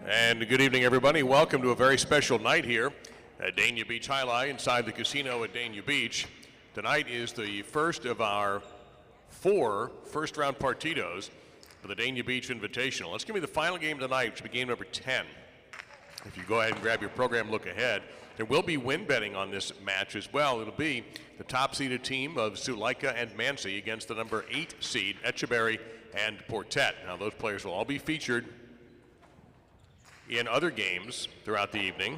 And good evening, everybody. Welcome to a very special night here at Dania Beach Alai inside the casino at Dania Beach. Tonight is the first of our 4 first-round partidos for the Dania Beach Invitational. Let's give me the final game tonight, which will be game number 10. If you go ahead and grab your program, look ahead. There will be win betting on this match as well. It'll be the top-seeded team of ZULAIKA and MANCI against the number 8 seed, ETCHEBERRY and PORTET. Now, those players will all be featured in other games throughout the evening.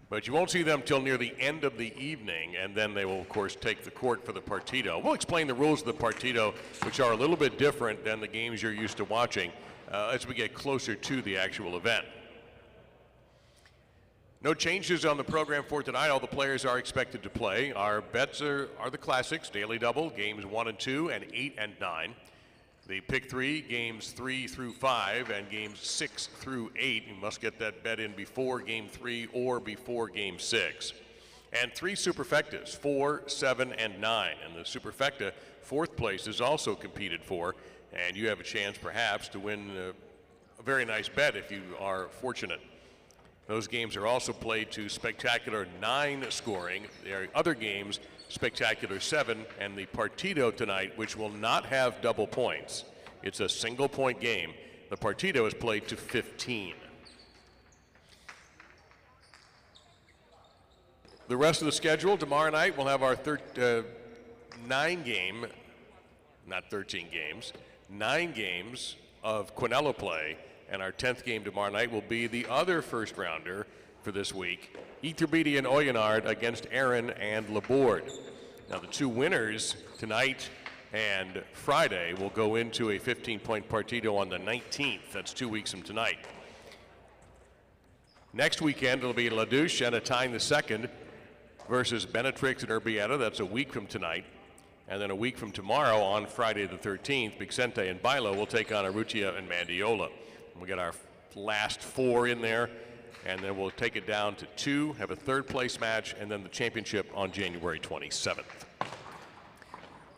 But you won't see them till near the end of the evening, and then they will, of course, take the court for the partido. We'll explain the rules of the partido, which are a little bit different than the games you're used to watching as we get closer to the actual event. No changes on the program for tonight. All the players are expected to play. Our bets are the classics, daily double, games 1 and 2, and 8 and 9. The pick 3, games 3 through 5, and games 6 through 8. You must get that bet in before game 3 or before game 6. And 3 superfectas, 4, 7, and 9. And the superfecta, 4th place, is also competed for, and you have a chance perhaps to win a very nice bet if you are fortunate. Those games are also played to spectacular 9 scoring. There are other games, spectacular 7, and the partido tonight, which will not have double points. It's a single point game. The partido is played to 15. The rest of the schedule, tomorrow night we'll have our 9 game, not 13 games, 9 games of Quinella play. And our 10th game tomorrow night will be the other first rounder for this week, Iturbide and Oyonnax against Aaron and Laborde. Now the 2 winners tonight and Friday will go into a 15-point partido on the 19th. That's 2 weeks from tonight. Next weekend it'll be LaDouche and Atine II versus Benetrix and Urbieta. That's a week from tonight. And then a week from tomorrow on Friday the 13th, Bixente and Bailo will take on Arrutia and Mandiola. We'll get our last 4 in there, and then we'll take it down to 2, have a 3rd place match, and then the championship on January 27th.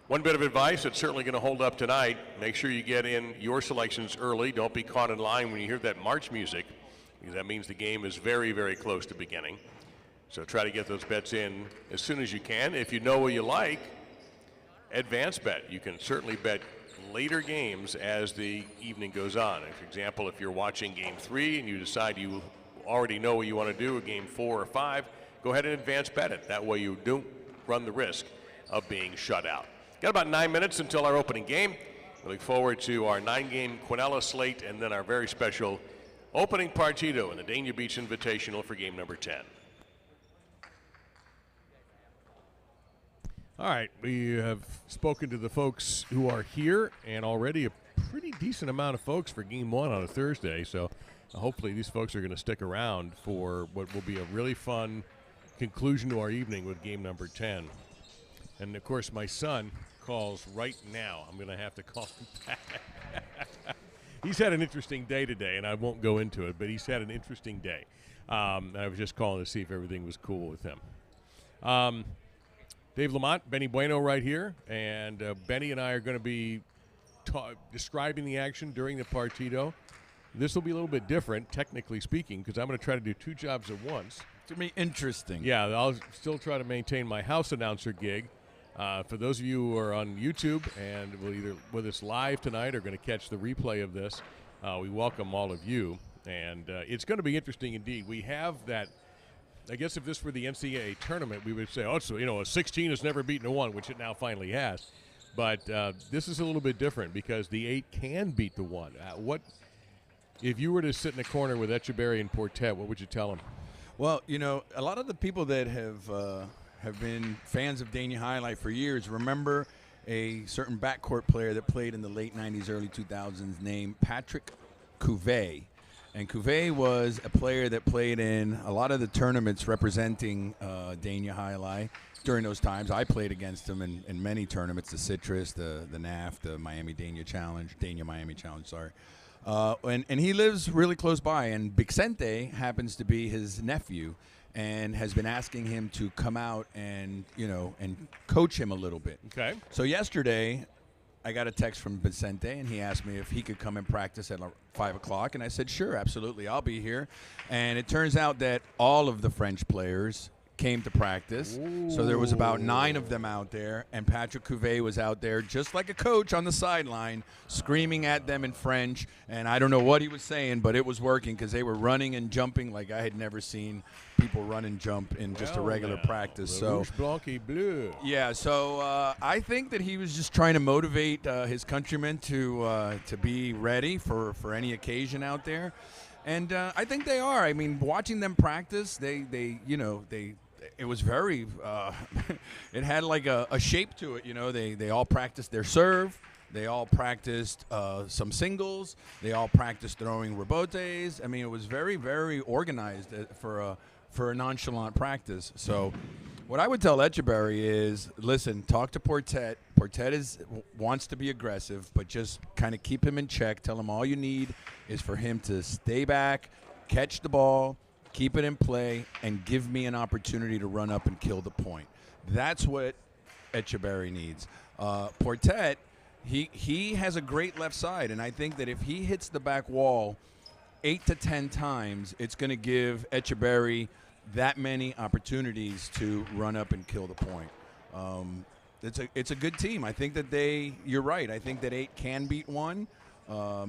One bit of advice that's certainly going to hold up tonight: make sure you get in your selections early. Don't be caught in line when you hear that march music, because that means the game is very, very close to beginning. So try to get those bets in as soon as you can. If you know what you like, advance bet. You can certainly bet later games as the evening goes on. For example, if you're watching game 3 and you decide you already know what you want to do at game 4 or 5, go ahead and advance bet it. That way you don't run the risk of being shut out. Got about 9 minutes until our opening game. We look forward to our 9-game Quinella slate and then our very special opening partido in the Dania Beach Invitational for game number 10. All right, we have spoken to the folks who are here, and already a pretty decent amount of folks for game 1 on a Thursday, so hopefully these folks are going to stick around for what will be a really fun conclusion to our evening with game number 10. And of course my son calls right now. I'm going to have to call him back. He's had an interesting day today, and I won't go into it, but he's had an interesting day. I was just calling to see if everything was cool with him. Dave Lamont, Benny Bueno right here, and Benny and I are going to be describing the action during the partido. This will be a little bit different, technically speaking, because I'm going to try to do 2 jobs at once. It's going to be interesting. Yeah, I'll still try to maintain my house announcer gig. For those of you who are on YouTube and will either with us live tonight or going to catch the replay of this, we welcome all of you. And it's going to be interesting indeed. We have that. I guess if this were the NCAA tournament, we would say, oh, so, a 16 has never beaten a 1, which it now finally has. But this is a little bit different because the 8 can beat the 1. What if you were to sit in a corner with ETCHEBERRY and PORTET, what would you tell them? Well, a lot of the people that have been fans of Dania Alai for years remember a certain backcourt player that played in the late 90s, early 2000s named Patrick Cuvée. And Cuvée was a player that played in a lot of the tournaments representing Dania Alai during those times. I played against him in many tournaments, the Citrus, the NAF, the Miami-Dania Challenge, Dania-Miami Challenge, sorry. And he lives really close by, and Bixente happens to be his nephew. and has been asking him to come out and, and coach him a little bit. Okay. So yesterday, I got a text from Vicente, and he asked me if he could come and practice at 5 o'clock, and I said, sure, absolutely, I'll be here. And it turns out that all of the French players came to practice. Ooh. So there was about 9 of them out there, and Patrick Couvet was out there just like a coach on the sideline, screaming at them in French, and I don't know what he was saying, but it was working because they were running and jumping like I had never seen people run and jump in just a regular practice. So Rouge, blanc et bleu. Yeah, so I think that he was just trying to motivate his countrymen to be ready for any occasion out there. And I think they are. I mean, watching them practice, it was very it had like a shape to it. They all practiced their serve. They all practiced some singles. They all practiced throwing rebotes. I mean, it was very, very organized for a nonchalant practice. So what I would tell Etcheberry is, listen, talk to Portet. Portet wants to be aggressive, but just kind of keep him in check. Tell him all you need is for him to stay back, catch the ball, keep it in play, and give me an opportunity to run up and kill the point. That's what Etcheberry needs. Portet, he has a great left side, and I think that if he hits the back wall 8 to 10 times, it's going to give Etcheberry that many opportunities to run up and kill the point. It's a good team. I think that you're right. I think that 8 can beat 1,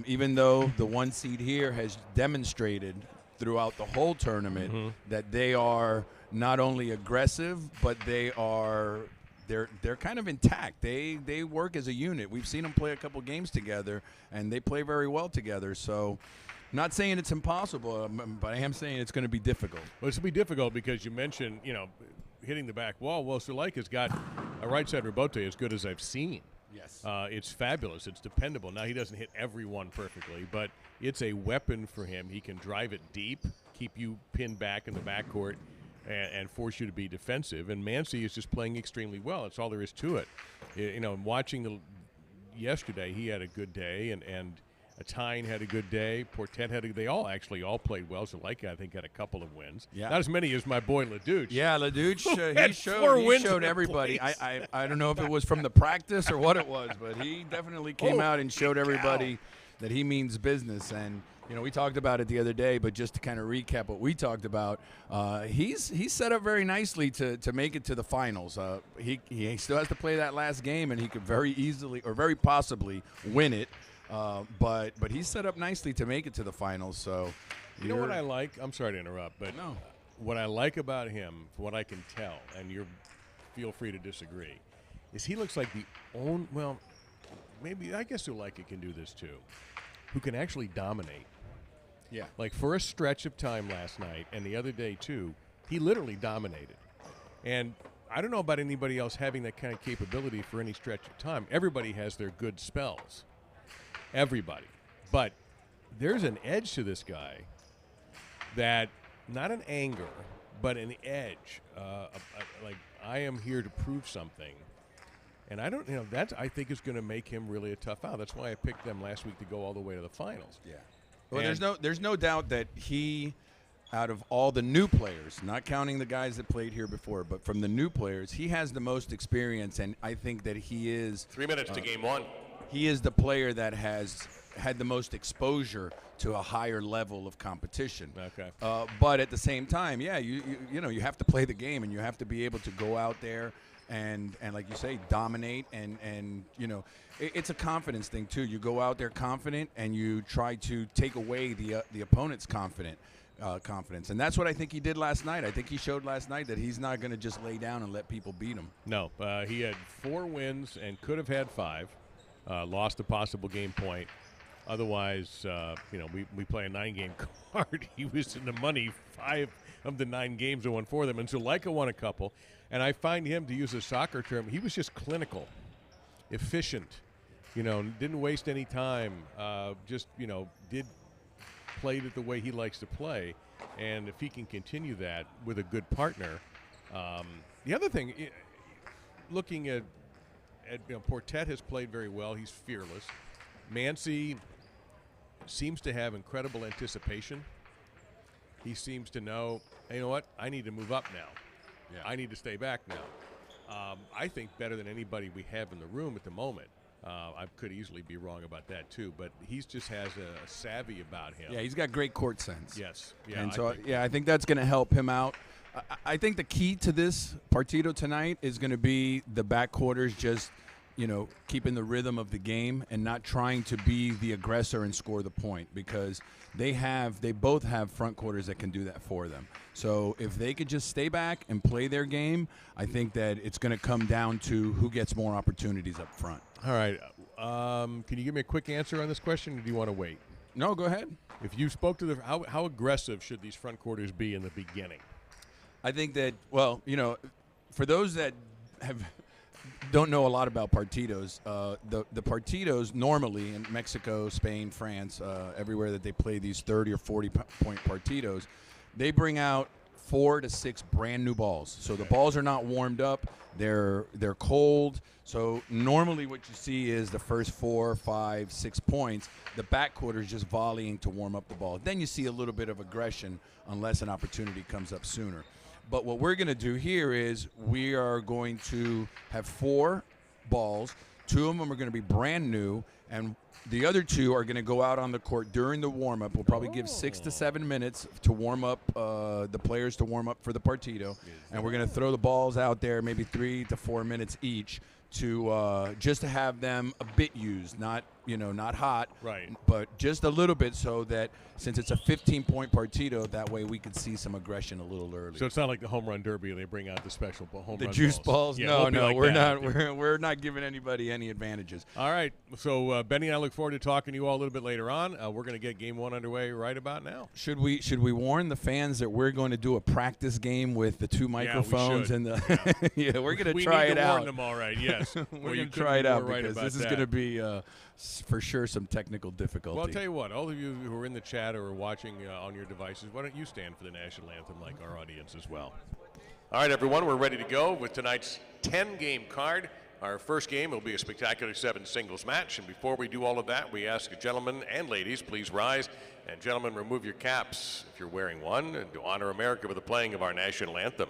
even though the 1 seed here has demonstrated throughout the whole tournament that they are not only aggressive, but they're kind of intact. They work as a unit. We've seen them play a couple games together, and they play very well together. So, not saying it's impossible, but I am saying it's going to be difficult. Well, it's going to be difficult because you mentioned, hitting the back wall. Well, ZULAIKA's got a right side rebote as good as I've seen. Yes. It's fabulous. It's dependable. Now, he doesn't hit everyone perfectly, but it's a weapon for him. He can drive it deep, keep you pinned back in the backcourt, and force you to be defensive. And MANCI is just playing extremely well. That's all there is to it. Watching yesterday, he had a good day, and Atine had a good day. Portet they all played well. ZULAIKA, I think, had a couple of wins. Yeah. Not as many as my boy LaDouche. Yeah, LaDouche, he showed everybody. I don't know if it was from the practice or what it was, but he definitely came out and showed everybody that he means business. And, we talked about it the other day, but just to kind of recap what we talked about, he's set up very nicely to make it to the finals. He still has to play that last game, and he could very easily or very possibly win it. But he's set up nicely to make it to the finals. So, you know what I like? I'm sorry to interrupt, but what I like about him, from what I can tell, and feel free to disagree, is he looks like maybe I guess ZULAIKA can do this too, who can actually dominate. Yeah. Like for a stretch of time last night and the other day too, he literally dominated. And I don't know about anybody else having that kind of capability for any stretch of time. Everybody has their good spells. Everybody. But there's an edge to this guy that, not an anger, but an edge. Like, I am here to prove something. And I don't, that I think is going to make him really a tough out. That's why I picked them last week to go all the way to the finals. Yeah. Well, there's no doubt that he, out of all the new players, not counting the guys that played here before, but from the new players, he has the most experience, and I think that he is 3 minutes to game 1. He is the player that has had the most exposure to a higher level of competition. Okay. But at the same time, you have to play the game, and you have to be able to go out there and like you say, dominate, and it's a confidence thing too. You go out there confident, and you try to take away the opponent's confidence, and that's what I think he did last night. I think he showed last night that he's not going to just lay down and let people beat him. No, he had 4 wins and could have had 5. Lost a possible game point. Otherwise, we play a 9-game card. He was in the money 5 of the 9 games and won 4 of them. And ZULAIKA won a couple. And I find him, to use a soccer term, he was just clinical, efficient. Didn't waste any time. Did played it the way he likes to play. And if he can continue that with a good partner. The other thing, looking at Portet has played very well. He's fearless. MANCI seems to have incredible anticipation. he seems to know, hey, you know what, I need to move up now. Yeah. I need to stay back now. I think better than anybody we have in the room at the moment. I could easily be wrong about that too, but he just has a savvy about him. Yeah, he's got great court sense. Yes. Yeah, And so, I think that's going to help him out. I think the key to this partido tonight is going to be the backquarters just, keeping the rhythm of the game and not trying to be the aggressor and score the point, because they both have front quarters that can do that for them. So if they could just stay back and play their game, I think that it's going to come down to who gets more opportunities up front. All right. Can you give me a quick answer on this question, or do you want to wait? No, go ahead. If you spoke to how aggressive should these front quarters be in the beginning? I think that, for those that don't know a lot about partidos, the partidos normally in Mexico, Spain, France, everywhere that they play these 30 or 40-point partidos, they bring out 4 to 6 brand new balls. So the balls are not warmed up; they're cold. So normally what you see is the first 4, 5, 6 points, the backquarter is just volleying to warm up the ball. Then you see a little bit of aggression unless an opportunity comes up sooner. But what we're going to do here is we are going to have 4 balls. 2 of them are going to be brand new, and the other 2 are going to go out on the court during the warm-up. We'll probably give 6 to 7 minutes to warm up, the players to warm up for the partido. And we're going to throw the balls out there maybe 3 to 4 minutes each to just to have them a bit used, not hot, right, but just a little bit, so that since it's a 15-point partido, that way we could see some aggression a little early. So it's not like the home run derby; they bring out the special home the run juice balls. Yeah, No, like we're that. not. We're not giving anybody any advantages. All right. So Benny and I look forward to talking to you all a little bit later on. We're going to get game 1 underway right about now. Should we warn the fans that we're going to do a practice game with the 2 microphones we and the? Yeah, we're going to try it out. We need to warn them, all right. Yes, we're going to try it out because this is going to be for sure some technical difficulty. Well, I'll tell you what. All of you who are in the chat or are watching on your devices, why don't you stand for the national anthem like our audience as well? All right, everyone, we're ready to go with tonight's 10-game card. Our first game will be a spectacular 7 singles match. And before we do all of that, we ask gentlemen and ladies, please rise. And gentlemen, remove your caps if you're wearing one, and to honor America with the playing of our national anthem.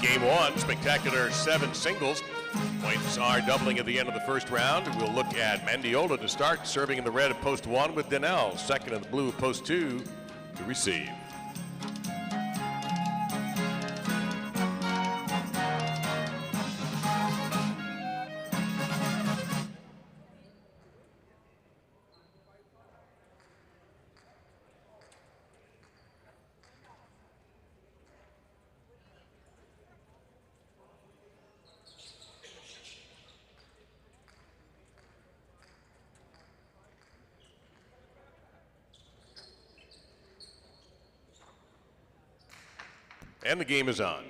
Game 1, spectacular 7 singles. Points are doubling at the end of the first round. We'll look at Mendiola to start, serving in the red at post 1 with Daniel, second in the blue at post 2 to receive. And the game is on.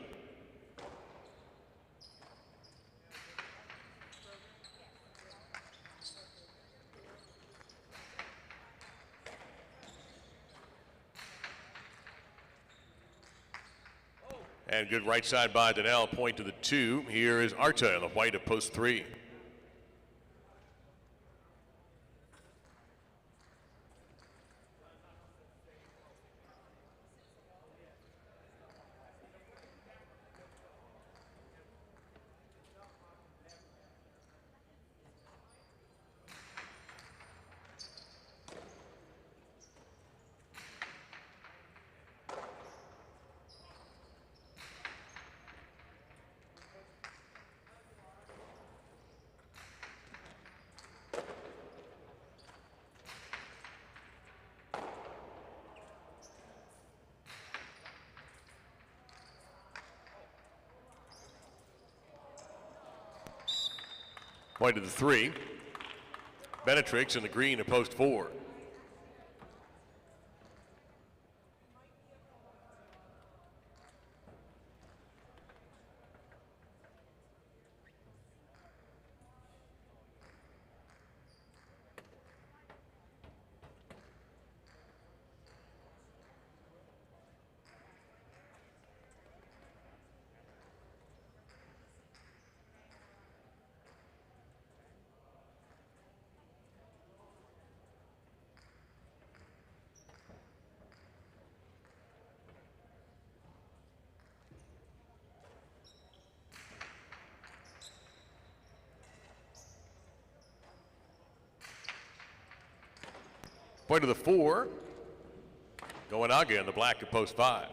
And good right side by Danielle, point to the 2. Here is Arta in the white of post 3. Point to the 3. Benetrix in the green at post 4. Point to the 4. Goenaga in the black at post 5.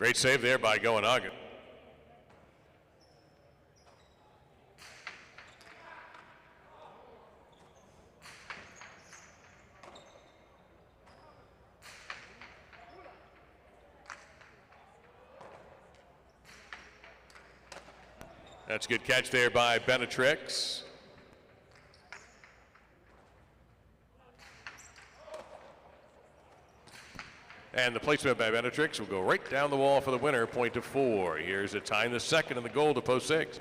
Great save there by Goenaga. That's a good catch there by Benetrix. And the placement by Benetrix will go right down the wall for the winner, point to 4. Here's a time the second in the goal to post 6.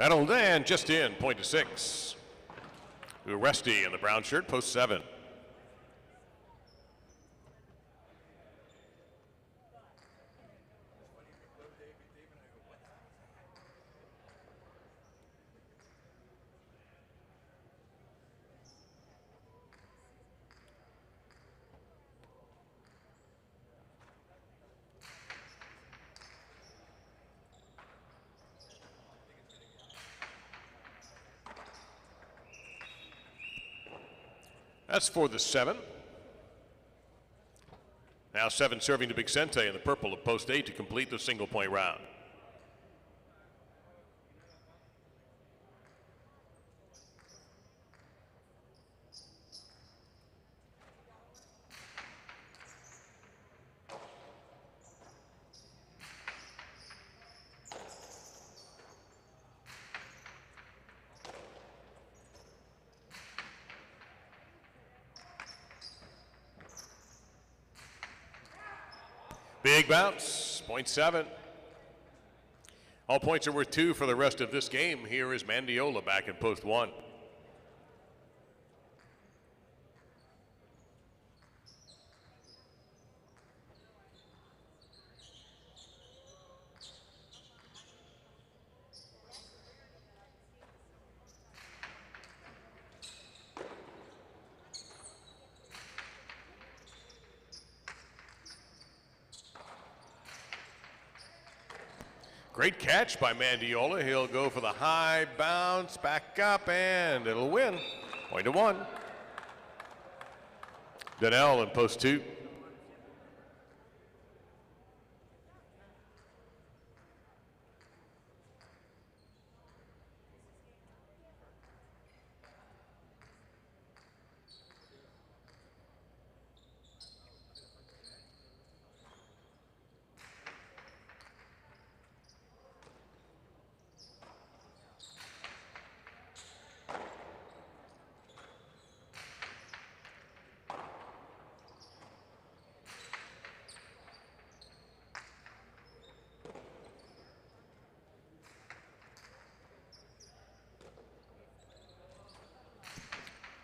That'll and just in, point to 6. Uresti in the brown shirt, post 7. That's for the 7. Now 7 serving to Bixente in the purple of post 8 to complete the single point round. Big bounce, point 7. All points are worth 2 for the rest of this game. Here is Mandiola back in post 1. Great catch by Mandiola. He'll go for the high bounce, back up, and it'll win. 1-1. Danielle in post 2.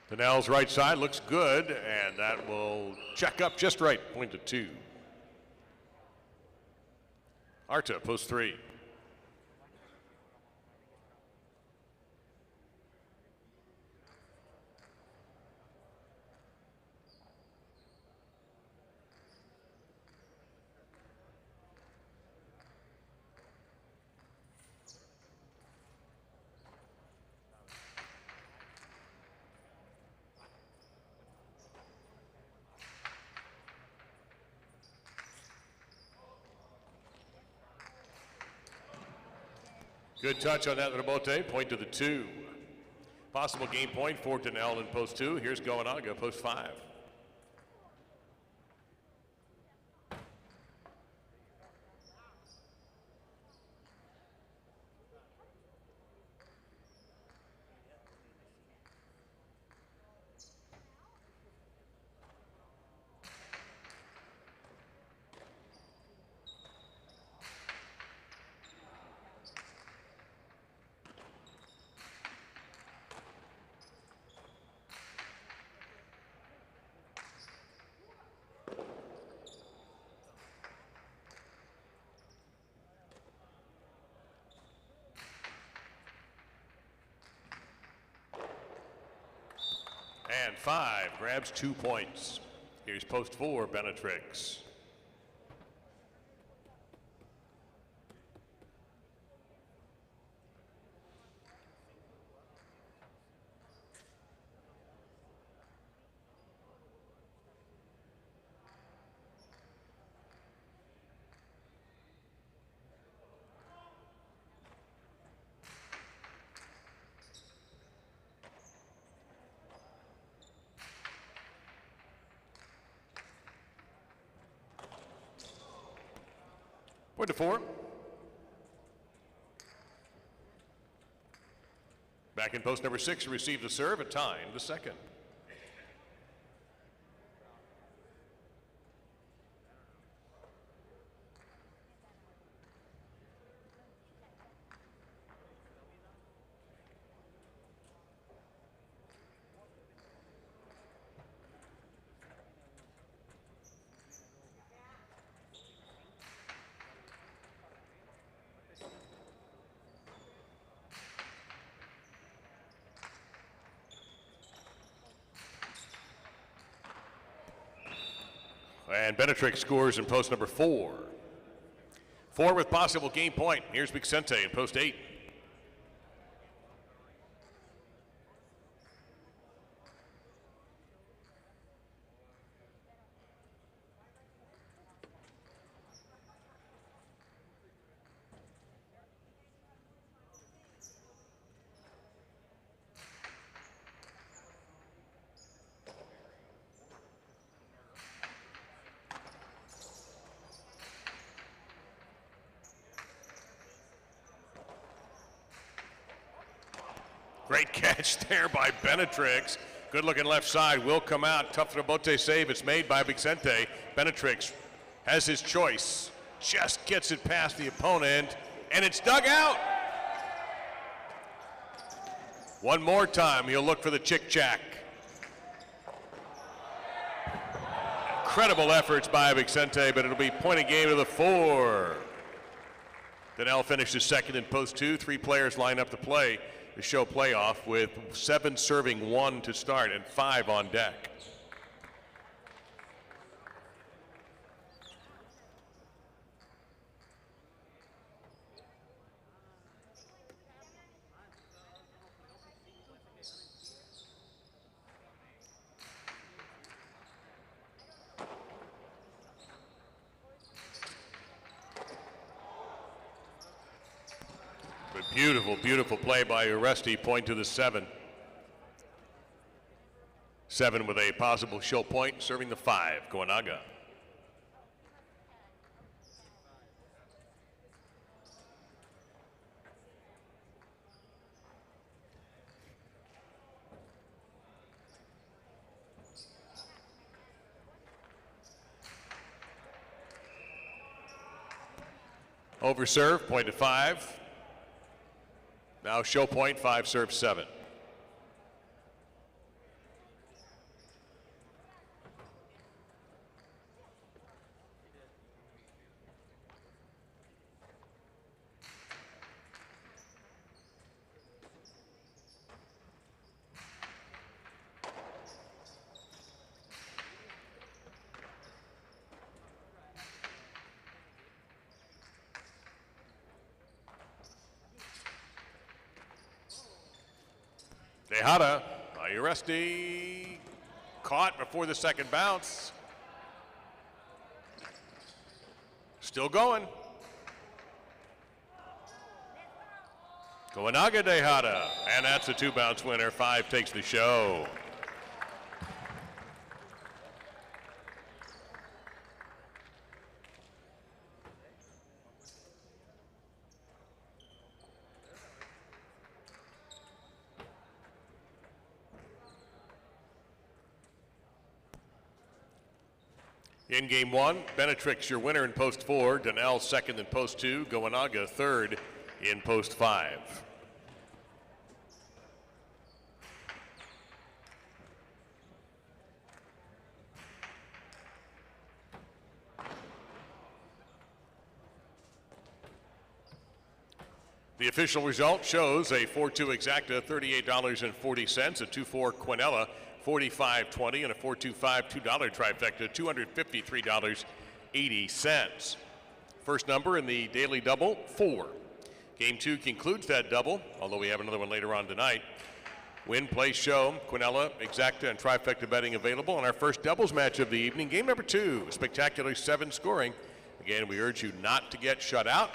Danielle's right side looks good, and that will check up just right. Point to 2. Arta, post 3. Good touch on that, Rabote. Point to the 2. Possible game point for Danielle in post 2. Here's Goanaga, post 5. And 5 grabs 2 points. Here's post 4, Benetrix. Point to 4. Back in post number 6, received the serve, a time to second. And Benetrix scores in post number 4. 4 with possible game point. Here's Vicente in post 8. Great catch there by Benetrix. Good looking left side, will come out. Tough Rabote save. It's made by Vicente. Benetrix has his choice. Just gets it past the opponent, and it's dug out. One more time, he'll look for the chick-chack. Incredible efforts by Vicente, but it'll be point of game to the 4. Danielle finishes second in post 2. 3 players line up to play the show playoff with 7 serving 1 to start and 5 on deck. Beautiful, beautiful play by Uresti. Point to the 7. 7 with a possible show point, serving the 5. Goanaga. Over serve, point to 5. Now show point, 5 serve 7. Tejada, Uresti, caught before the second bounce. Still going. Goanaga Tejada, and that's a 2-bounce winner. 5 takes the show. In game 1, Benetrix your winner in post 4, Donnell second in post 2, Goanaga third in post 5. The official result shows a 4-2 exacta, $38.40, a 2-4 Quinella, $45.20, and a 4-2-5 $2 trifecta, $253.80. First number in the daily double, 4. Game 2 concludes that double, although we have another one later on tonight. Win, play, show, Quinella, exacta, and trifecta betting available. And our first doubles match of the evening, game number 2, spectacular 7 scoring. Again, we urge you not to get shut out.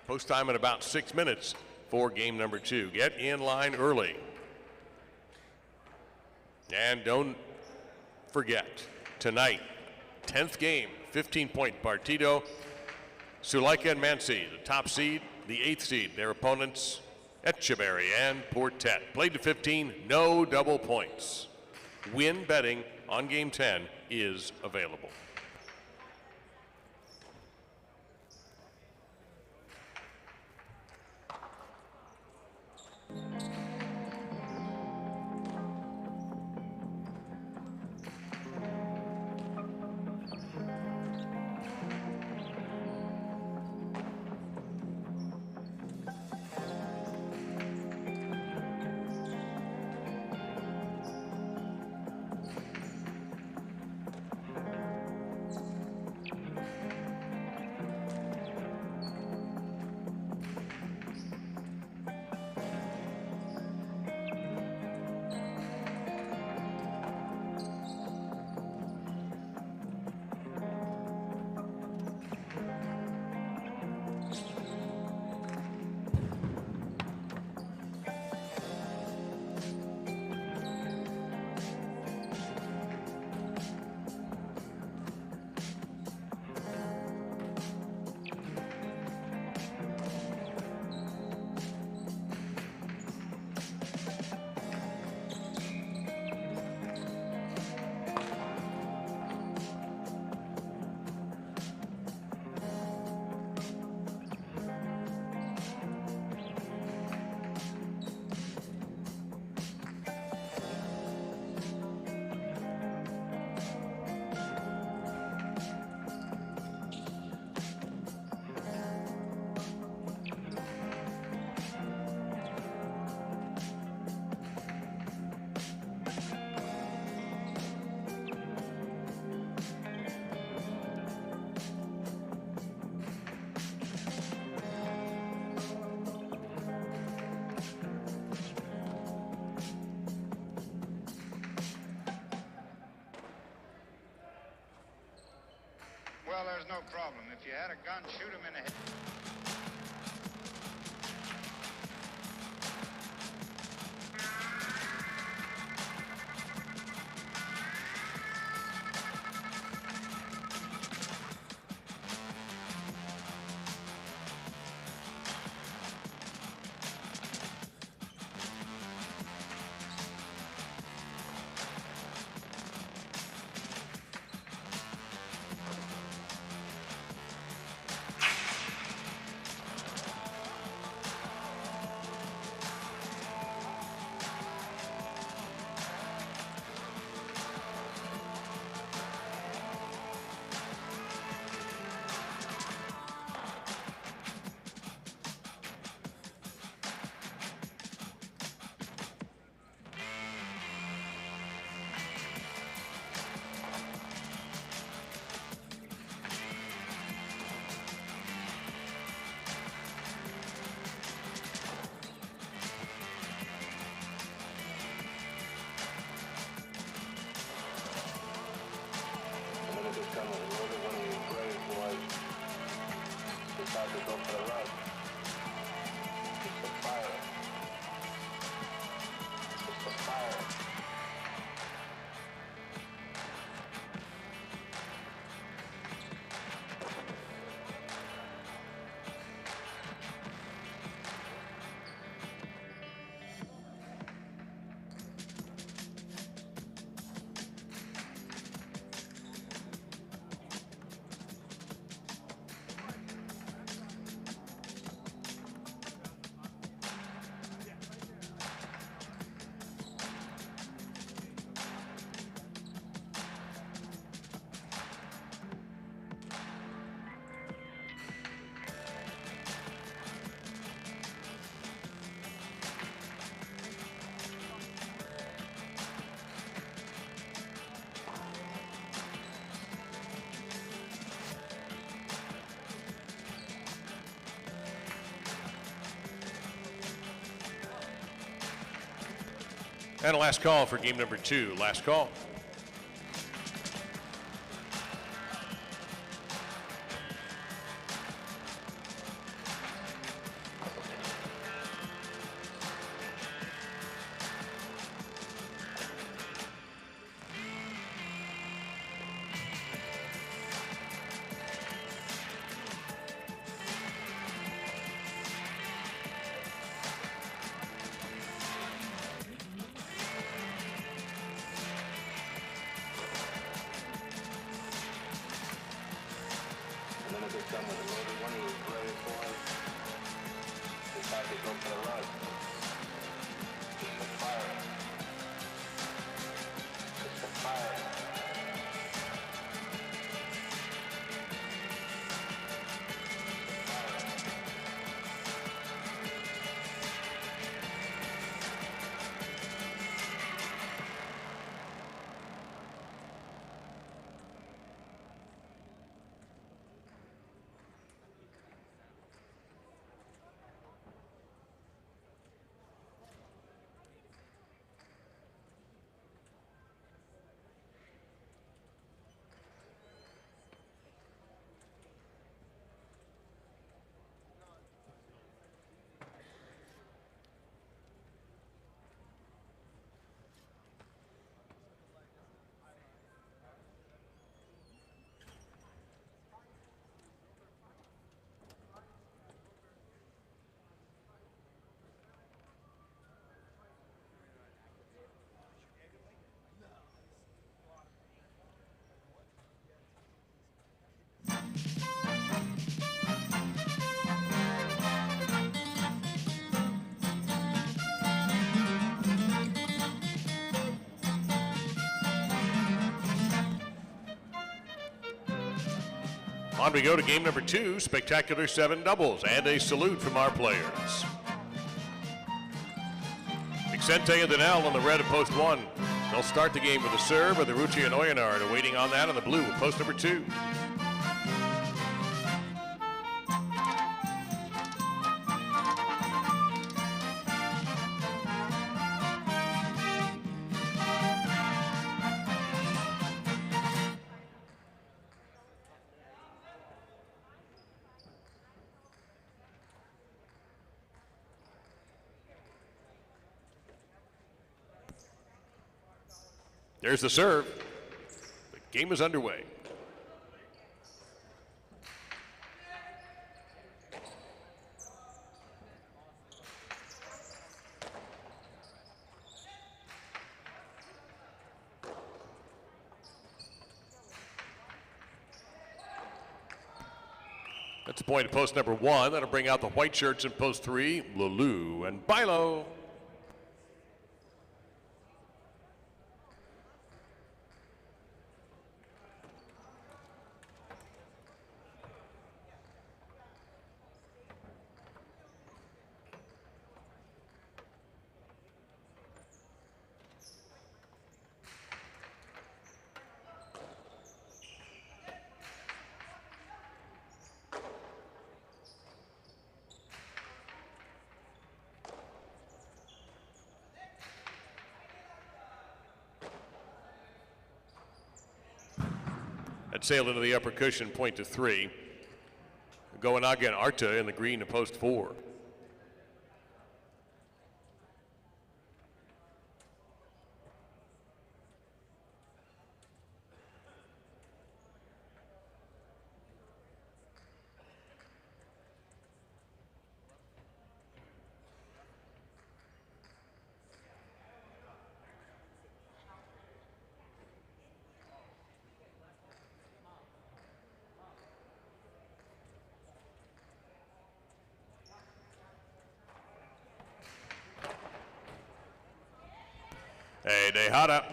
Post time in about 6 minutes for game number 2. Get in line early. And don't forget, tonight, 10th game, 15-point partido. ZULAIKA and MANCI, the top seed, the 8th seed. Their opponents, ETCHEBERRY and PORTET. Played to 15, no double points. Win betting on game 10 is available. Well, there's no problem. If you had a gun, shoot him in the head. And a last call for game number 2. Last call. On we go to game number 2, spectacular 7 doubles, and a salute from our players. Vicente and Dania on the red at post 1. They'll start the game with a serve, with Rucci and Oyenard waiting on that on the blue at post number 2. There's the serve. The game is underway. That's a point at post number 1. That'll bring out the white shirts in post 3, Lulu and Bilo. That sailed into the upper cushion, point to 3. Going again, Arta in the green to post 4. Hey, Dejada,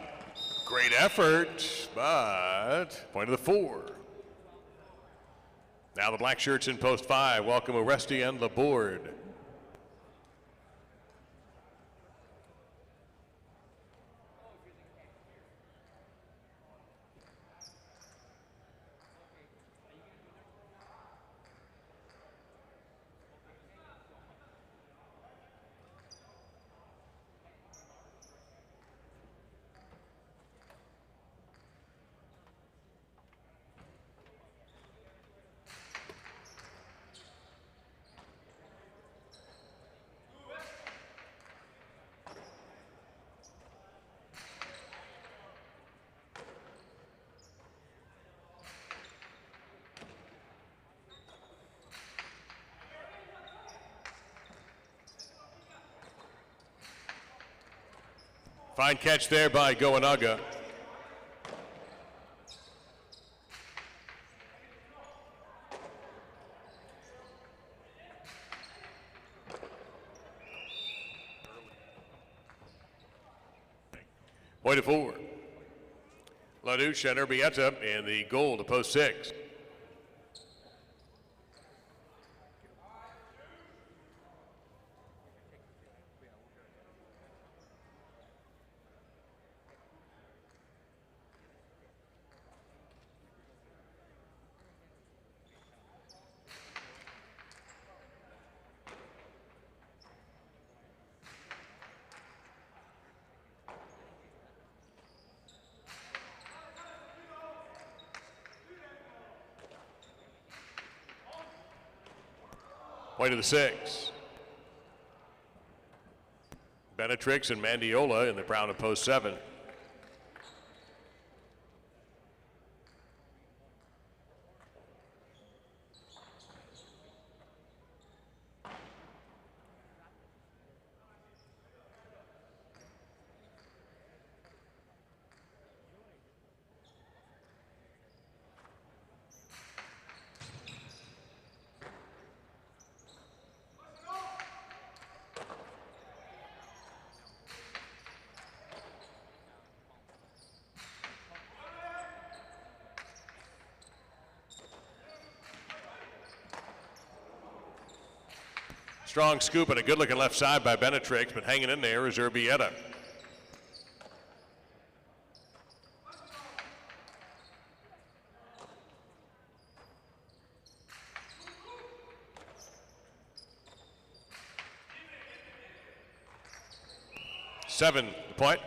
great effort, but point to the 4. Now the black shirts in post 5. Welcome Oresti and Laborde. Fine catch there by Goanaga. Point of 4. LaDouche and Urbieta in the goal to post 6. Point of the 6. Benetrix and Mandiola in the brown of post 7. Strong scoop and a good-looking left side by Benetrix, but hanging in there is Urbieta. Seven, the point.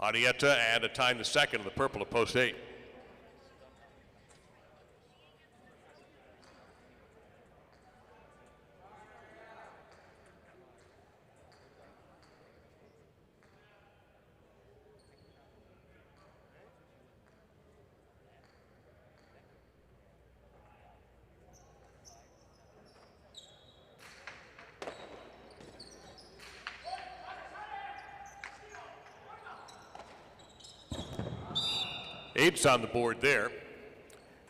Arietta and a time the second of the purple of post 8. Eight's on the board there.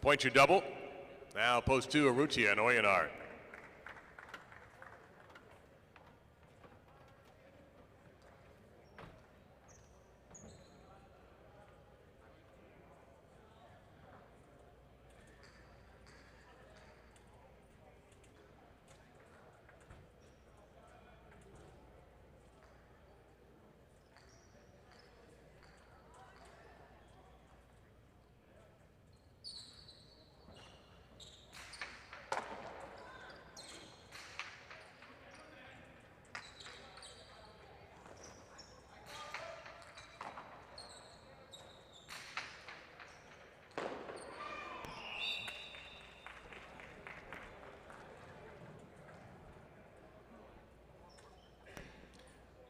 Point your double. Now post 2, Arrutia and Oyenard.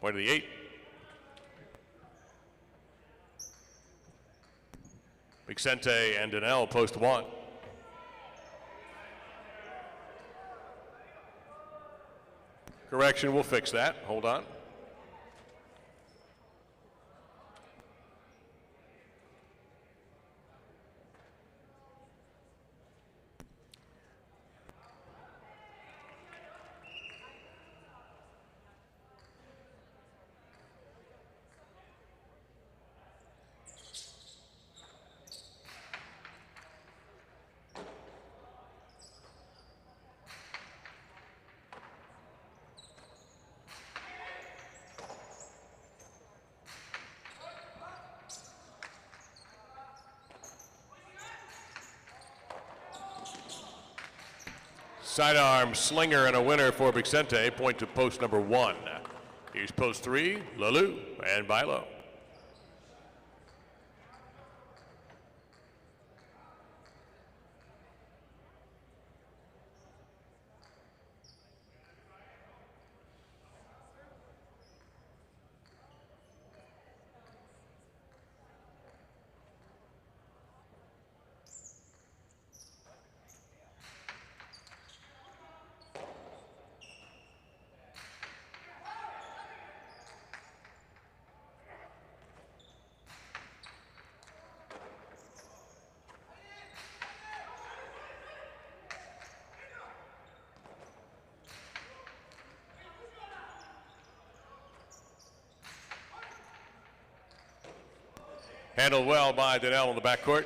Point of the 8. Vicente and Danelle post 1. Correction, we'll fix that. Hold on. Sidearm slinger and a winner for Vicente. Point to post number 1. Here's post 3, Lalu and Bilo. Handled well by Dania in the backcourt.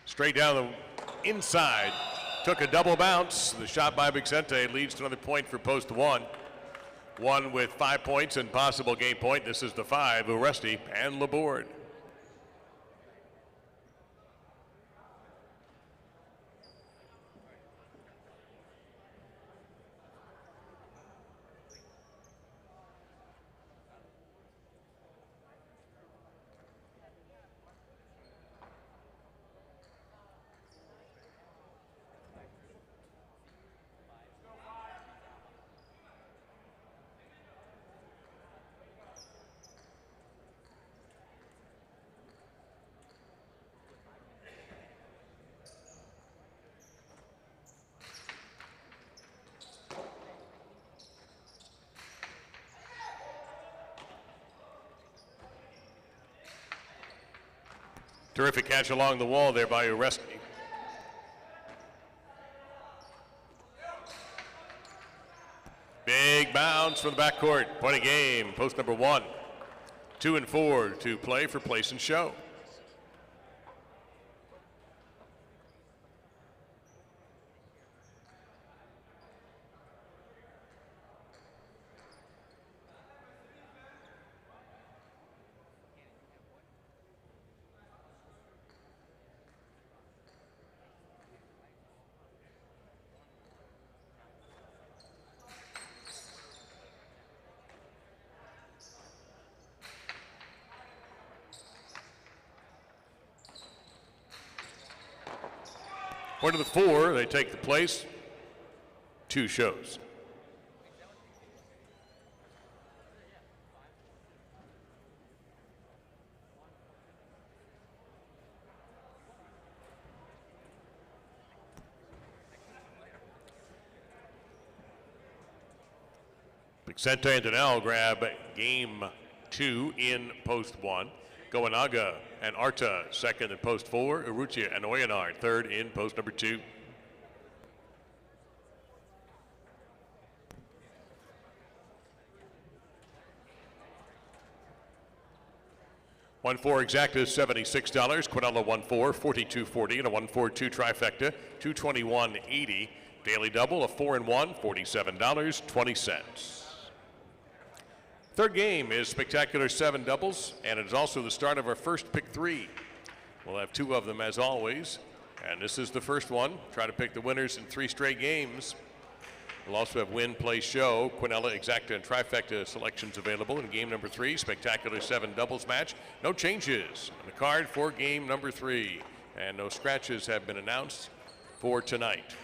Straight down the inside. Took a double bounce. The shot by Vicente leads to another point for post one. One with 5 points and possible game point. This is the 5, Uresti and Laborde. Terrific catch along the wall there by Uresti. Big bounce from the backcourt. Point of game, post number 1. 2 and 4 to play for place and show. Point of the 4, they take the place. 2 shows. Vicente and Dania grab game 2 in post 1. Goenaga and Arta second in post 4. Urrutia and Oyanar third in post number 2. $1-4 exacta is $76. Quinella 1-4, $42.40, and a 1-4-2 trifecta, $221.80. Daily double, a 4 and 1, $47.20. Third game is spectacular 7 doubles, and it is also the start of our first pick 3. We'll have 2 of them as always, and this is the first one. Try to pick the winners in 3 straight games. We'll also have win, play, show, Quinella, exacta, and trifecta selections available in game number 3, spectacular 7 doubles match. No changes on the card for game number 3, and no scratches have been announced for tonight.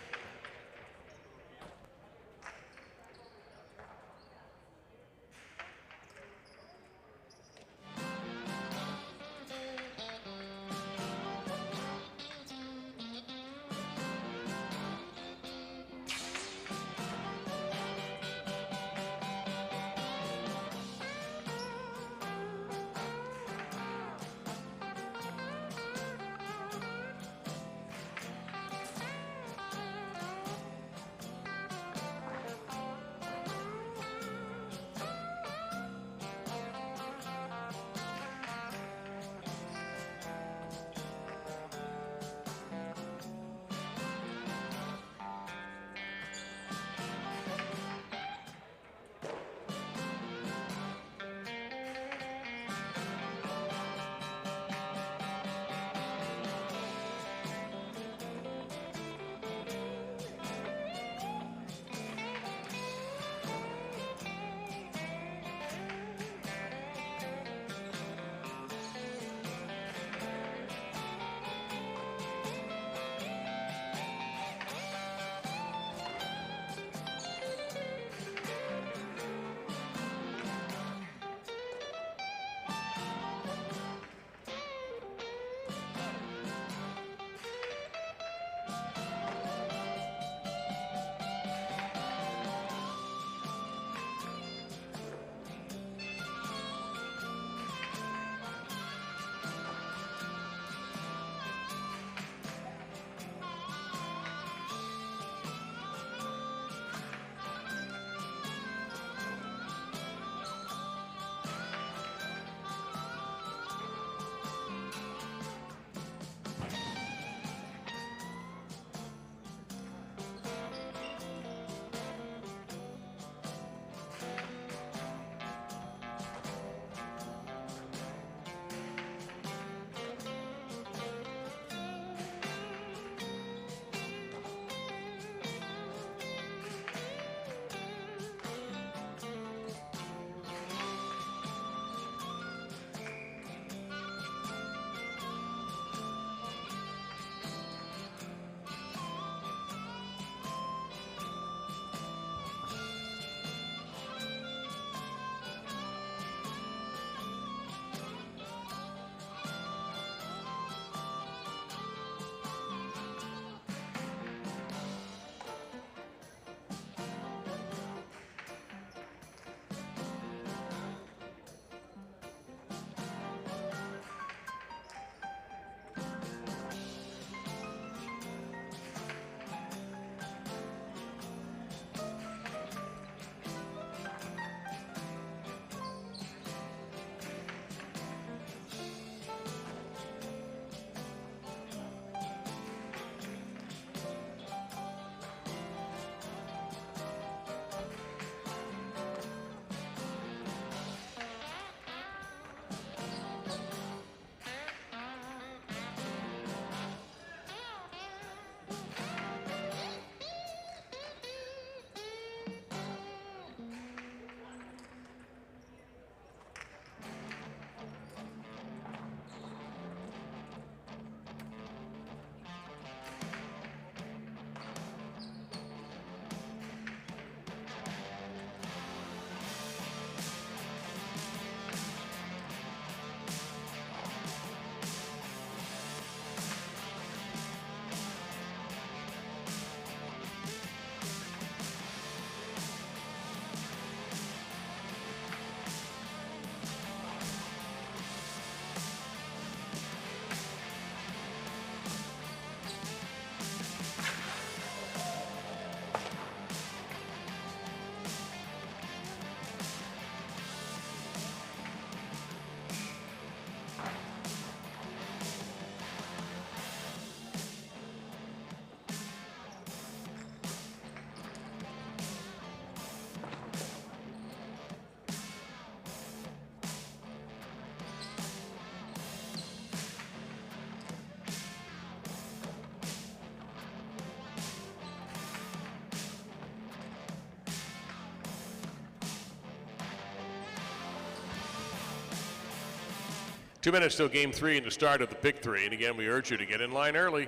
2 minutes till game 3 and the start of the pick 3. And again, we urge you to get in line early.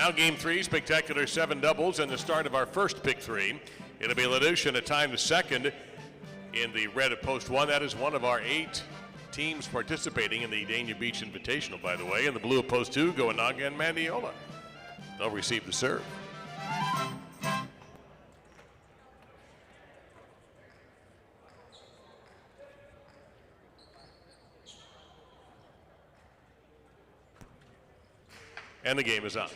Now game 3, spectacular 7 doubles and the start of our first pick 3. It'll be Ladouche a time to second in the red at post 1. That is one of our 8 teams participating in the Dania Beach Invitational, by the way. In the blue at post 2, Goanaga and Mandiola. They'll receive the serve. And the game is on.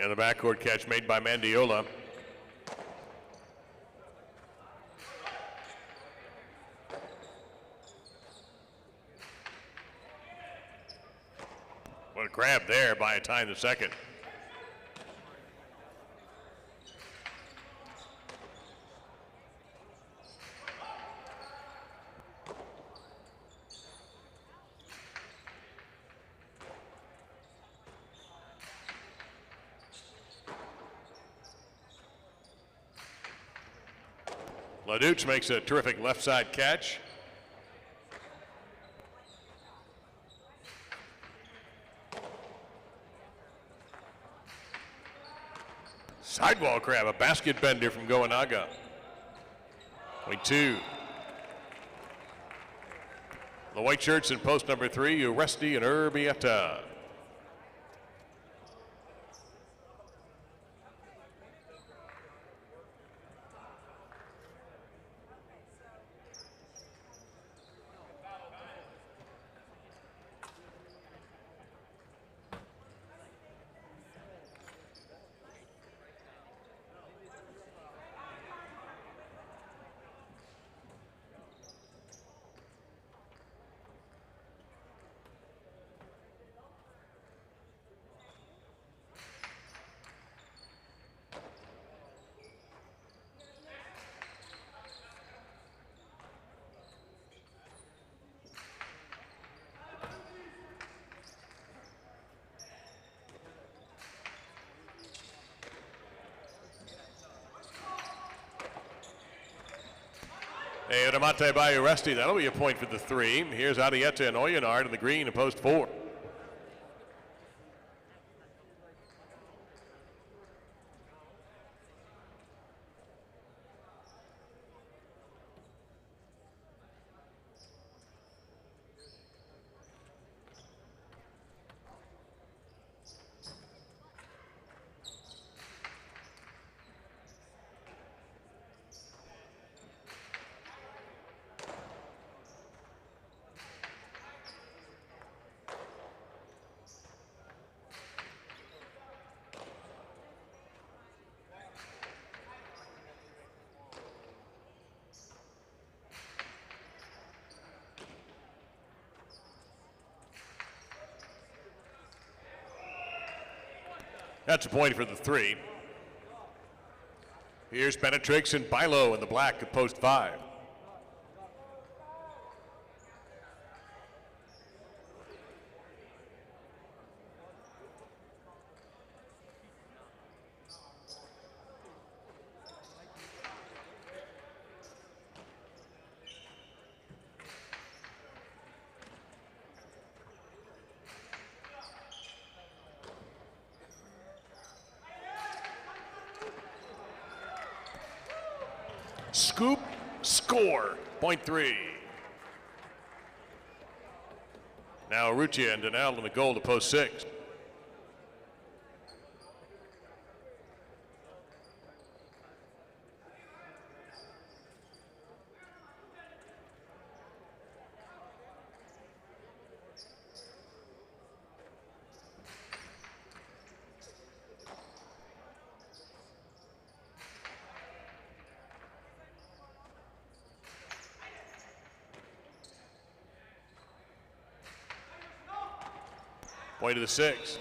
And the backcourt catch made by Mandiola. What a grab there by a tie in the second. LaDuce makes a terrific left side catch. Sidewall grab, a basket bender from Goanaga. Point two. The white shirts in post number 3, Uresti and Urbieta. A remate by Uresti. That'll be a point for the 3. Here's Adieta and Oyenard in the green in post 4. That's a point for the 3. Here's Benetrix and Bilo in the black at post 5. Scoop, score, point 3. Now Ruccia and Donnell in the goal to post 6. Point to the 6.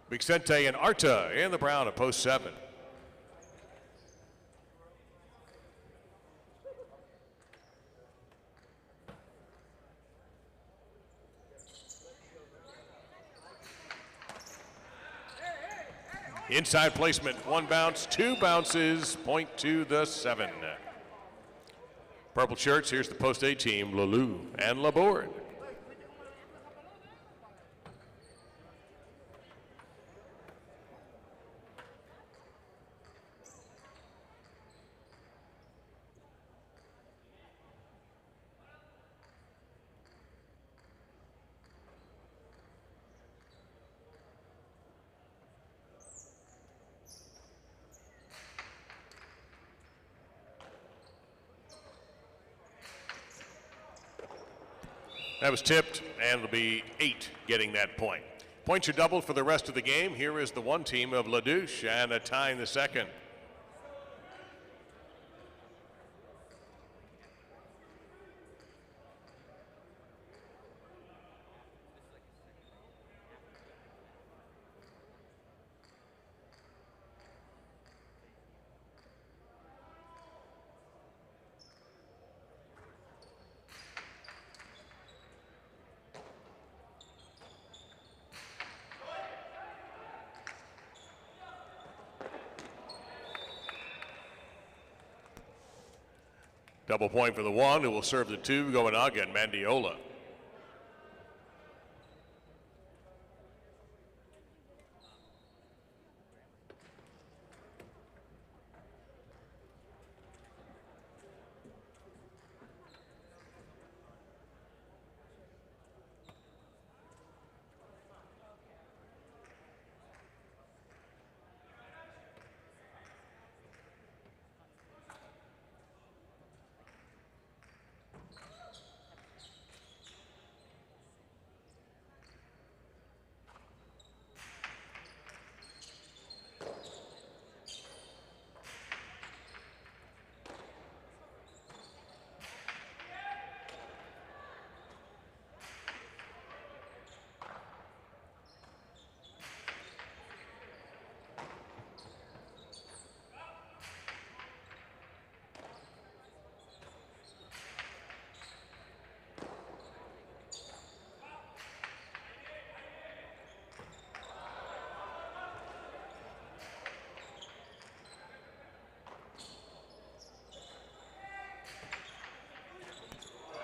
Vicente and Arta in the brown at post 7. Inside placement, 1 bounce, 2 bounces, point to the 7. Purple shirts, here's the post 8 team, Lalou and Laborde. That was tipped, and it'll be 8 getting that point. Points are doubled for the rest of the game. Here is the one team of LaDouche and a tie in the second. Double point for the one, who will serve the two, Goenaga and Mandiola.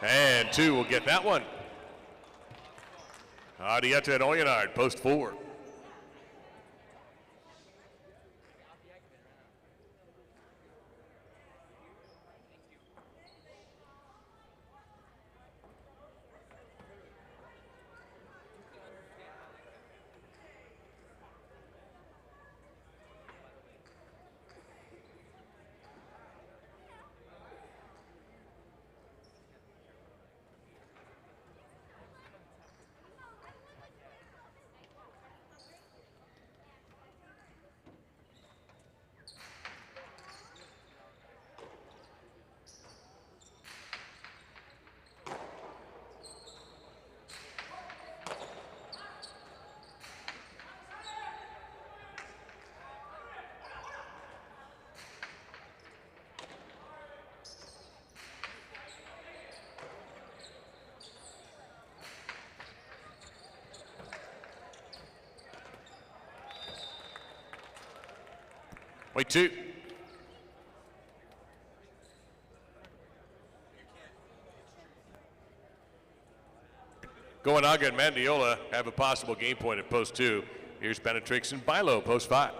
And two will get that one. Adieta and Oyenard, post 4. Wait, 2. Goenaga and Mandiola have a possible game point at post 2. Here's Benetrix and Bilo, post 5.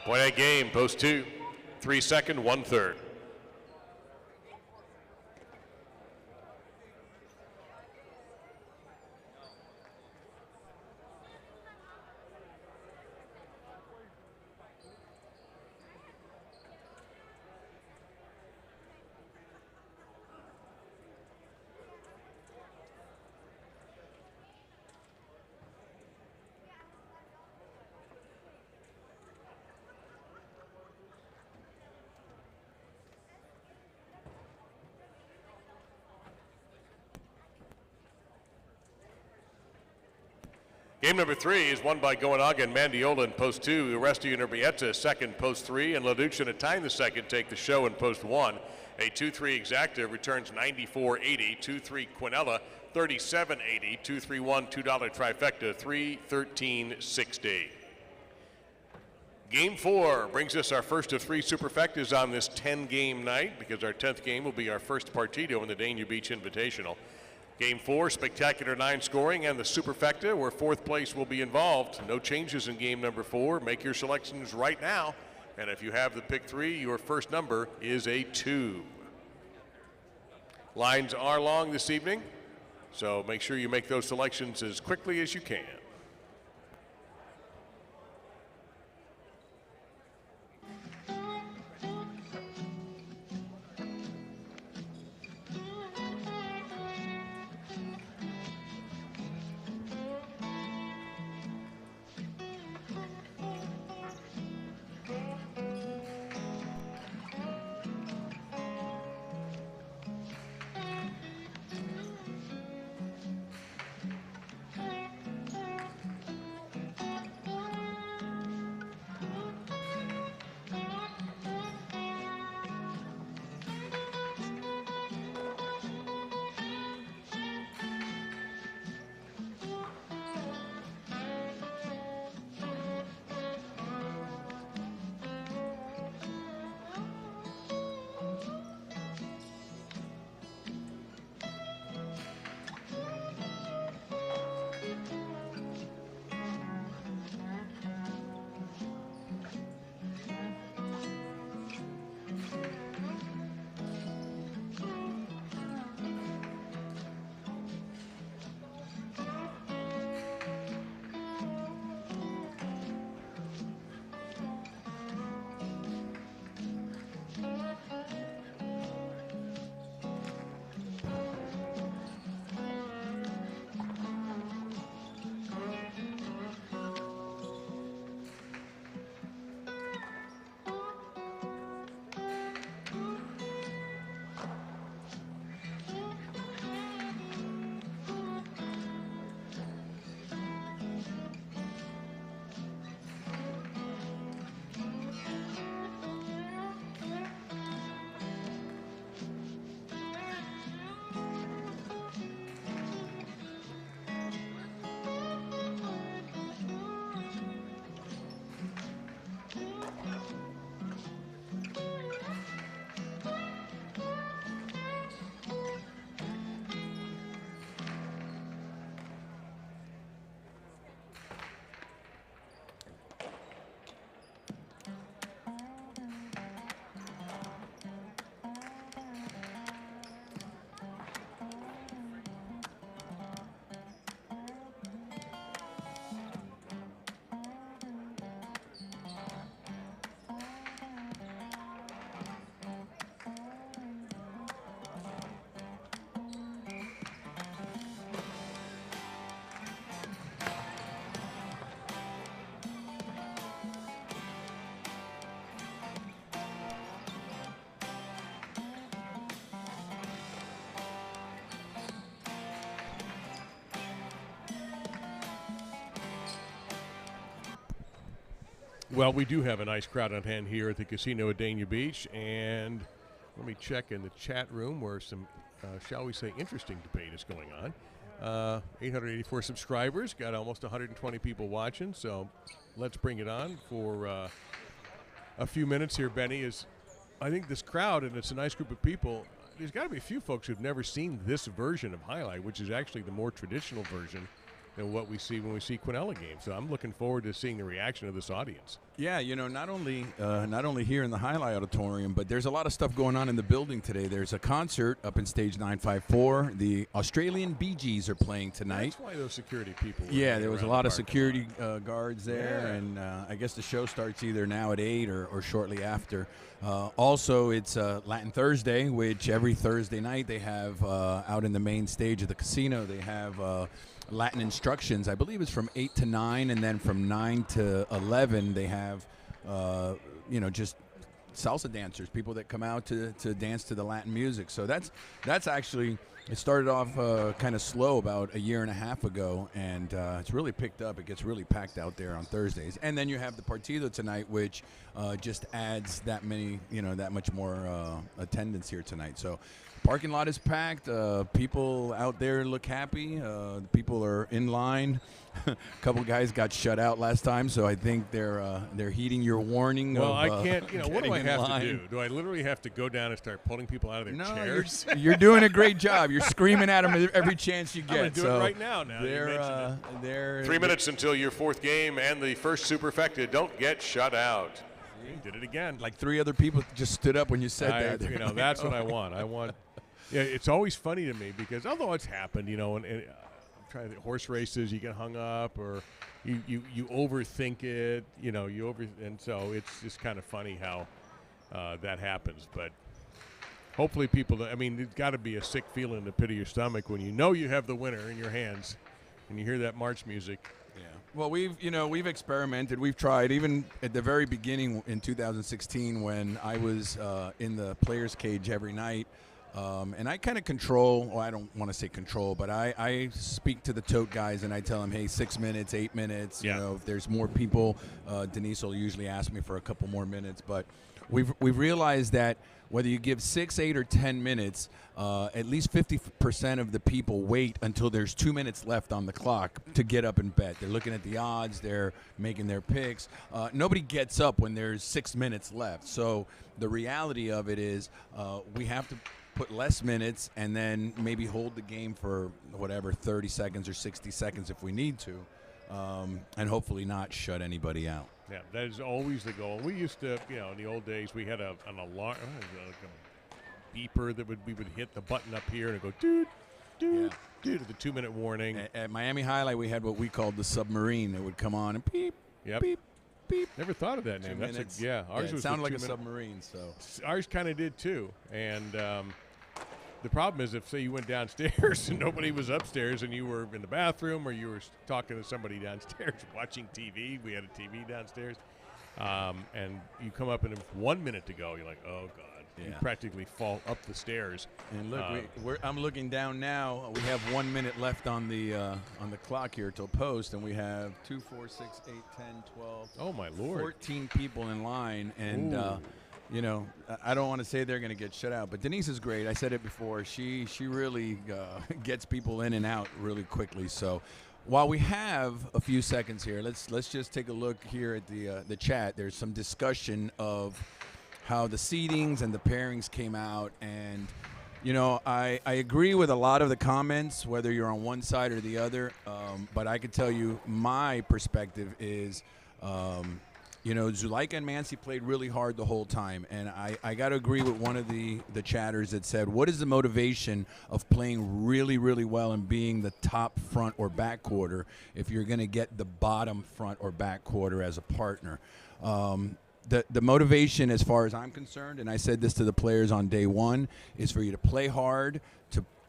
Point at game, post 2. 3 second, 1/3. Game number 3 is won by Goenaga and Mandiola in post 2. The rest of Urbieta second, post 3, and LaDouche in a tie in the second take the show in post 1. A 2-3 exacta returns 94.80. 2-3 Quinella 37.80. 2-3-1 $2 trifecta 313.60. Game 4 brings us our first of 3 superfectas on this 10-game night, because our 10th game will be our first partido in the Dania Beach Invitational. Game 4, spectacular 9 scoring and the superfecta, where 4th place will be involved. No changes in game number 4. Make your selections right now. And if you have the pick 3, your first number is a 2. Lines are long this evening, so make sure you make those selections as quickly as you can. Well, we do have a nice crowd on hand here at the casino at Dania Beach, and let me check in the chat room where some, shall we say, interesting debate is going on. 884 subscribers, got almost 120 people watching, so let's bring it on for a few minutes here, Benny. Is I think this crowd, and it's a nice group of people, there's got to be a few folks who've never seen this version of Highlight, which is actually the more traditional version than what we see when we see Quinella games. So I'm looking forward to seeing the reaction of this audience. Yeah, you know, not only here in the Highlight Auditorium, but there's a lot of stuff going on in the building today. There's a concert up in stage 954. The Australian Bee Gees are playing tonight. That's why those security people were there was a lot of the security guards there, and I guess the show starts either now at 8 or shortly after. Also, it's Latin Thursday, which every Thursday night they have out in the main stage of the casino. They have Latin instructions. I believe it's from 8 to 9, and then from 9 to 11 they have just salsa dancers, people that come out to dance to the Latin music. So that's actually, it started off kind of slow about a year and a half ago, and it's really picked up. It gets really packed out there on Thursdays. And then you have the partido tonight, which just adds that much more attendance here tonight. So parking lot is packed. People out there look happy. People are in line. A couple guys got shut out last time, so I think they're heeding your warning. Well, of, I can't. What do I have line. to do? Do I literally have to go down and start pulling people out of their chairs? You're doing a great job. You're screaming at them every chance you get. I'm going to do so it right now. Now that you mentioned it. they're 3 minutes until your fourth game, and the first superfecta don't get shut out. He did it again. like 3 other people just stood up when you said that. You know, that's what I want. Yeah, it's always funny to me because although it's happened, you know, and I'm trying to horse races, you get hung up or you overthink it, you know, and so it's just kind of funny how that happens. But hopefully people, I mean, it's got to be a sick feeling in the pit of your stomach when you know you have the winner in your hands and you hear that march music. Yeah. Well, we've experimented. We've tried even at the very beginning in 2016 when I was in the players' cage every night. And I kind of control, well, I don't want to say control, but I speak to the tote guys and I tell them, hey, 6 minutes, 8 minutes. Yeah. You know, if there's more people, Denise will usually ask me for a couple more minutes. But we've realized that whether you give 6, 8, or 10 minutes, at least 50% of the people wait until there's 2 minutes left on the clock to get up and bet. They're looking at the odds. They're making their picks. Nobody gets up when there's 6 minutes left. So the reality of it is we have to put less minutes and then maybe hold the game for whatever 30 seconds or 60 seconds if we need to, and hopefully not shut anybody out. Yeah, that is always the goal. We used to, you know, in the old days, we had an alarm, like a beeper that we would hit the button up here and it'd go doot, doot, doot, at the 2-minute warning. At Miami Highlight, we had what we called the submarine. It would come on and beep, beep, beep. Never thought of that name. 2 That's minutes. ours was it sounded the like a 2-minute. submarine. So Ours kind of did too, and the problem is if, say, you went downstairs and nobody was upstairs and you were in the bathroom or you were talking to somebody downstairs watching TV, we had a TV downstairs, and you come up and it's 1 minute to go, you're like, oh, God. Yeah. You practically fall up the stairs. And look, I'm looking down now. We have 1 minute left on the clock here till post, and we have 2, 4, 6, 8, 10, 12. Oh, my Lord. 14 people in line, and you know, I don't want to say they're going to get shut out, but Denise is great. I said it before. She really gets people in and out really quickly. So while we have a few seconds here, let's just take a look here at the chat. There's some discussion of how the seedings and the pairings came out, and you know, I agree with a lot of the comments, whether you're on one side or the other, but I could tell you my perspective is you know, ZULAIKA and MANCI played really hard the whole time, and I got to agree with one of the chatters that said, what is the motivation of playing really, really well and being the top front or back quarter if you're going to get the bottom front or back quarter as a partner? The motivation, as far as I'm concerned, and I said this to the players on day one, is for you to play hard,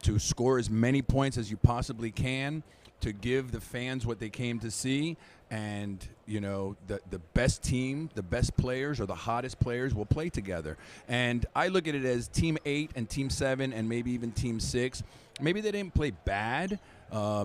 to score as many points as you possibly can, to give the fans what they came to see, and you know, the best team, the best players, or the hottest players will play together. And I look at it as Team 8 and Team 7 and maybe even Team 6. Maybe they didn't play bad.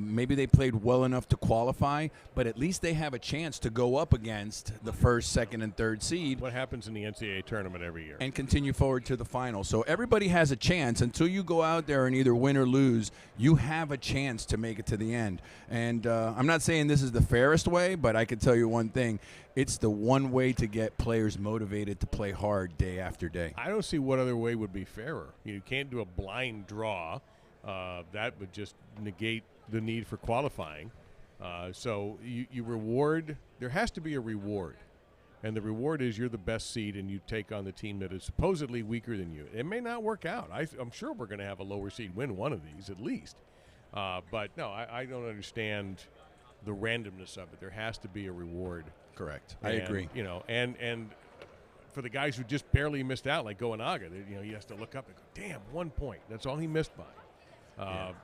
Maybe they played well enough to qualify, but at least they have a chance to go up against the first, second, and third seed. What happens in the NCAA tournament every year? And continue forward to the final. So everybody has a chance. Until you go out there and either win or lose, you have a chance to make it to the end. And I'm not saying this is the fairest way, but I can tell you one thing. It's the one way to get players motivated to play hard day after day. I don't see what other way would be fairer. You can't do a blind draw. That would just negate the need for qualifying. So you reward. There has to be a reward. And the reward is you're the best seed and you take on the team that is supposedly weaker than you. It may not work out. I'm sure we're going to have a lower seed win one of these at least. But no, I don't understand the randomness of it. There has to be a reward. Correct. I agree. You know, and for the guys who just barely missed out, like Goenaga, you know, he has to look up and go, damn, 1 point. That's all he missed by.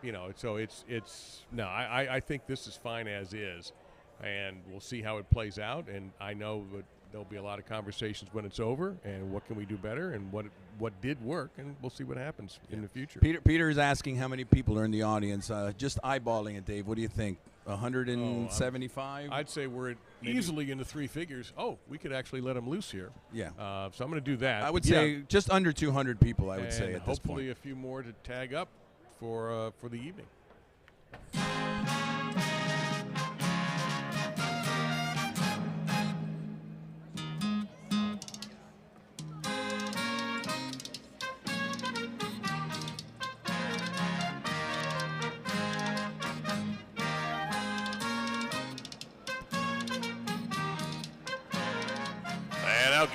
You know, so I think this is fine as is, and we'll see how it plays out. And I know that there'll be a lot of conversations when it's over, and what can we do better, and what did work, and we'll see what happens in the future. Peter is asking how many people are in the audience. Just eyeballing it, Dave. What do you think? 175? I'd say we're easily in the 3 figures. Oh, we could actually let them loose here. Yeah. So I'm going to do that. I would say just under 200 people. I would say at this point. Hopefully a few more to tag up for the evening.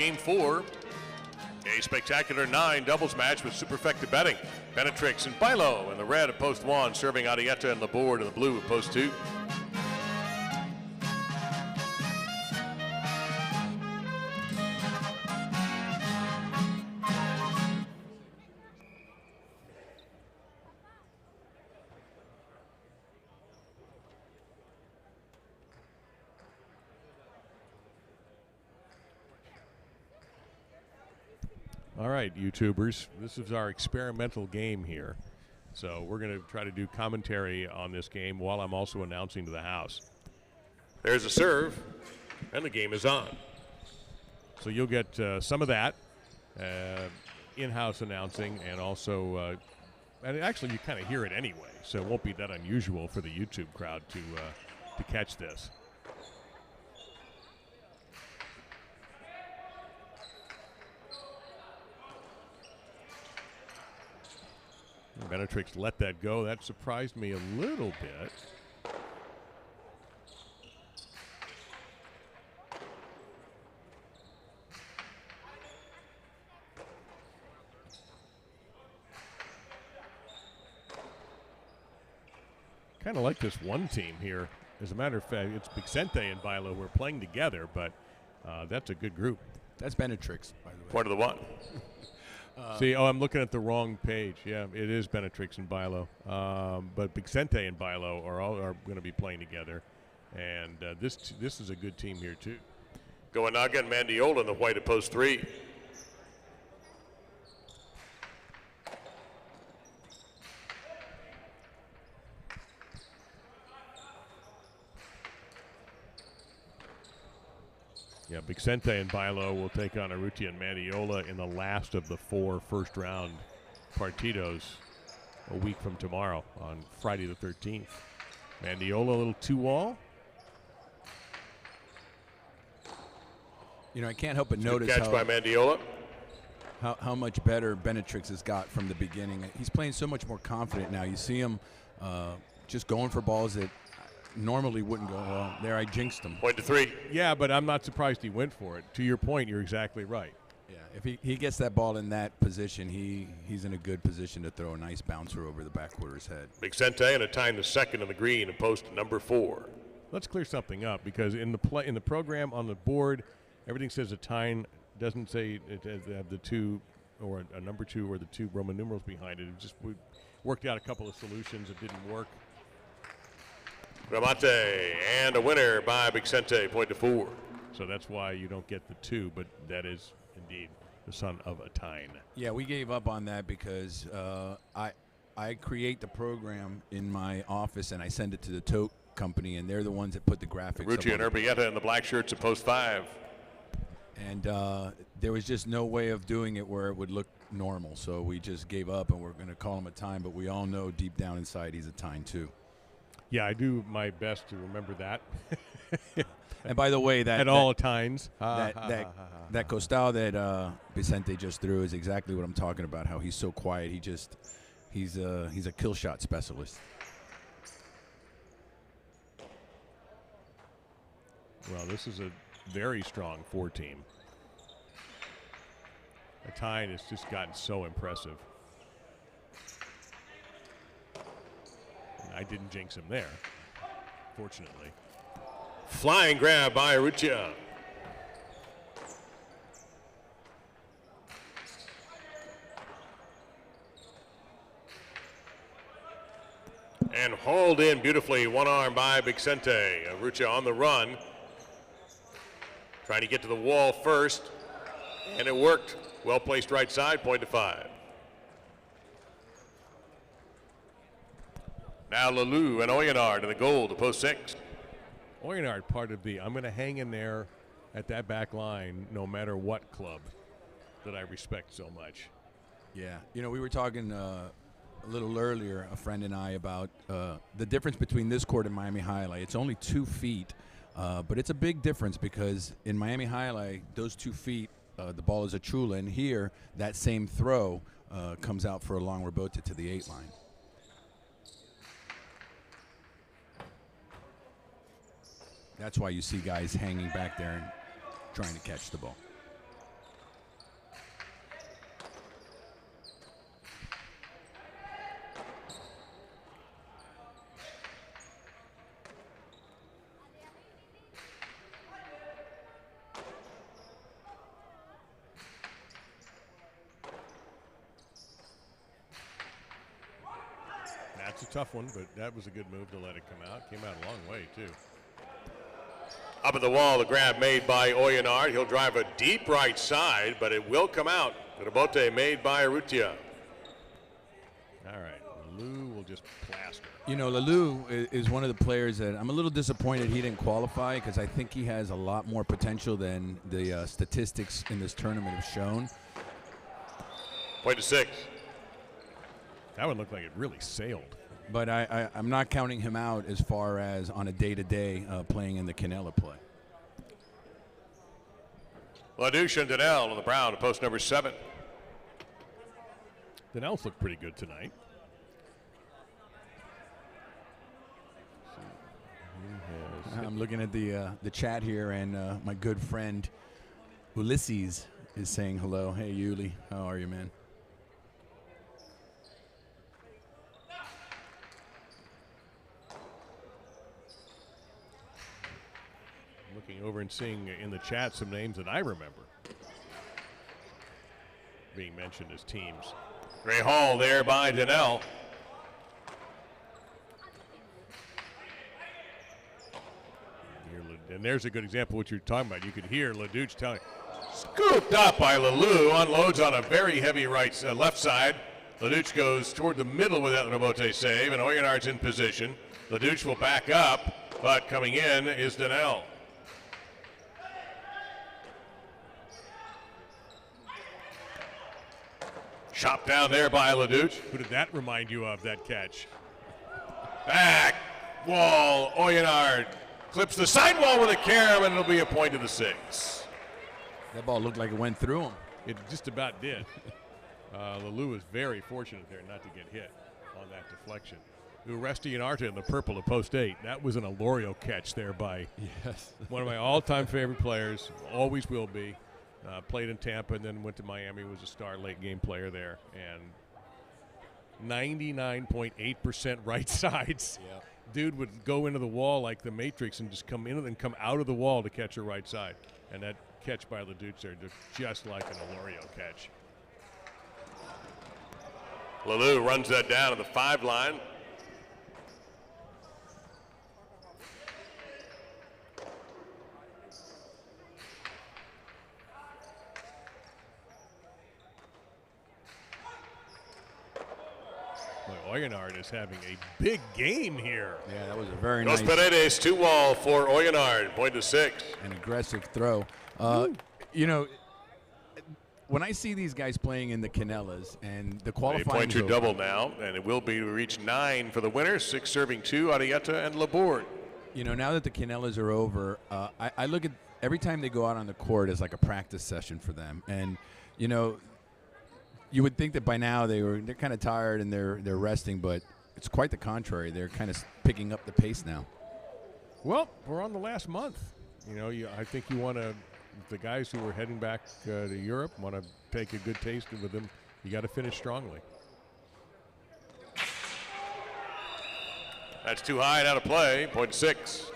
game 4. A spectacular 9 doubles match with superfecta betting. Benetrix and Bilo in the red at post 1, serving Arietta and Laborde in the blue at post 2. All right, YouTubers, this is our experimental game here. So we're going to try to do commentary on this game while I'm also announcing to the house. There's a serve, and the game is on. So you'll get some of that, in-house announcing, and also, and actually you kind of hear it anyway, so it won't be that unusual for the YouTube crowd to catch this. Benetrix let that go. That surprised me a little bit. Kind of like this one team here. As a matter of fact, it's Bixente and Bilo who are playing together, but that's a good group. That's Benetrix, by the way. Point of the 1. See, I'm looking at the wrong page. Yeah, it is Benetrix and Bilo. But Bixente and Bilo are going to be playing together. And this is a good team here, too. Goanaga and Mandiola in the white at post 3. Yeah, Bixente and Bilo will take on Urrutia and Mandiola in the last of the 4 first-round partidos a week from tomorrow on Friday the 13th. Mandiola, a little 2-all. You know, I can't help but Good notice catch by Mandiola. how much better Benetrix has got from the beginning. He's playing so much more confident now. You see him just going for balls that normally wouldn't go well. There, I jinxed him. Point to 3. Yeah, but I'm not surprised he went for it. To your point, you're exactly right. Yeah, if he gets that ball in that position, he's in a good position to throw a nice bouncer over the backwater's head. Bixente and a time the second on the green and post number 4. Let's clear something up because in the program on the board, everything says a tine. Doesn't say it has the 2 or a number 2 or the 2 Roman numerals behind it. We worked out a couple of solutions. It didn't work. Ramate and a winner by Bixente, point to 4. So that's why you don't get the 2, but that is indeed the son of a tine. Yeah, we gave up on that because I create the program in my office and I send it to the tote company, and they're the ones that put the graphics. Rucci and Urbieta in the black shirts at post 5. And there was just no way of doing it where it would look normal, so we just gave up and we're going to call him a tine, but we all know deep down inside he's a tine too. Yeah, I do my best to remember that. And by the way, that at all times, that costal that Vicente just threw is exactly what I'm talking about. How he's so quiet. He's a kill shot specialist. Well, this is a very strong 4 team. The tine has just gotten so impressive. I didn't jinx him there, fortunately. Flying grab by Urrutia. And hauled in beautifully, one arm by Bixente. Urrutia on the run. Trying to get to the wall first, and it worked. Well placed right side, point to 5. Now Lalou and Oyenard in the goal to post 6. Oyenard part of the I'm going to hang in there at that back line no matter what club that I respect so much. Yeah, you know, we were talking a little earlier, a friend and I, about the difference between this court and Miami Highlight. It's only 2 feet, but it's a big difference because in Miami Highlight, those 2 feet, the ball is a chula, and here, that same throw comes out for a long rebote to the 8 line. That's why you see guys hanging back there and trying to catch the ball. tough one, but that was a good move to let it come out. Came out a long way, too. Up at the wall, the grab made by Oyenard. He'll drive a deep right side, but it will come out. The rebote made by Urrutia. All right, Lou will just plaster. You know, Lalou is one of the players that I'm a little disappointed he didn't qualify, because I think he has a lot more potential than the statistics in this tournament have shown. Point to 6. That one looked like it really sailed. But I'm not counting him out as far as on a day-to-day playing in the Canela play. LaDouche and Daniel on the brown to post number 7. Danel's looked pretty good tonight. I'm looking at the chat here, and my good friend Ulysses is saying hello. Hey, Uli, how are you, man? Looking over and seeing in the chat some names that I remember being mentioned as teams. Gray Hall there by Daniel. And there's a good example of what you're talking about. You could hear LaDouche telling. Scooped up by Lalou, unloads on a very heavy left side. LaDouche goes toward the middle with that rebote save, and Oyenard's in position. LaDouche will back up, but coming in is Daniel. Chopped down there by LaDouche. Who did that remind you of, that catch? Back wall, Oyenard clips the sidewall with a carom, and it'll be a point to the 6. That ball looked like it went through him. It just about did. Lalou was very fortunate there not to get hit on that deflection. Uresti and Arta in the purple to post 8. That was an Alorio catch there by one of my all-time favorite players, always will be. Played in Tampa and then went to Miami, was a star late game player there. And 99.8% right sides. Yep. Dude would go into the wall like the Matrix and just come in and come out of the wall to catch a right side. And that catch by LaDouche there, just like an Alorio catch. Lalou runs that down to the 5 line. Oyenard is having a big game here. Yeah, that was a very Dos nice. Paredes, 2 wall for Oyenard, point to 6. An aggressive throw. You know, when I see these guys playing in the Canelas and the qualifying, 8-point double now, and it will be to reach 9 for the winner. 6 serving 2, Arrieta and Laborde. You know, now that the Canelas are over, I look at every time they go out on the court as like a practice session for them. And, you know, you would think that by now they're kind of tired and they're resting, but it's quite the contrary. They're kind of picking up the pace now. Well, we're on the last month. You know, I think you want to, the guys who are heading back to Europe want to take a good taste with them. You got to finish strongly. That's too high and out of play. Point to 6.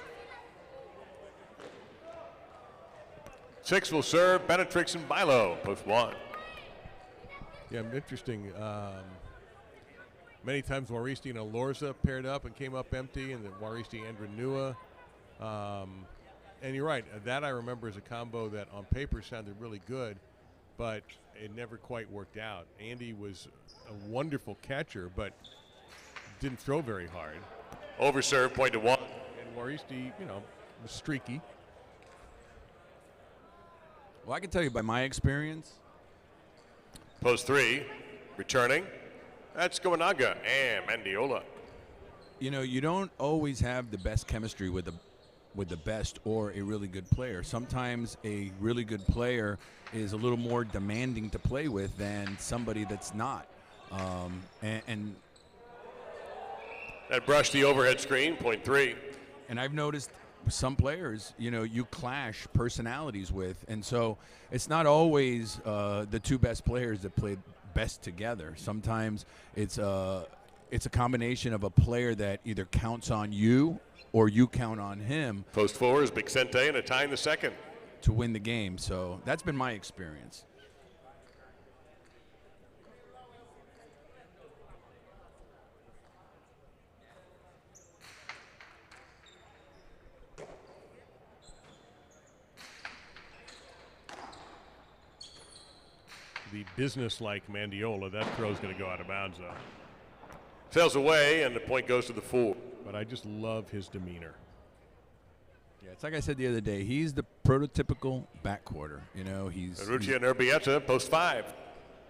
6 will serve Benetrix and Bilo, post 1. Yeah, interesting. Many times Waristi and Alorza paired up and came up empty, and then Waristi and Renua. And you're right, that I remember as a combo that on paper sounded really good, but it never quite worked out. Andy was a wonderful catcher, but didn't throw very hard. Overserve, point to 1. And Waristi, you know, was streaky. Well, I can tell you by my experience. Post 3, returning. That's Gowanaga and Mandiola. You know, you don't always have the best chemistry with the best or a really good player. Sometimes a really good player is a little more demanding to play with than somebody that's not. And that brushed the overhead screen, point 3. And I've noticed some players, you know, you clash personalities with, and so it's not always the 2 best players that play best together. Sometimes it's a combination of a player that either counts on you or you count on him. Post 4 is Bixente and a tie in the 2nd to win the game. So that's been my experience. business-like Mandiola, that throw's going to go out of bounds, though. Sails away, and the point goes to the 4. But I just love his demeanor. Yeah, it's like I said the other day. He's the prototypical backcourter. You know, Urrutia and Urbieta, post 5.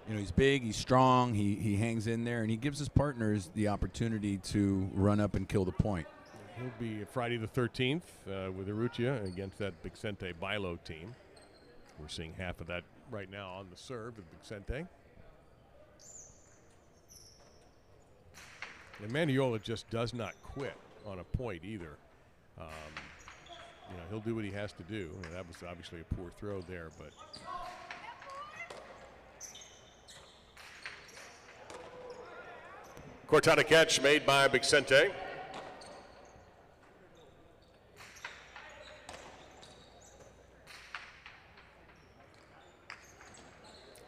You know, he's big, he's strong, he hangs in there, and he gives his partners the opportunity to run up and kill the point. He'll be Friday the 13th with Urrutia against that Vicente Bailo team. We're seeing half of that right now on the serve with Vicente. And Mandiola just does not quit on a point either. You know, he'll do what he has to do. And that was obviously a poor throw there, but Cortada catch made by Vicente.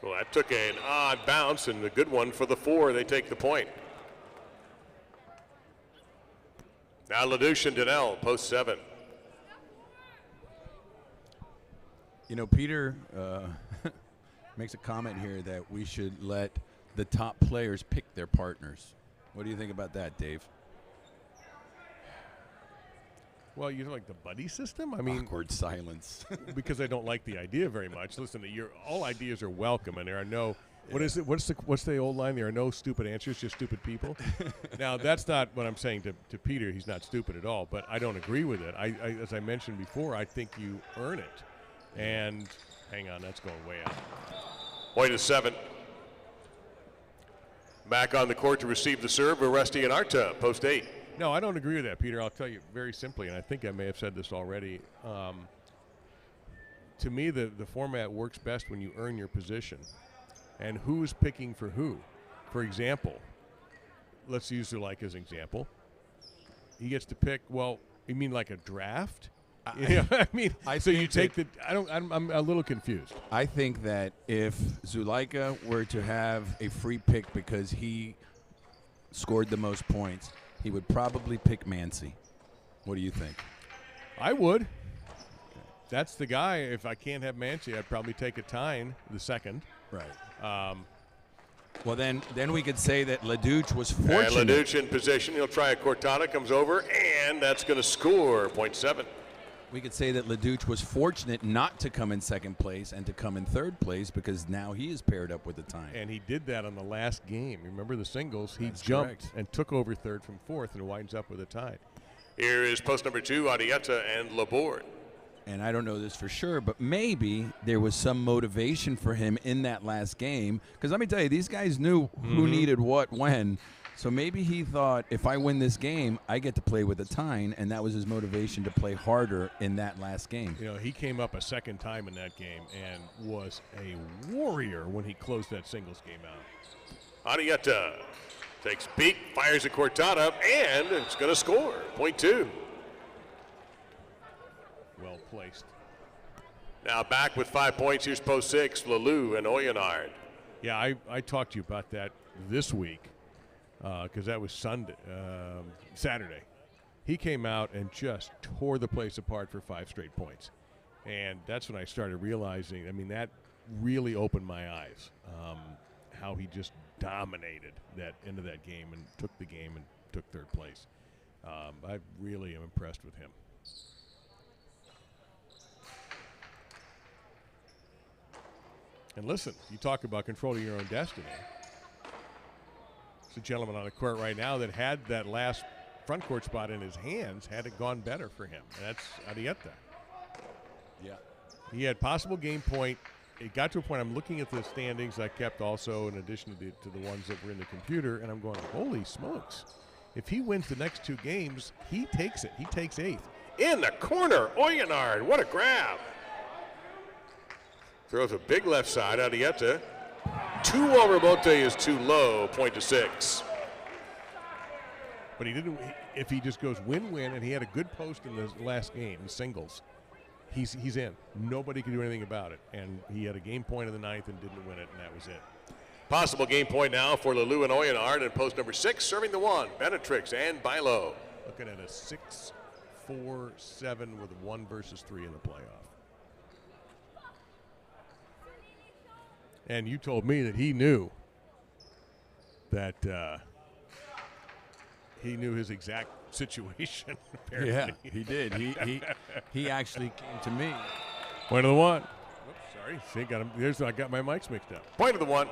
Well, that took an odd bounce and a good one for the 4. They take the point. Now LaDouche and Donnell, post 7. You know, Peter makes a comment here that we should let the top players pick their partners. What do you think about that, Dave? well, you know, like the buddy system. I mean, Awkward silence. because I don't like the idea very much. Listen, all ideas are welcome, and there are no. What is it? What's the old line? There are no stupid answers, just stupid people. Now, that's not what I'm saying to Peter. He's not stupid at all, but I don't agree with it. As I mentioned before, I think you earn it. And hang on, that's going way out. Point is 7. Back on the court to receive the serve, Oresti and Arta, post 8. No, I don't agree with that, Peter. I'll tell you very simply, and I think I may have said this already. To me, the format works best when you earn your position. And who's picking for who? For example, let's use ZULAIKA as an example. He gets to pick, well, you mean like a draft? Yeah, I mean, so you take the. I'm a little confused. I think that if ZULAIKA were to have a free pick because he scored the most points, he would probably pick MANCI. What do you think? I would. Okay. That's the guy. If I can't have MANCI, I'd probably take a Tyne the second. Right. Well, then we could say that LaDouche was fortunate. And LaDouche in position. He'll try a Cortada, comes over, and that's going to score. Point 7. We could say that LaDouche was fortunate not to come in second place and to come in third place because now he is paired up with the Tyne. And he did that on the last game. Remember the singles? He That's jumped correct. and took over third from fourth and winds up with a tie. Here is post number 2, Adieta and Laborde. And I don't know this for sure, but maybe there was some motivation for him in that last game. Because let me tell you, these guys knew who needed what when. So maybe he thought, if I win this game, I get to play with a Tyne, and that was his motivation to play harder in that last game. You know, he came up a second time in that game and was a warrior when he closed that singles game out. Adieta takes beat, fires a Cortada, and it's going to score. Point 2. Well placed. Now back with 5 points. Here's post 6, Lalou and Oyonard. Yeah, I talked to you about that this week because that was Saturday. He came out and just tore the place apart for 5 straight points. And that's when I started realizing, I mean, that really opened my eyes, how he just dominated that end of that game and took the game and took third place. I really am impressed with him. And listen, you talk about controlling your own destiny. There's a gentleman on the court right now that had that last front court spot in his hands had it gone better for him, and that's Adieta. Yeah. He had possible game point. It got to a point, I'm looking at the standings I kept also in addition to the ones that were in the computer, and I'm going, holy smokes. If he wins the next 2 games, he takes it. He takes 8th. In the corner, Oyonard, what a grab. Throws a big left side, Adieta. 2 over Bote is too low, point to 6. But he didn't. If he just goes win-win, and he had a good post in the last game, the singles, he's in. Nobody could do anything about it. And he had a game point in the 9th and didn't win it, and that was it. Possible game point now for Lalou and Oyonard, and post number 6, serving the 1, Benetrix and Bailo. Looking at a 6-4-7 with 1 versus 3 in the playoff. And you told me that he knew that he knew his exact situation. Apparently. Yeah, he did. He actually came to me. Point of the one. Oops, sorry. See, got him. I got my mics mixed up. Point of the one.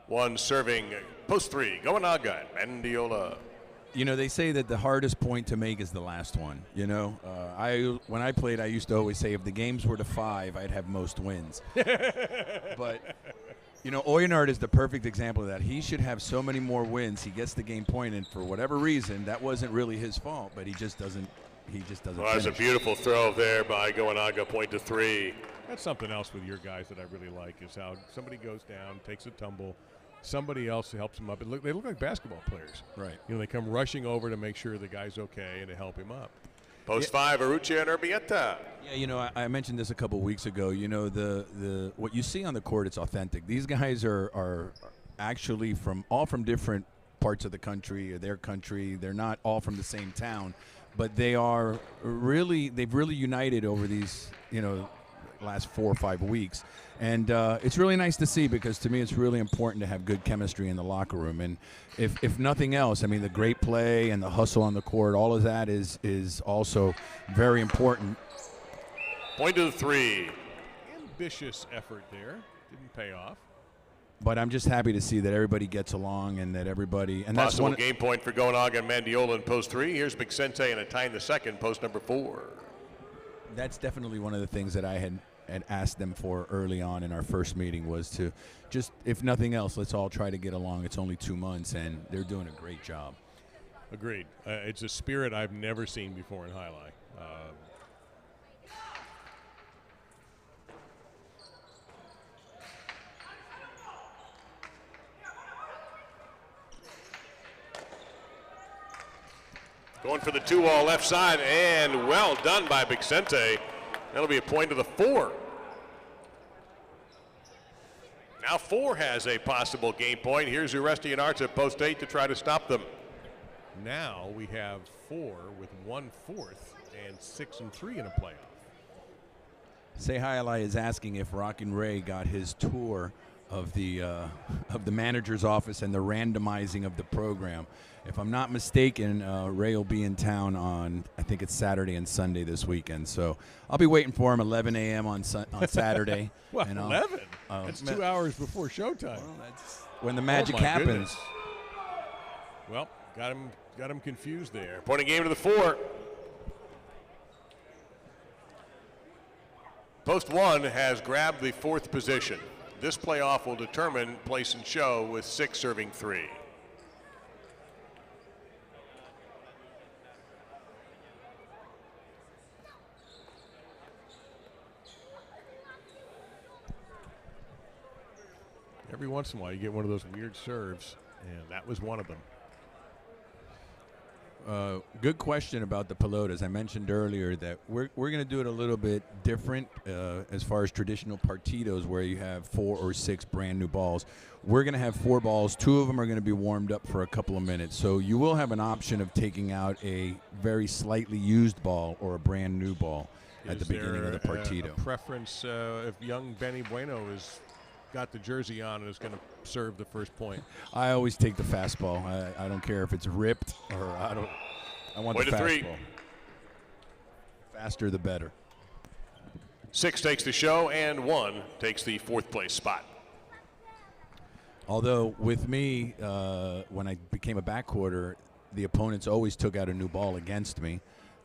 One serving post 3. Gowanaga and Mendiola. You know, they say that the hardest point to make is the last one. You know, when I played, I used to always say if the games were to 5, I'd have most wins. But, you know, Oyenard is the perfect example of that. He should have so many more wins. He gets the game point, and for whatever reason, that wasn't really his fault, but he just doesn't. Well, that's a beautiful throw there by Gowanaga, point to 3. That's something else with your guys that I really like is how somebody goes down, takes a tumble, somebody else helps him up. They look like basketball players. Right. You know, they come rushing over to make sure the guy's okay and to help him up. Post 5, Urrutia and Urbieta. Yeah, you know, I mentioned this a couple weeks ago. You know, the what you see on the court, it's authentic. These guys are actually all from different parts of the country or their country. They're not all from the same town, but they've really united over these, you know, last 4 or 5 weeks. And it's really nice to see because to me it's really important to have good chemistry in the locker room. And if nothing else, I mean, the great play and the hustle on the court, all of that is also very important. Point to the 3. Ambitious effort there. Didn't pay off. But I'm just happy to see that everybody gets along and that everybody – and that's possible game point for Gowanaga and Mendiola in post 3. Here's Vicente and a tie in the second, post number 4. That's definitely one of the things that I had asked them for early on in our first meeting was to just, if nothing else, let's all try to get along. It's only 2 months, and they're doing a great job. Agreed. It's a spirit I've never seen before in Alai. Going for the 2-wall left side, and well done by Vicente. That'll be a point to the 4. Now 4 has a possible game point. Here's Uresti and Arts at post 8 to try to stop them. Now we have 4 with 1/4 and 6 and 3 in a playoff. Say Hi Alai is asking if Rockin' Ray got his tour of the manager's office and the randomizing of the program. If I'm not mistaken, Ray will be in town on, I think it's Saturday and Sunday this weekend. So I'll be waiting for him 11 a.m. on Saturday. Well, and 11? That's 2 hours before showtime. Well, that's when the magic my happens. Goodness. Well, got him confused there. Point of game to the 4. Post 1 has grabbed the 4th position. This playoff will determine place and show with 6 serving 3. Every once in a while you get one of those weird serves, and that was one of them. Good question about the pelotas. I mentioned earlier that we're going to do it a little bit different as far as traditional partidos where you have 4 or 6 brand new balls. We're going to have 4 balls. 2 of them are going to be warmed up for a couple of minutes. So you will have an option of taking out a very slightly used ball or a brand new ball at the beginning of the partido. A preference if young Benny Bueno is got the jersey on and is going to serve the first point? I always take the fastball. I don't care if it's ripped or I want Point the to 3. fastball. Faster the better. 6 takes the show, and 1 takes the 4th place spot. Although with me, when I became a backcourter, the opponents always took out a new ball against me.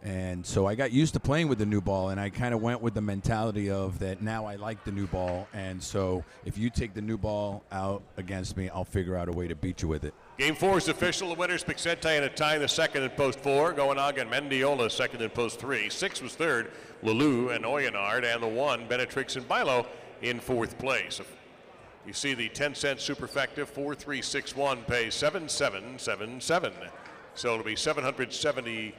And so I got used to playing with the new ball, and I kind of went with the mentality of that now I like the new ball, and so if you take the new ball out against me, I'll figure out a way to beat you with it. Game 4 is official. The winners, Vicente and a tie in the second in post 4. Gowanaga and Mendiola second in post 3. 6 was third, Lulu and Oyenard, and the 1, Benetrix and Bilo in 4th place. You see the 10-cent superfecta 4361 pays 7777. So it'll be $770.70.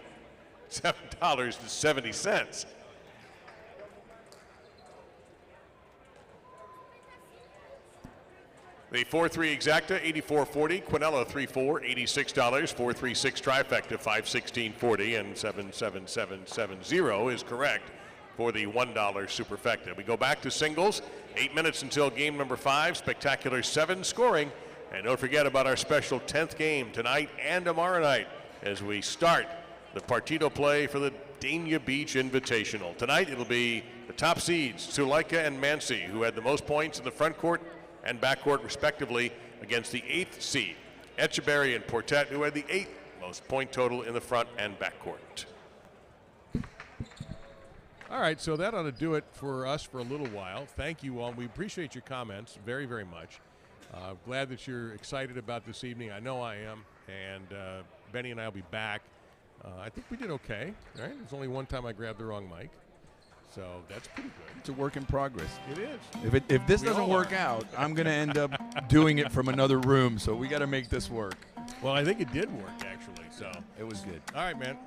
The 4-3 exacta, $84.40. Quinella 3-4, $86. 4-3-6 trifecta, $516.40, and 77770 is correct for the $1 superfecta. We go back to singles. 8 minutes until game number 5. Spectacular 7 scoring. And don't forget about our special 10th game tonight and tomorrow night as we start the partido play for the Dania Beach Invitational. Tonight it'll be the top seeds, ZULAIKA and MANCI, who had the most points in the front court and back court respectively, against the 8th seed, ETCHEBERRY and PORTET, who had the 8th most point total in the front and back court. All right, so that ought to do it for us for a little while. Thank you all. We appreciate your comments very, very much. Glad that you're excited about this evening. I know I am. And Benny and I will be back. I think we did okay, right? There's only one time I grabbed the wrong mic. So that's pretty good. It's a work in progress. It is. If this We doesn't all work are. out, I'm going to end up doing it from another room. So we got to make this work. Well, I think it did work, actually. So, It was good. all right, man.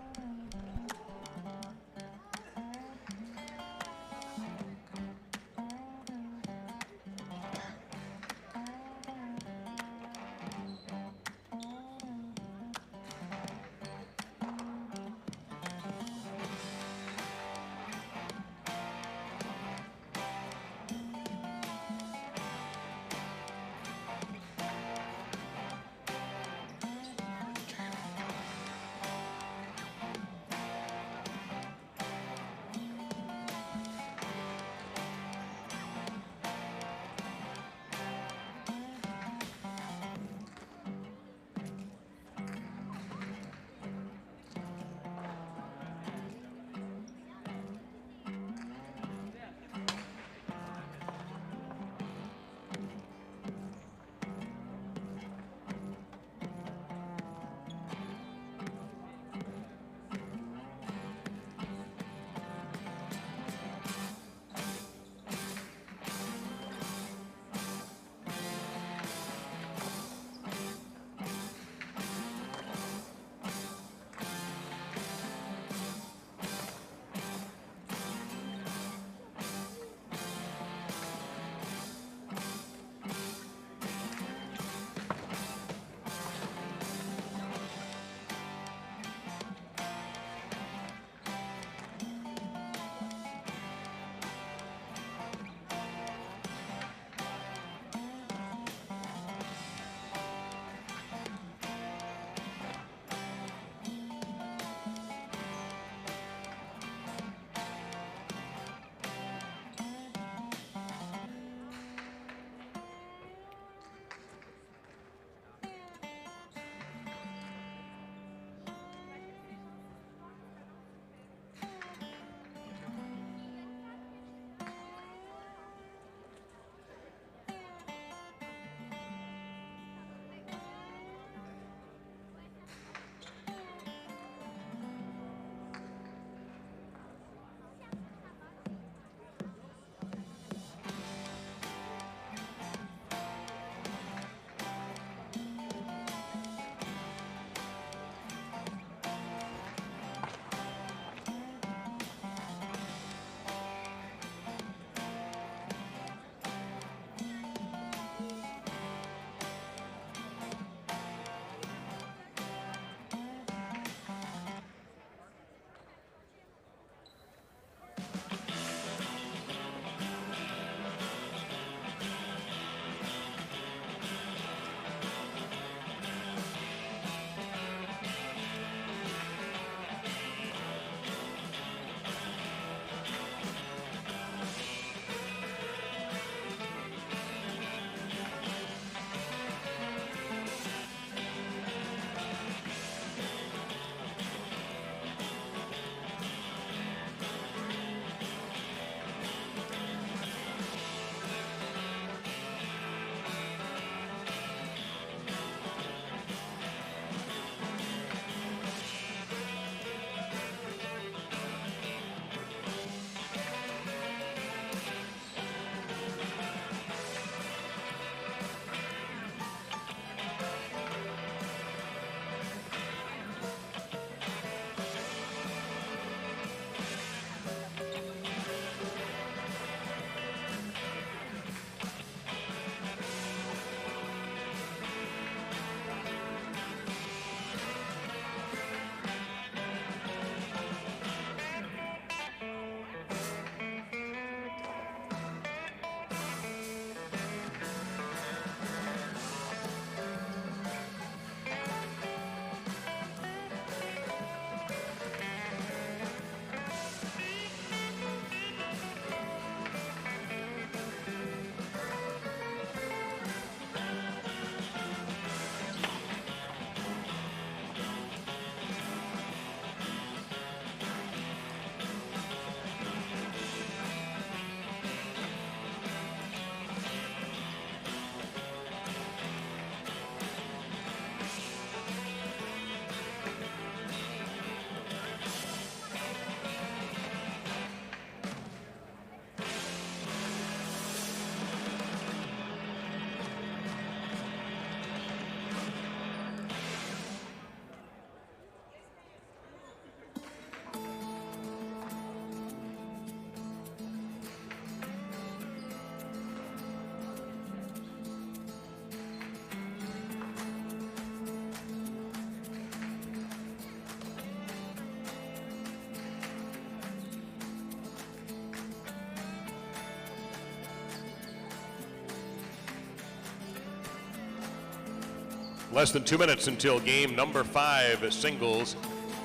Less than 2 minutes until game number 5 singles.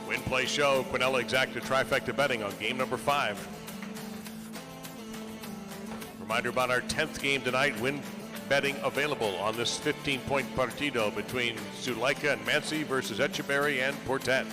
Win Play Show, Quinella Exacta Trifecta Betting on game number 5. Reminder about our 10th game tonight. Win betting available on this 15-point partido between ZULAIKA and MANCI versus ETCHEBERRY and PORTET.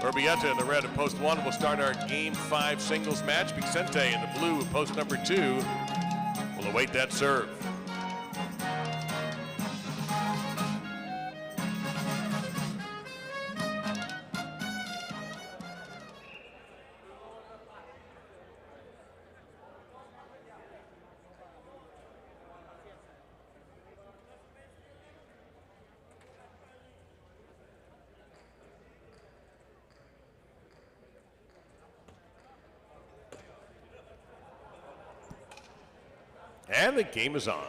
Urbieta in the red at post 1 will start our game 5 singles match. Vicente in the blue at post number 2 will await that serve. And the game is on.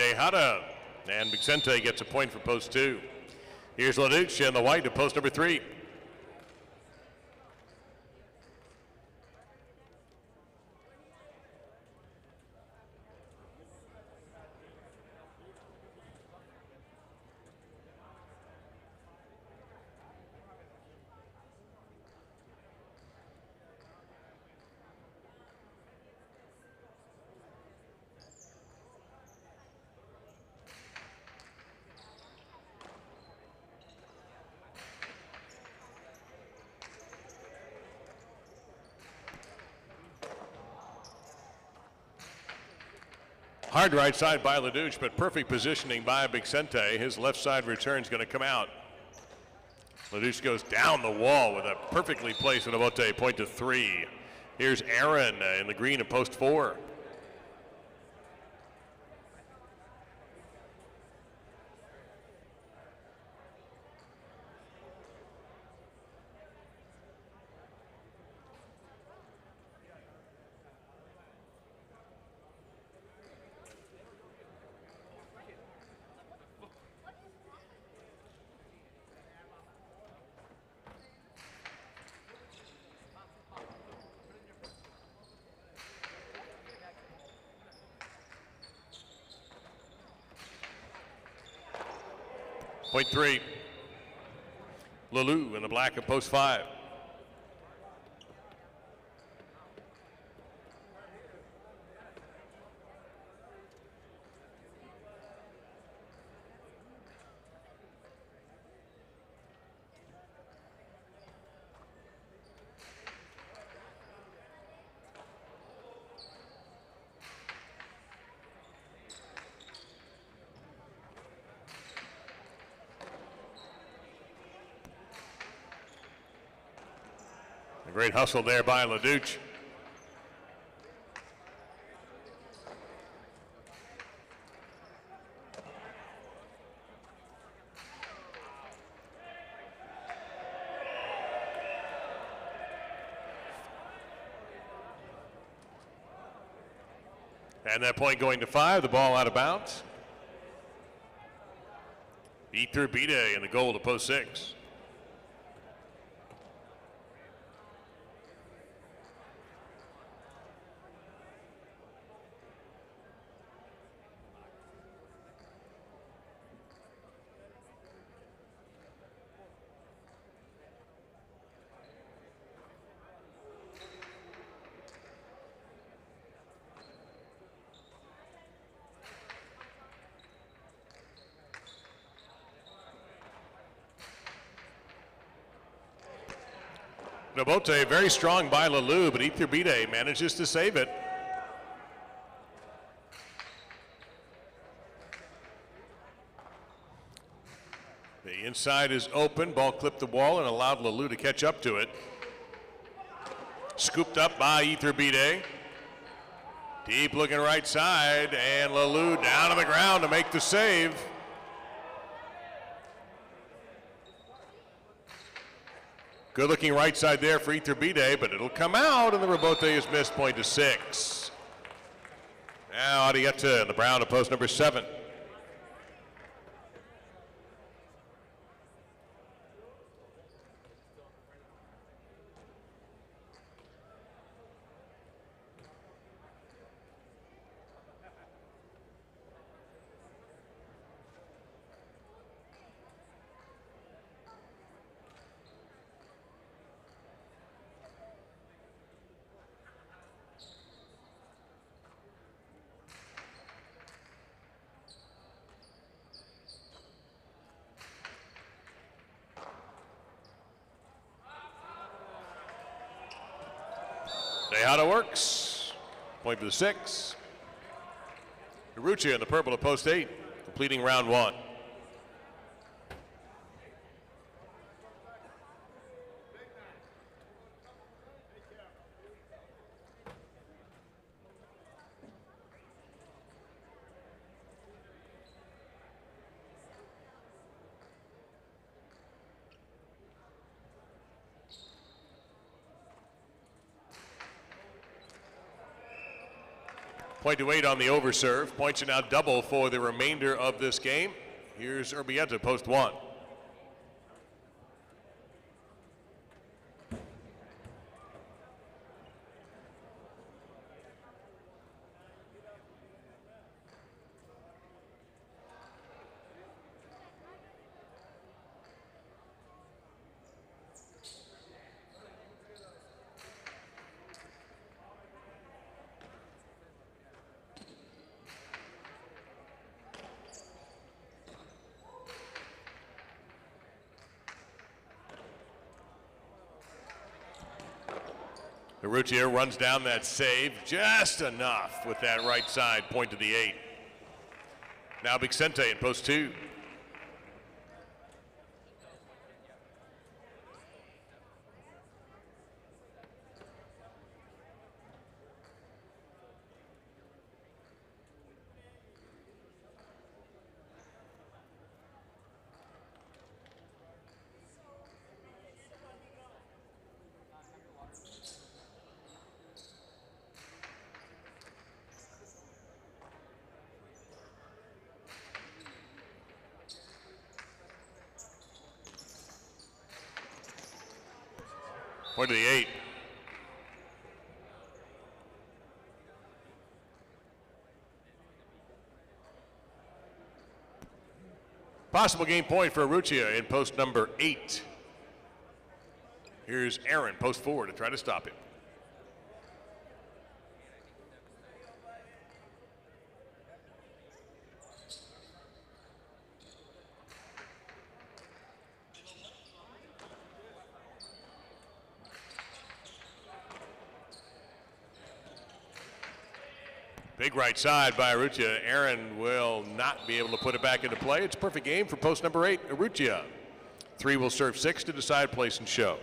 Tejada, and Vicente gets a point for post 2. Here's LaDuce in the white to post number 3. Hard right side by LaDuce, but perfect positioning by Vicente. His left side return is going to come out. LaDuce goes down the wall with a perfectly placed Bote point to 3. Here's Aaron in the green at post 4. Point 3. Lalou in the black of post 5. A great hustle there by LaDuche. And that point going to 5, the ball out of bounds. Iturbide in the goal to post 6. Nabote very strong by Lalou, but Iturbide manages to save it. The inside is open, ball clipped the wall and allowed Lalou to catch up to it. Scooped up by Iturbide. Deep looking right side, and Lalou down on the ground to make the save. Good looking right side there for Iturbide, but it'll come out, and the rebote is missed, point to 6. Now Arietta in the brown to post number 7. Tejada works. Point for the 6. Urrutia in the purple at post 8, completing round 1. Point to 8 on the overserve. Points are now double for the remainder of this game. Here's Urbieta, post 1. Urrutia runs down that save just enough with that right side, point to the 8. Now Bixente in post 2. Point to the 8. Possible game point for Aruccia in post number 8. Here's Aaron, post 4, to try to stop him. Big right side by Aruccia. Aaron will not be able to put it back into play. It's a perfect game for post number 8, Aruccia. 3 will serve 6 to decide place and show.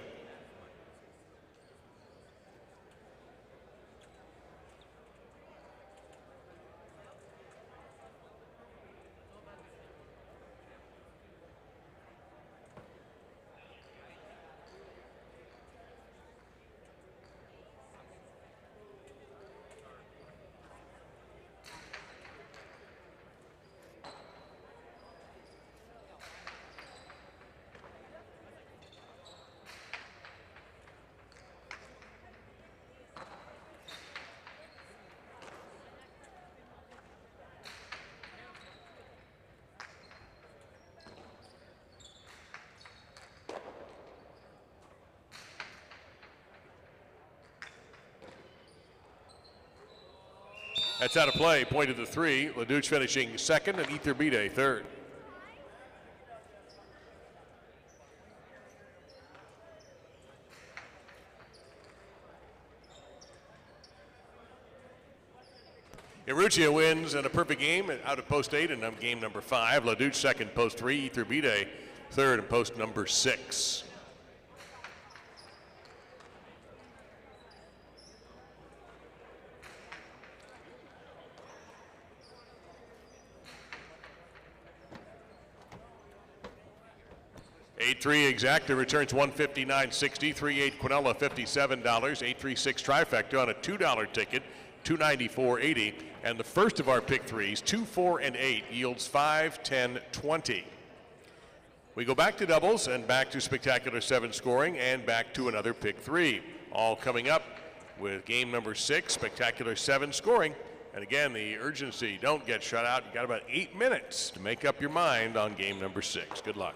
That's out of play. Point of the 3. LaDouche finishing second and ETCHEBERRY third. Aruccia wins in a perfect game out of post 8 and game number 5. LaDouche second, post 3. ETCHEBERRY third and post number 6. Eight-3 exacta returns $159.60. 3-8 Quinella $57. 836 trifecta on a $2 ticket, $294.80. And the first of our pick threes, 2, 4, and 8 yields 5, 10, 20. We go back to doubles and back to spectacular 7 scoring and back to another pick 3. All coming up with game number 6, spectacular 7 scoring. And again, the urgency, don't get shut out. You got about 8 minutes to make up your mind on game number 6. Good luck.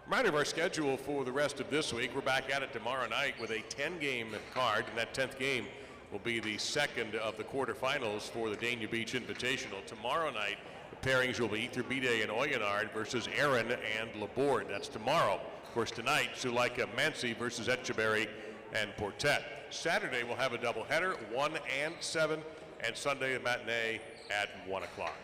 Reminder of our schedule for the rest of this week. We're back at it tomorrow night with a 10-game card, and that 10th game will be the second of the quarterfinals for the Dania Beach Invitational. Tomorrow night, the pairings will be Iturbide and Oyonnax versus Aaron and Laborde. That's tomorrow. Of course, tonight, ZULAIKA MANCI versus ETCHEBERRY and PORTET. Saturday, we'll have a doubleheader, 1 and 7, and Sunday, a matinee at 1 o'clock.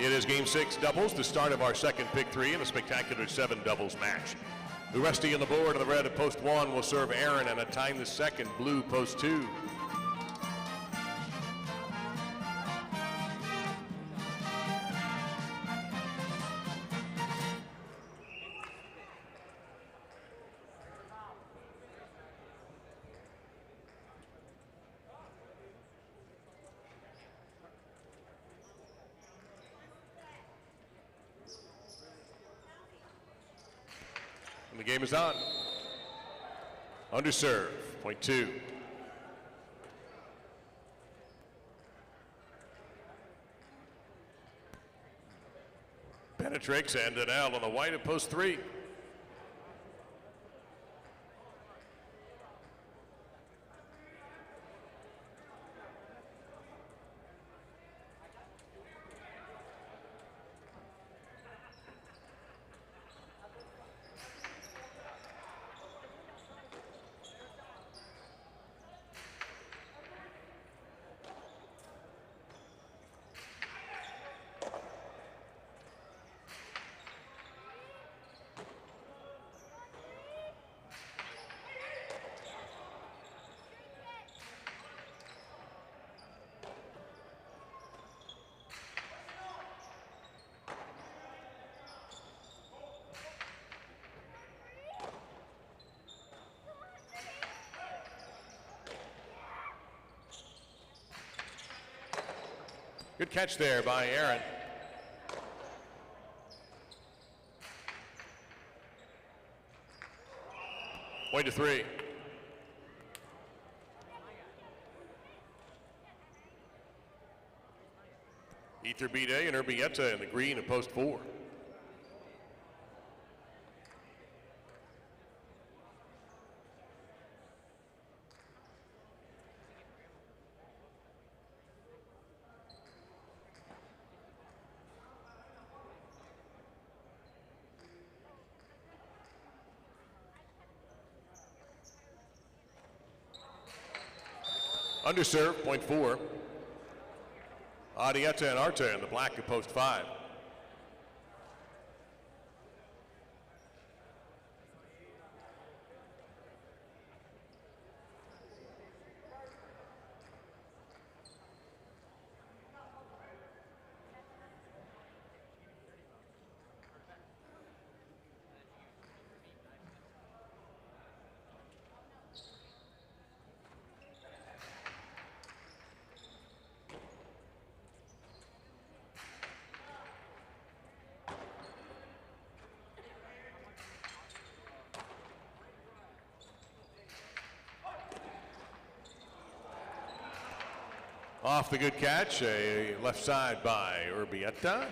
It is Game 6 doubles, the start of our second pick three in a spectacular 7 doubles match. The Rusty on the board, and the red at post 1 will serve Aaron, and a tying the second, blue post 2. game is on. Under serve, point 2. Penetrates and it out on the white at post 3. Good catch there by Aaron. Point to 3. Iturbide and Urbieta in the green at post 4. Underserve, point 4. Adieta and Arta in the black at post 5. Off the good catch, a left side by Urbieta.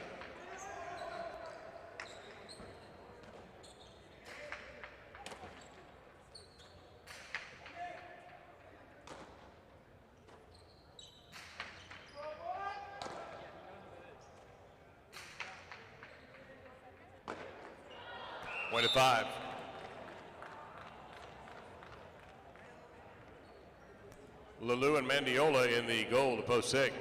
Point at 5. Lulu and Mandiola in the goal to post 6.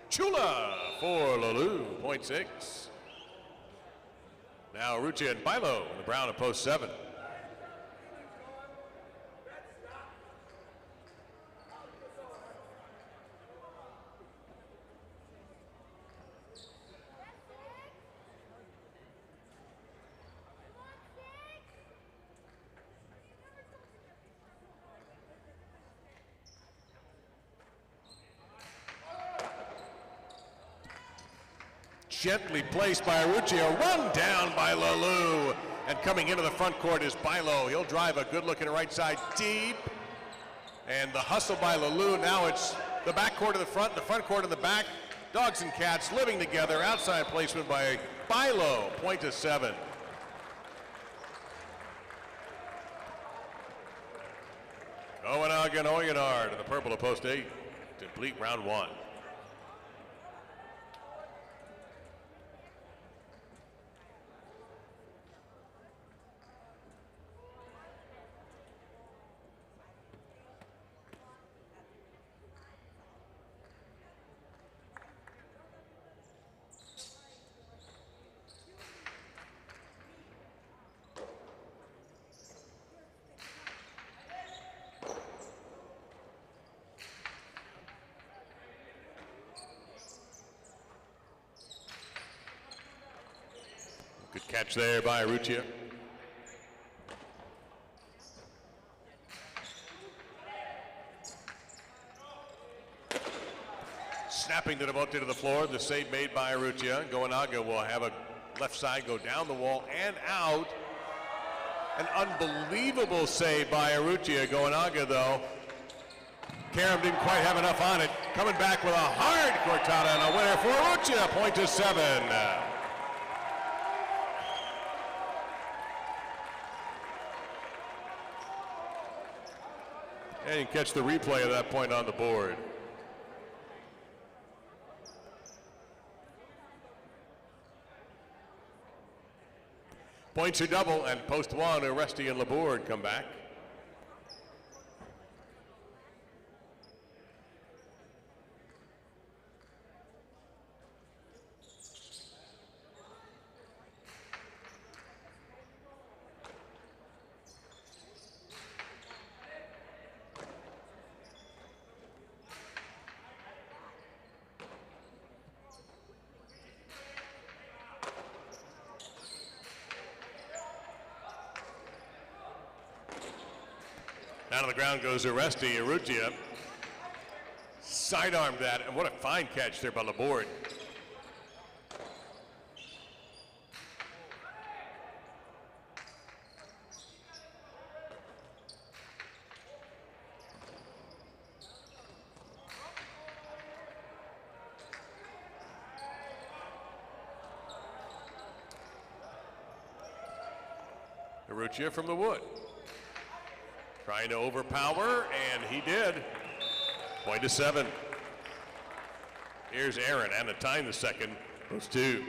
Chula for Lulu, point 6. Now Rucci and Bilo in the brown at post 7. Gently placed by Rucci, a run down by Lulu. And coming into the front court is Bilo. He'll drive a good looking right side deep. And the hustle by Lulu. Now it's the back court to the front court to the back. Dogs and cats living together. Outside placement by Bilo. Point to 7. Owen Oyonard in the purple at post 8 to complete round 1. Good catch there by Arrutia. Snapping to the bote to the floor. The save made by Arrutia. Goenaga will have a left side go down the wall and out. An unbelievable save by Arrutia. Goenaga, though. Karam didn't quite have enough on it. Coming back with a hard cortada and a winner for Arrutia. Point to 7. And you can catch the replay of that point on the board. Points are double, and post 1, Oresti and Laborde come back. Down to the ground goes Oresti. Arrutia sidearmed that, and what a fine catch there by Laborde. Arrutia from the wood. Trying to overpower, and he did. Point to 7. Here's Aaron, and a time the second. Those 2.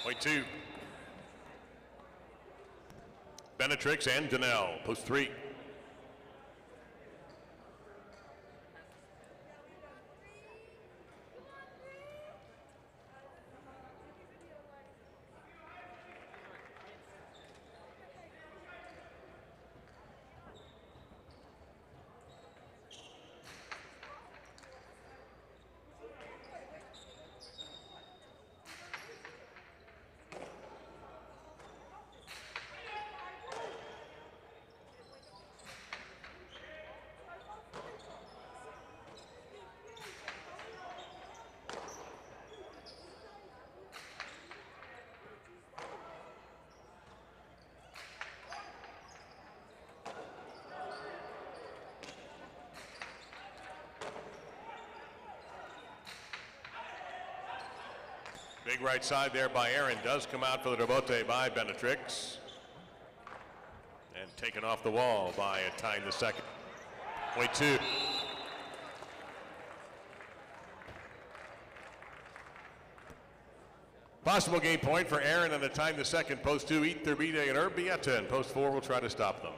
Point 2. Benetrix and Donnell, post 3. Big right side there by Aaron. Does come out for the rebote by Benetrix. And taken off the wall by a time the second. Point 2. Possible game point for Aaron and a time the second. Post 2, Iturbide and Urbieta. And post 4 will try to stop them.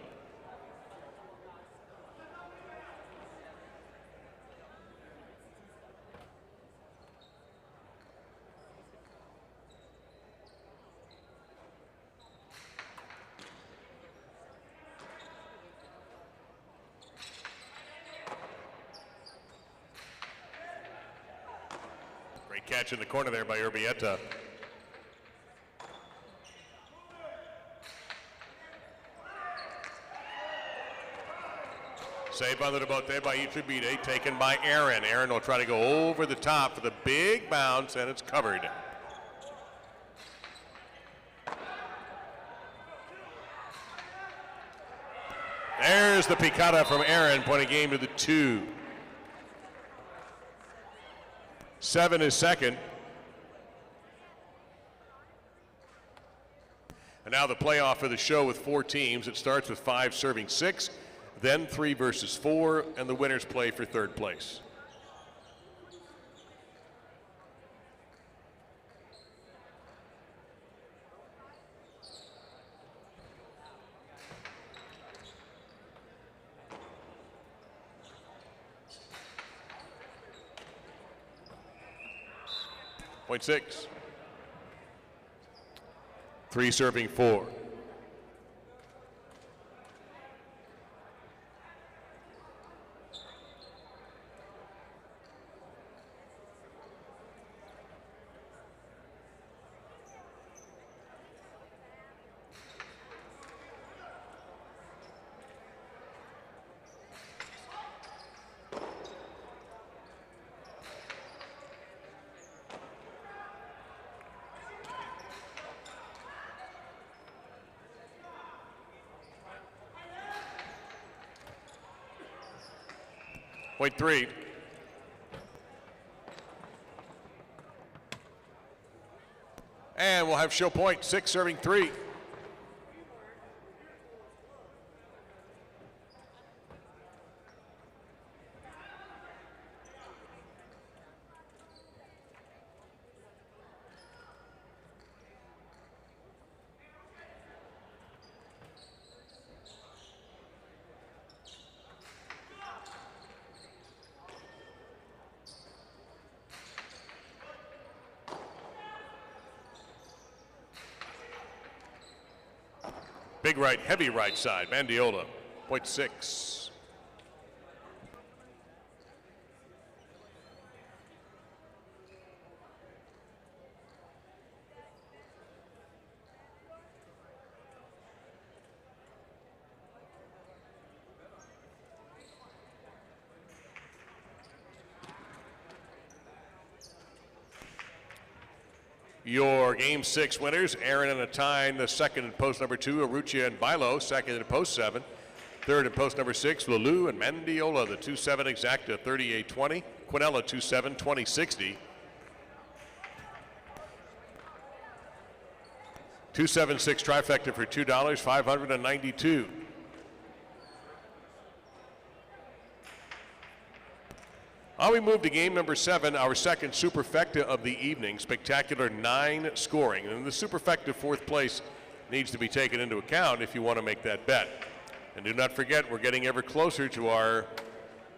Great catch in the corner there by Urbieta. Saved by the rebote by Iturbide, taken by Aaron. Aaron will try to go over the top for the big bounce, and it's covered. There's the picada from Aaron, point a game to the 2. 7 is second. And now the playoff for the show with 4 teams. It starts with 5 serving 6, then 3 versus 4, and the winners play for 3rd place. Point 6. 3 serving 4. Point 3. And we'll have show point, 6 serving 3. Big right, heavy right side, Mandiola, point 6. Your Game 6 winners, Aaron and Atine, the second in post number 2, Aruchia and Bilo, second in post 7. Third in post number 6, Lulu and Mandiola, the 2-7 exacta 38-20. Quinella 2-7, 20-60. 2-7-6 trifecta for $2, $592. We move to game number 7, our second superfecta of the evening. Spectacular 9 scoring. And the superfecta 4th place needs to be taken into account if you want to make that bet. And do not forget, we're getting ever closer to our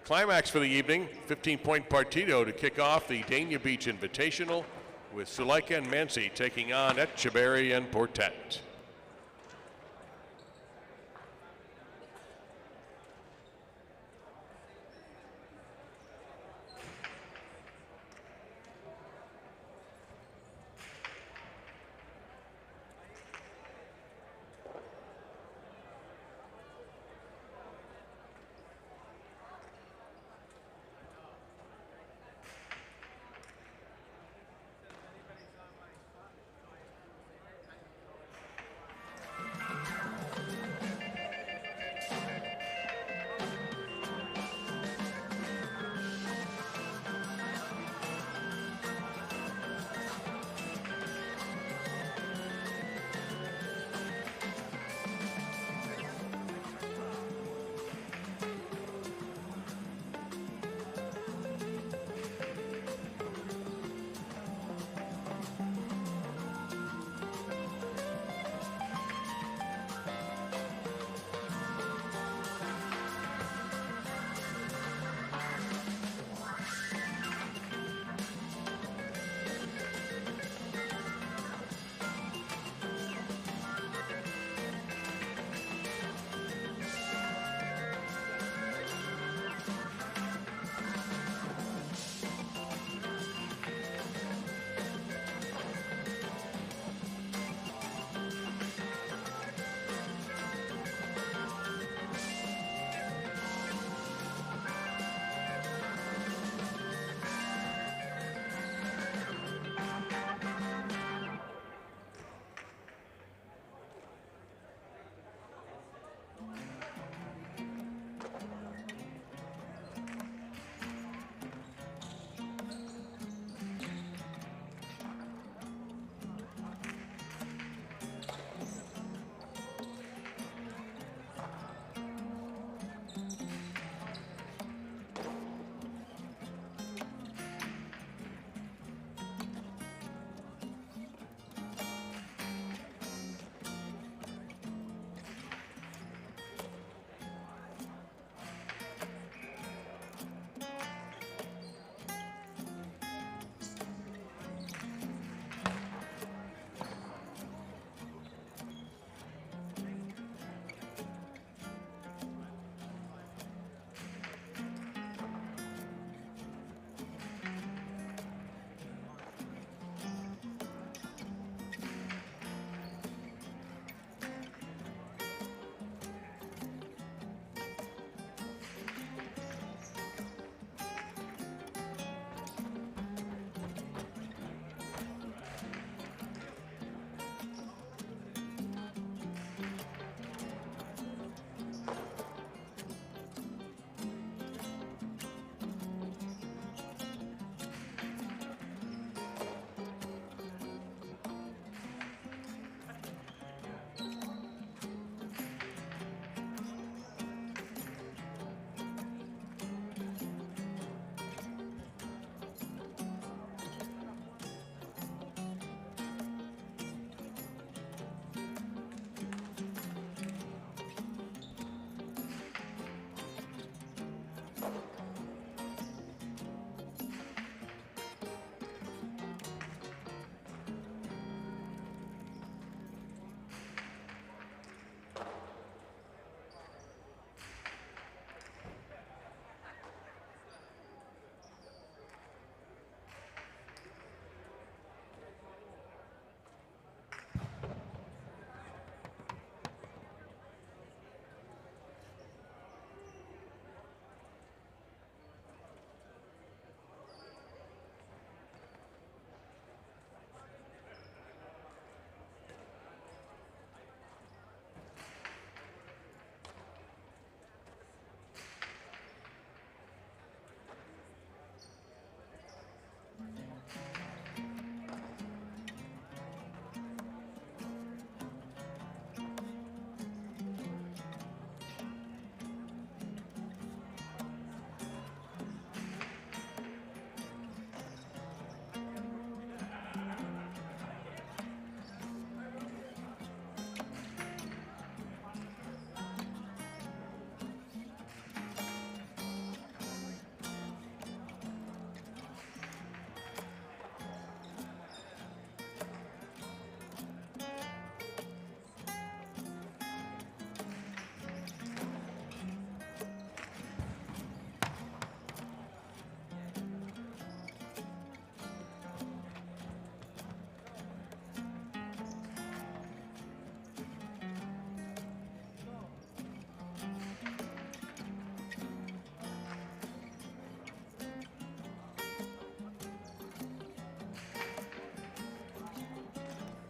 climax for the evening, 15-point partido to kick off the Dania Beach Invitational with ZULAIKA and MANCI taking on ETCHEBERRY and PORTET.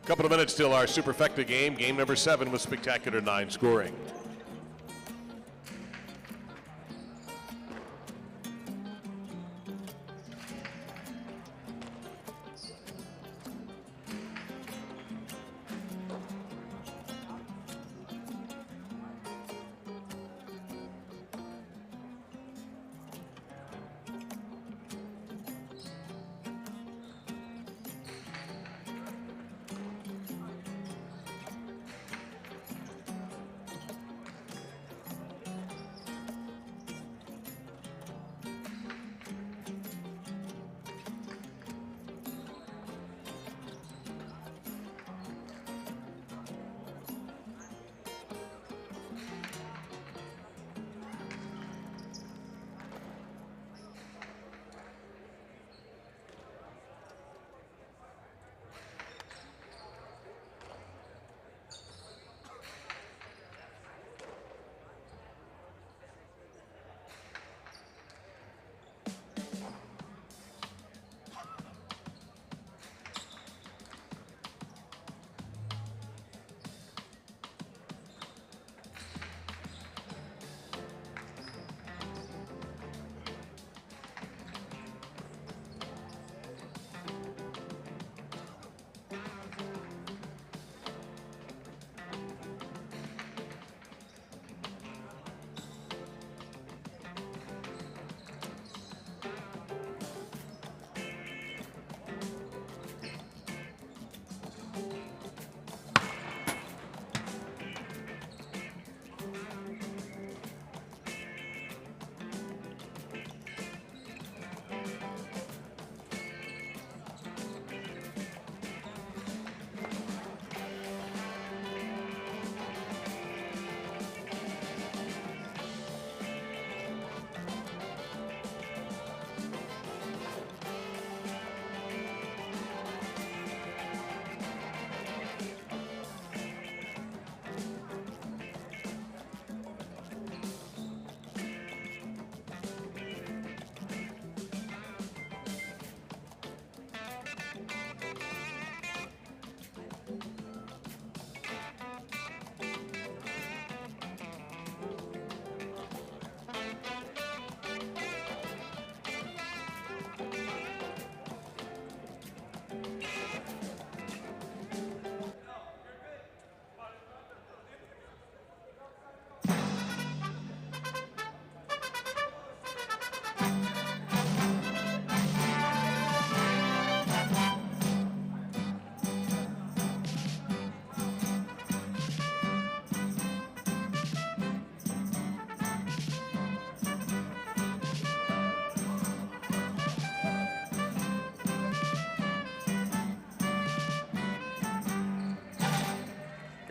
Couple of minutes till our Superfecta game. Game number 7 with spectacular 9 scoring.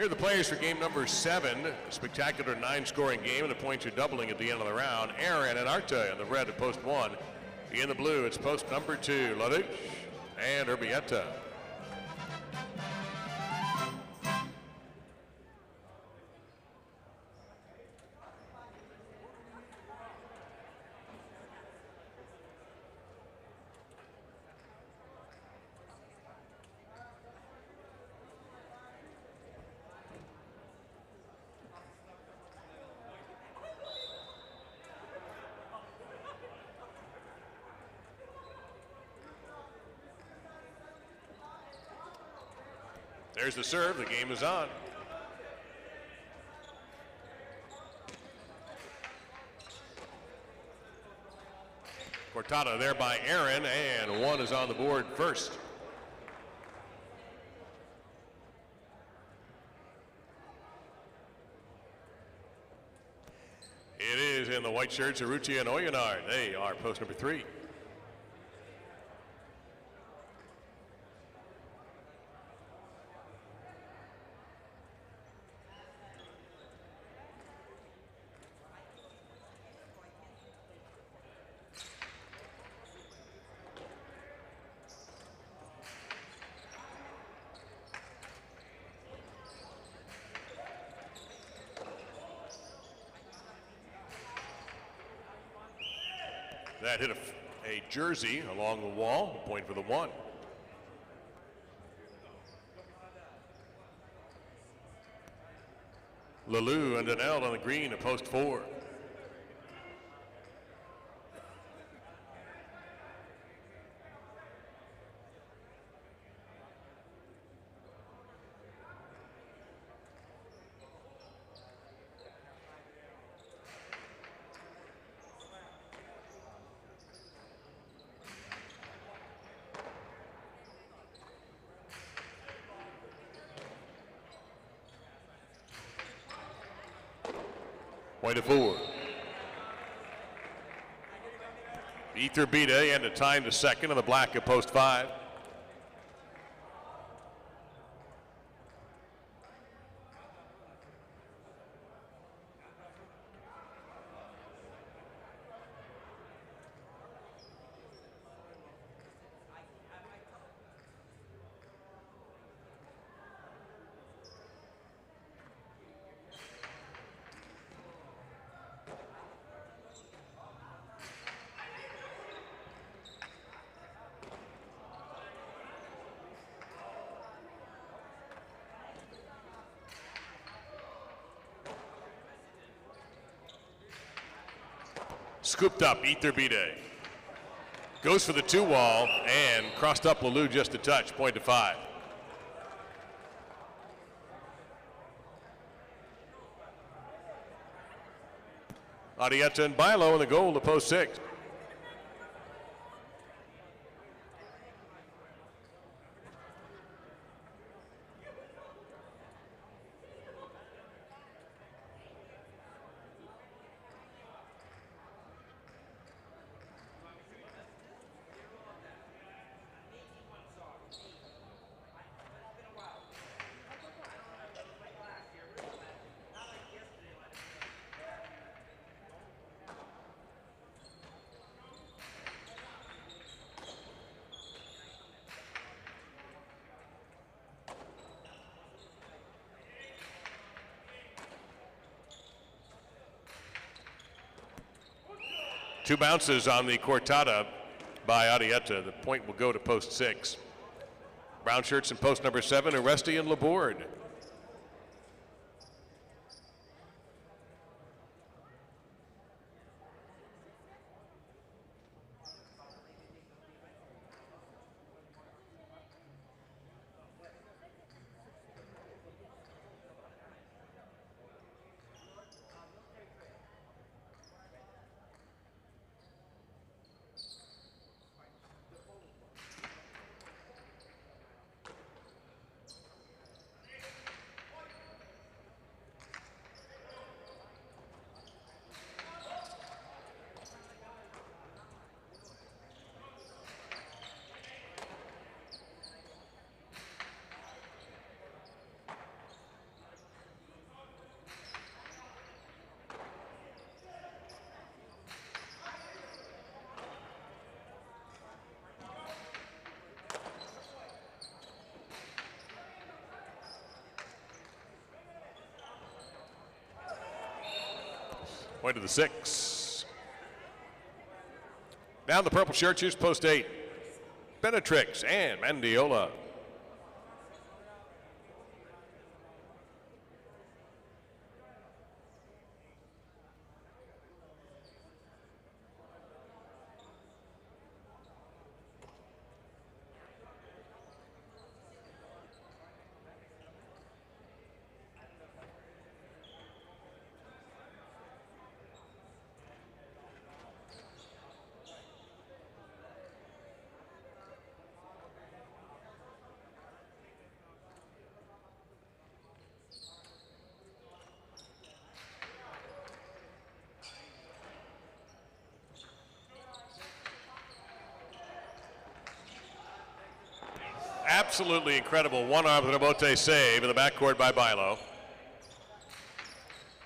Here are the players for game number 7. A spectacular 9-scoring game, and the points are doubling at the end of the round. Aaron and Arte in the red at post 1. In the blue, it's post number 2, Laduch and Urbieta. There's the serve. The game is on. Cortada there by Aaron, and one is on the board first. It is in the white shirts, Arruti and Oyenard. They are post number 3. That hit a jersey along the wall, a point for the 1. Lalou and Danielle on the green at post 4. Point of 4. ETCHEBERRY and a time to second on the black at post 5. Scooped up, ETCHEBERRY. Goes for the 2-wall and crossed up Lalou just a touch, point to 5. Arrieta and Bailo in the goal to post 6. Two bounces on the cortada by Arrieta. The point will go to post 6. Brown shirts in post number 7, Aresti and Laborde. Point to the 6. Down the purple shirt, choose post 8. Benetrix and Mandiola. Absolutely incredible one-arm rebote save in the backcourt by Bailo.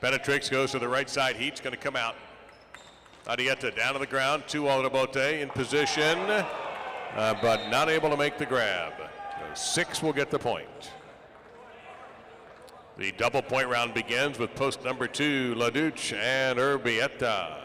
Benetrix goes to the right side. Heat's going to come out. Arrieta down to the ground. 2-all rebote in position, but not able to make the grab. 6 will get the point. The double point round begins with post number 2, Laduch and Urbieta.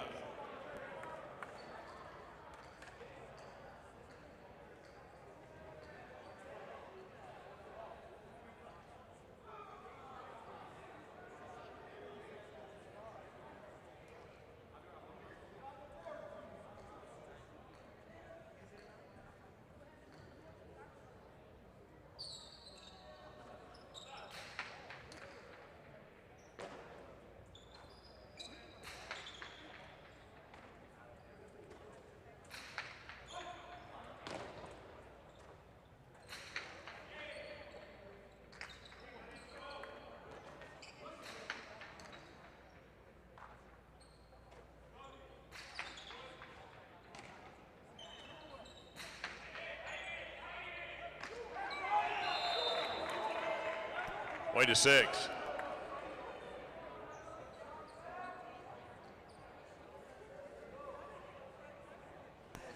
Point to 6.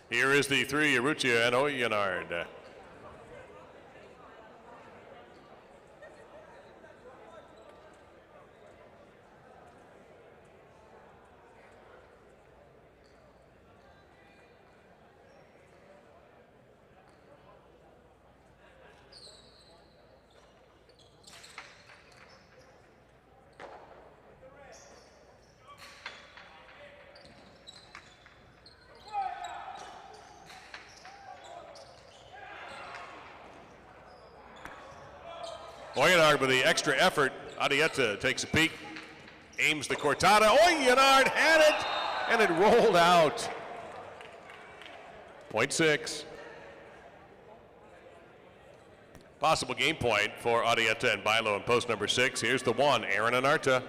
Here is the 3, Urrutia and Oyenard. Oyenard with the extra effort. Adieta takes a peek, aims the cortada. Oyenard had it, and it rolled out. Point 6. Possible game point for Adieta and Bailo in post number 6. Here's the 1, Aaron Anarta.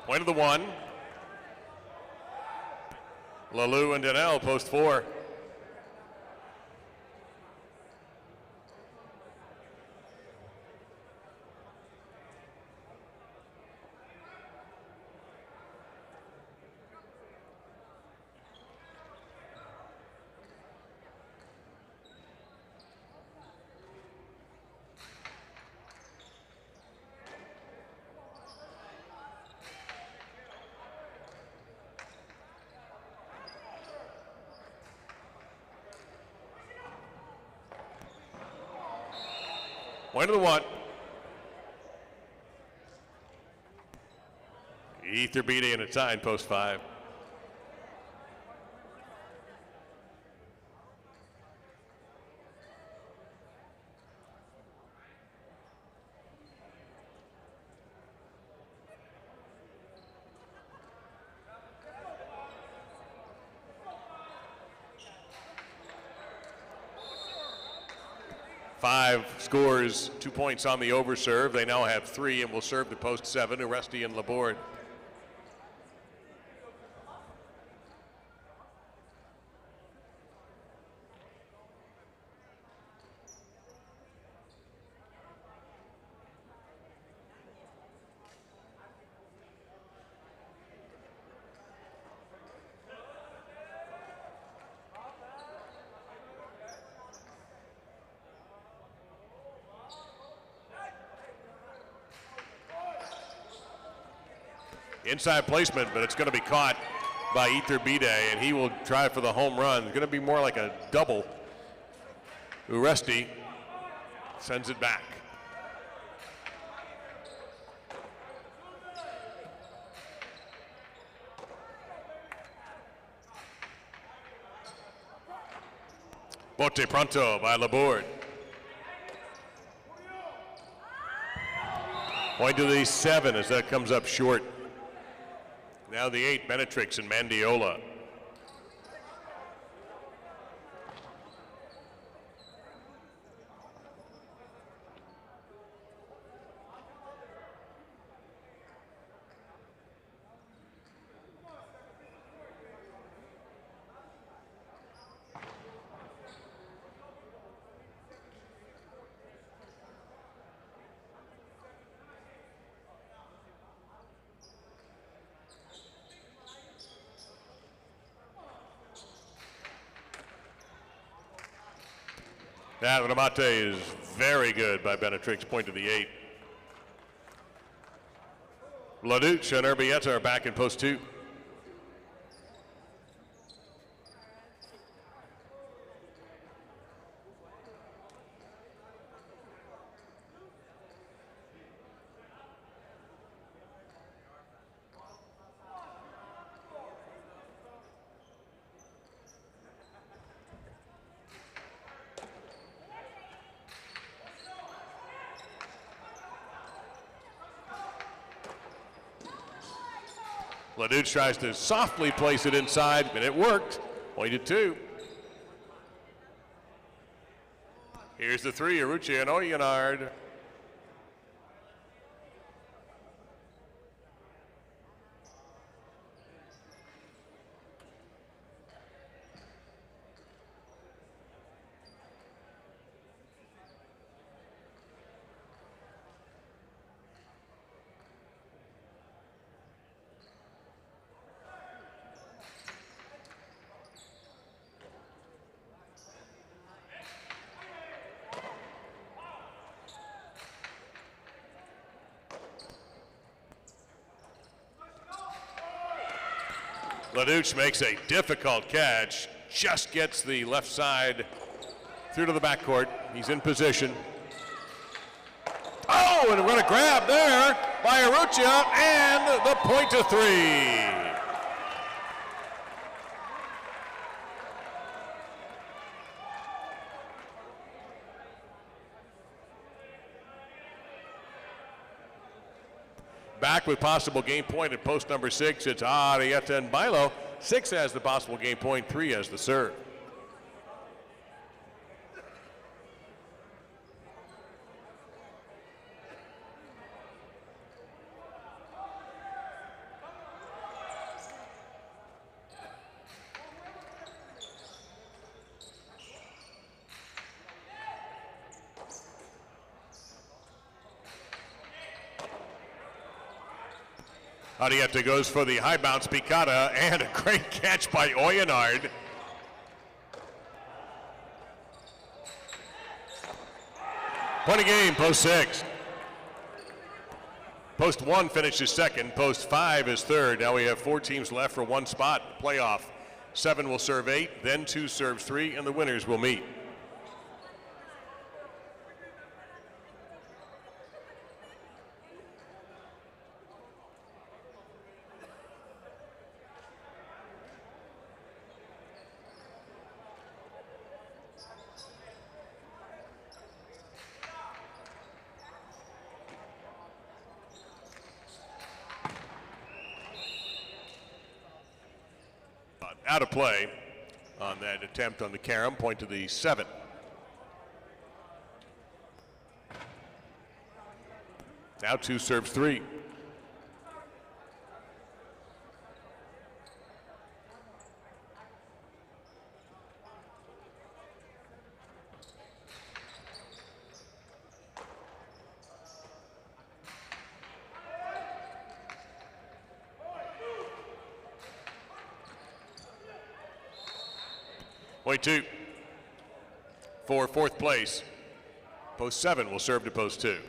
Point of the 1. Lalou and Daniel post 4. Point of the 1. Etherbide and a tie in post 5. Five scores 2 points on the overserve. They now have 3 and will serve the post 7, Uresti and Laborde. Inside placement, but it's going to be caught by Etherbide, and he will try for the home run. It's going to be more like a double. Uresti sends it back. Bote pronto by Laborde. Point to the 7 as that comes up short. Now the 8, Benetrix and Mandiola. That Ramate is very good by Benetrix, point to the 8. Laduc and Urbieta are back in post 2. Leduc tries to softly place it inside, and it worked. Pointed 2. Here's the 3, Arrucci and Oyenard. Leduc makes a difficult catch, just gets the left side through to the backcourt. He's in position. Oh, and what a grab there by Arruccia, and the point to 3. Back with possible game point at post number 6. It's Arrieta and Bailo. 6 has the possible game point, 3 has the serve. Arrieta goes for the high bounce picada, and a great catch by Oyenard. Point of game, post 6. Post 1 finishes second, post 5 is third. Now we have 4 teams left for 1 spot, playoff. 7 will serve 8, then 2 serves 3, and the winners will meet. Out of play on that attempt on the carom, point to the 7. Now 2 serves 3. Point 2 for 4th place. Post 7 will serve to post 2.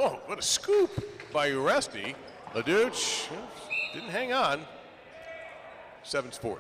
Oh, what a scoop by Uresti. Leduc didn't hang on. 7's 4th.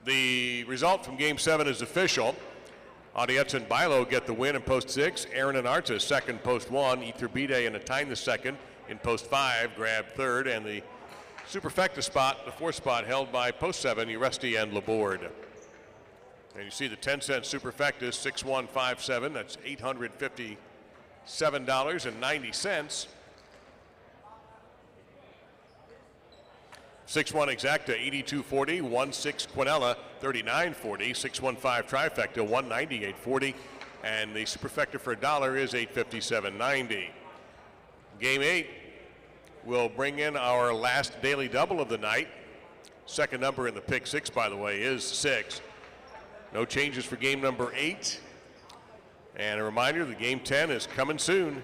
The result from Game 7 is official. Arrieta and Bailo get the win in post 6. Aaron and Arta second, post 1. Iturbide and Atine the second in post 5. Grabbed 3rd, and the superfecta spot, the 4th spot, held by post 7, Uresti and Laborde. And you see the 10-cent superfecta, 6157. That's $857.90. 6-1 exacta, 82.40. 1-6 Quinella, 39.40. 6-1-5 trifecta, 198.40. And the superfecta for $1 is 857.90. Game 8 will bring in our last daily double of the night. Second number in the pick 6, by the way, is 6. No changes for game number 8. And a reminder, the game 10 is coming soon.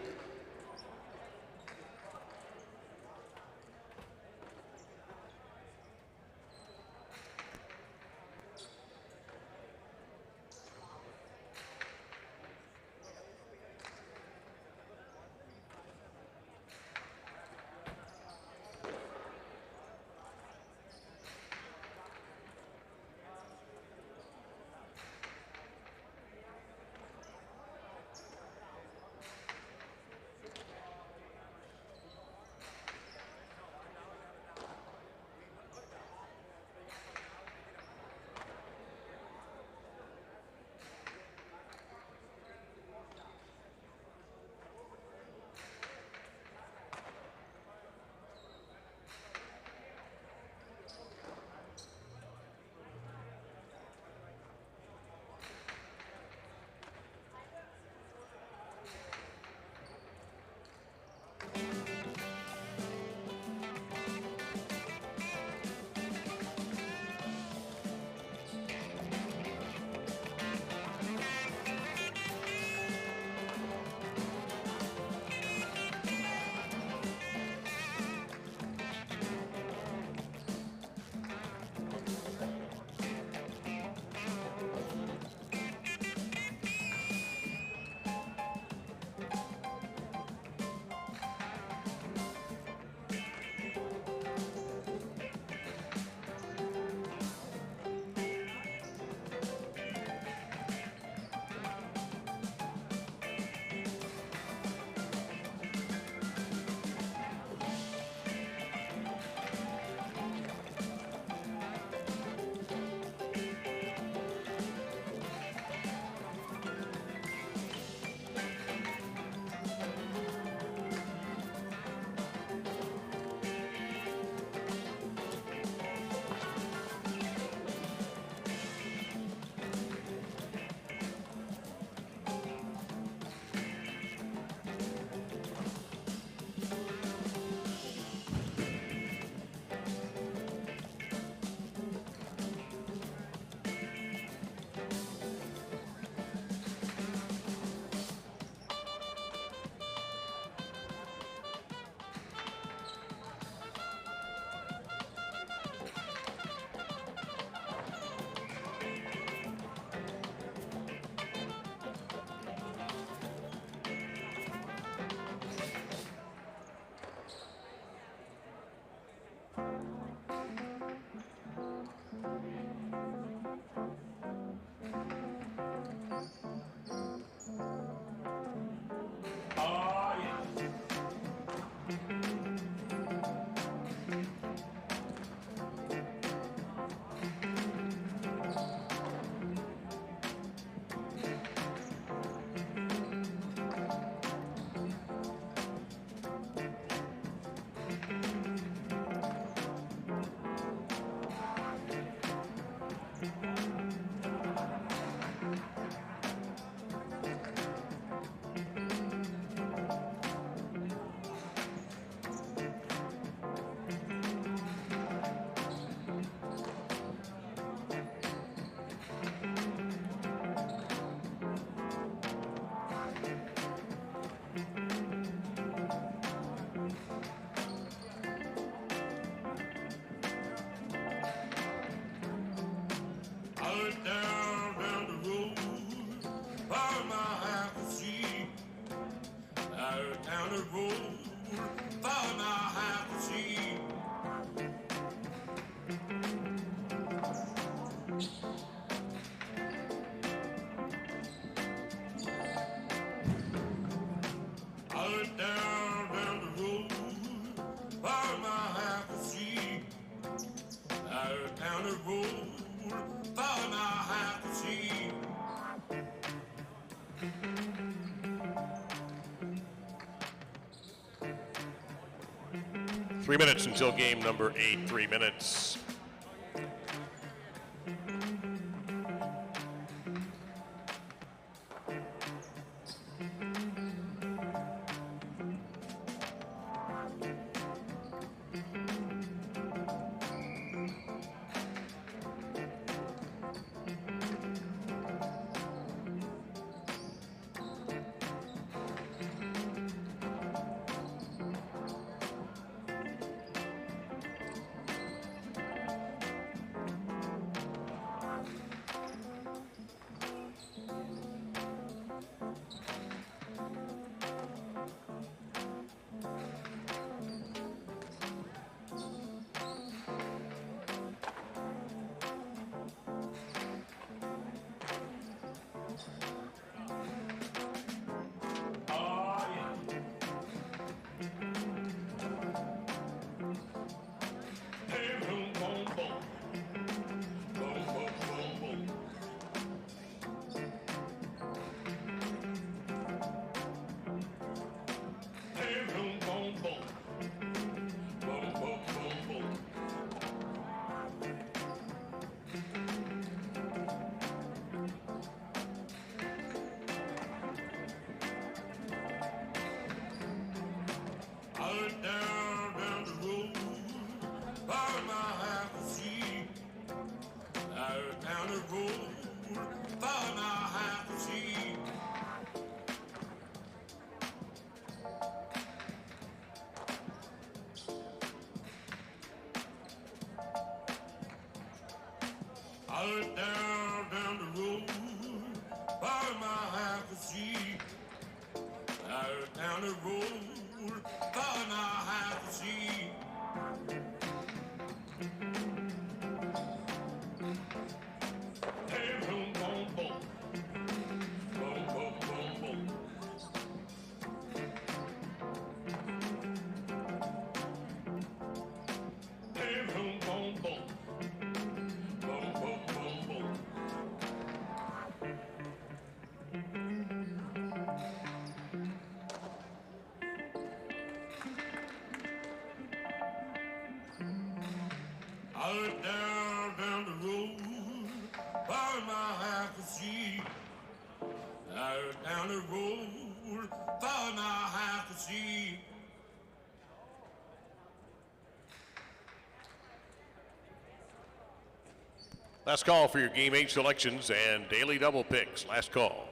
3 minutes until game number 8. 3 minutes. Down the road, by my half a sheep. Down the road, by my half a sheep. Hey, boom, boom, boom. Boom, boom, boom, boom. Hey, boom, boom, boom. Down the road, by my half a sheep. Down the road, by my half a sheep. Last call for your Game 8 selections and daily double picks. Last call.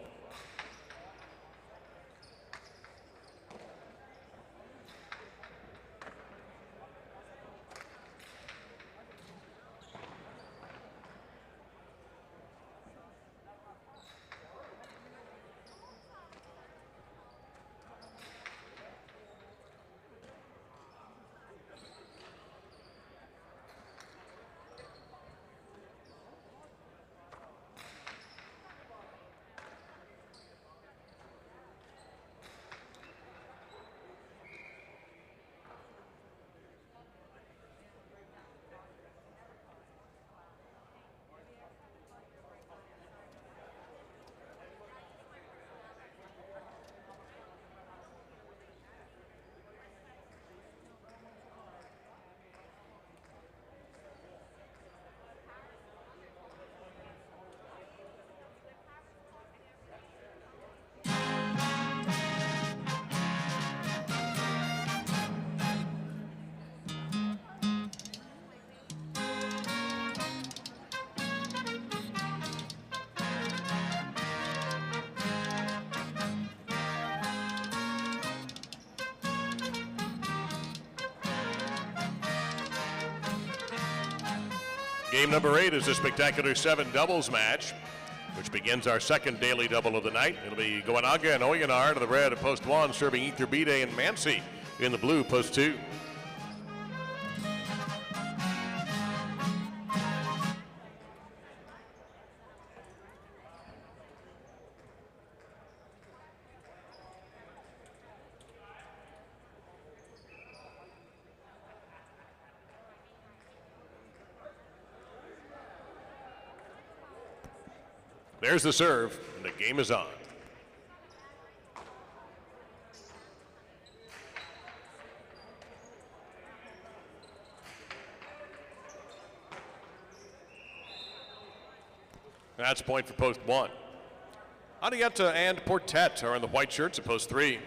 Game number 8 is a spectacular 7 doubles match, which begins our second daily double of the night. It'll be Goanaga and Oyonnax to the red at post 1, serving ETCHEBERRY and MANCI in the blue, post 2. There's the serve, and the game is on. That's point for post 1. Adieta and Portet are in the white shirts at post 3.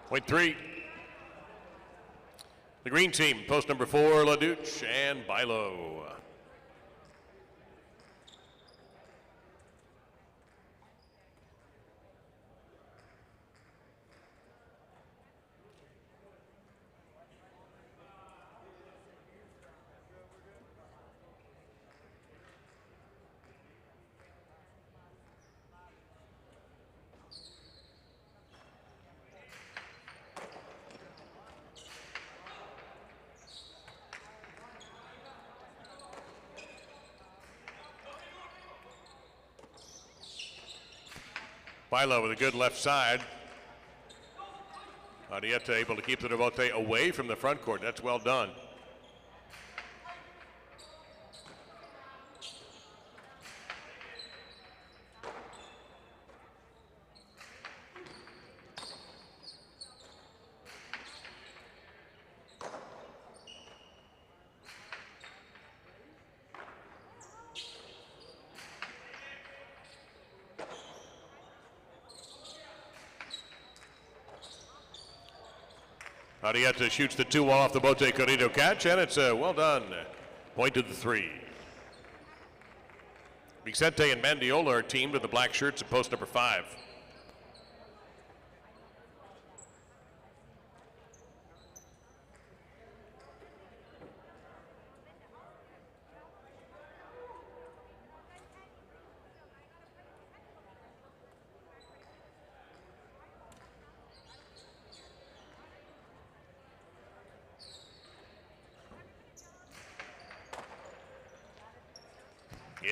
Point 3. The green team, post number 4, LaDuche and Bilo. Bilo with a good left side. Adieta able to keep the Devote away from the front court. That's well done. Adieta shoots the 2 off the Bote Corrido catch, and it's well done. Point to the 3. Vicente and Mandiola are teamed with the black shirts at post number 5.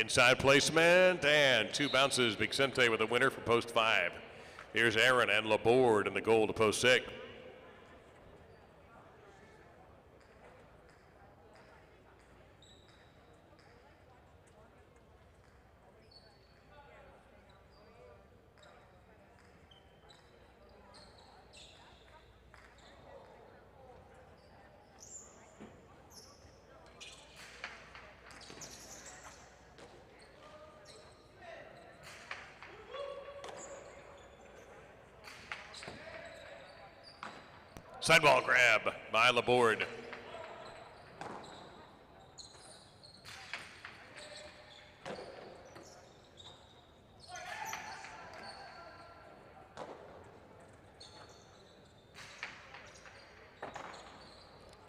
Inside placement and 2 bounces. Vicente with a winner for post 5. Here's Aaron and Laborde in the goal to post 6. Sideball grab by Laborde.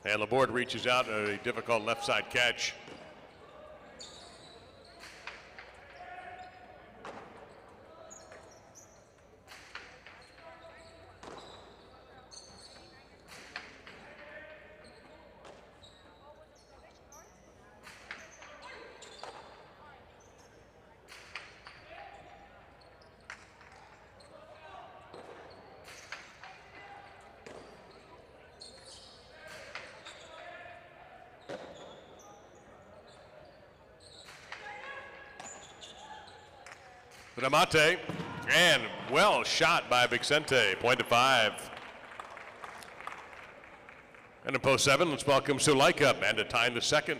And Laborde reaches out, a difficult left side catch. Ramate, and well shot by Vicente, point to 5. And in post 7, let's welcome ZULAIKA and to time the second.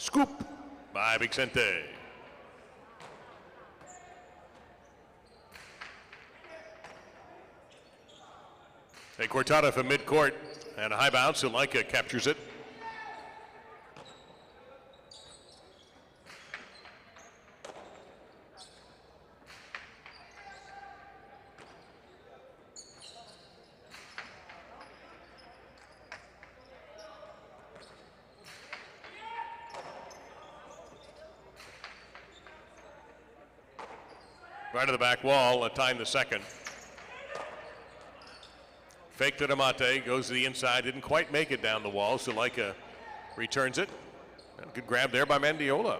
Scoop by Vicente. A cortada from midcourt and a high bounce. ZULAIKA captures it. Right to the back wall, tying the second. Fake to Damate, goes to the inside, didn't quite make it down the wall. ZULAIKA returns it. And good grab there by Mendiola.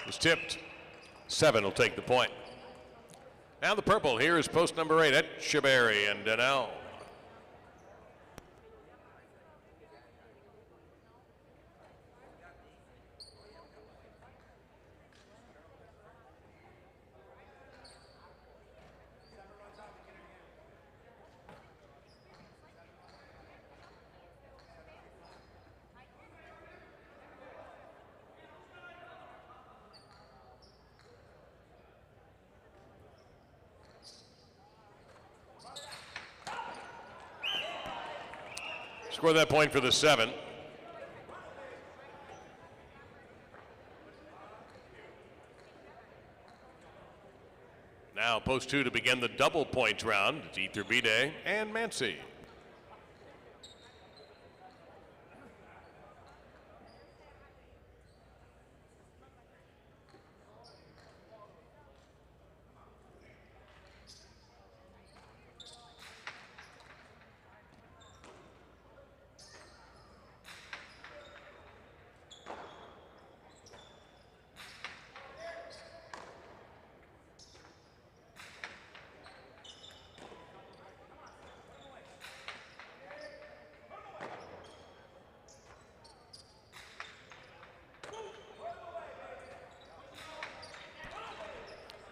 Was tipped. 7 will take the point. Now the purple, here is post number 8, ETCHEBERRY and Dania. Score that point for the 7. Now post 2 to begin the double point round. It's ETCHEBERRY and MANCI.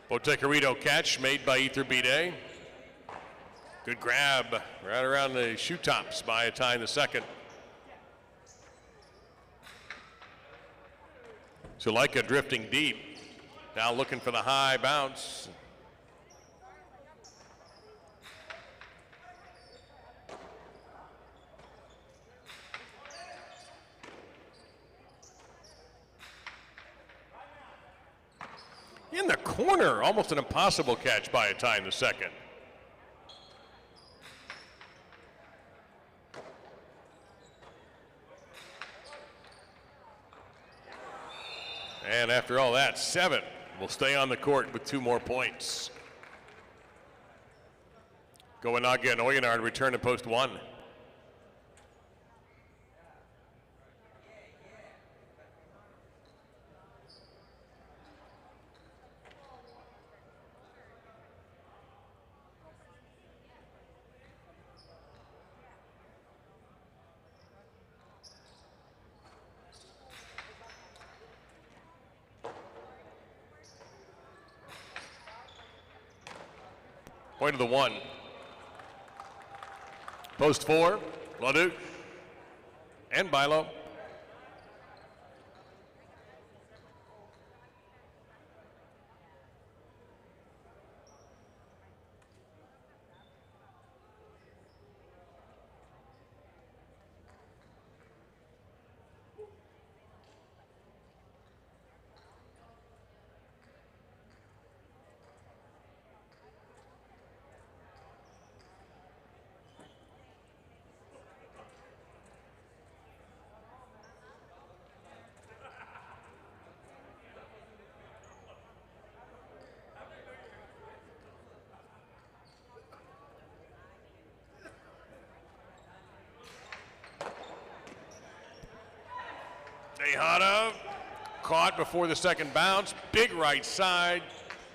PORTET catch made by ETCHEBERRY. Good grab right around the shoe tops by tying the second. ZULAIKA drifting deep. Now looking for the high bounce. In the corner, almost an impossible catch by a tie in the second. And after all that, 7 will stay on the court with 2 more points. Goenaga and Oyonard return to post 1. Point of the 1. Post 4, LaDuke and Bilo. Tejada caught before the second bounce. Big right side.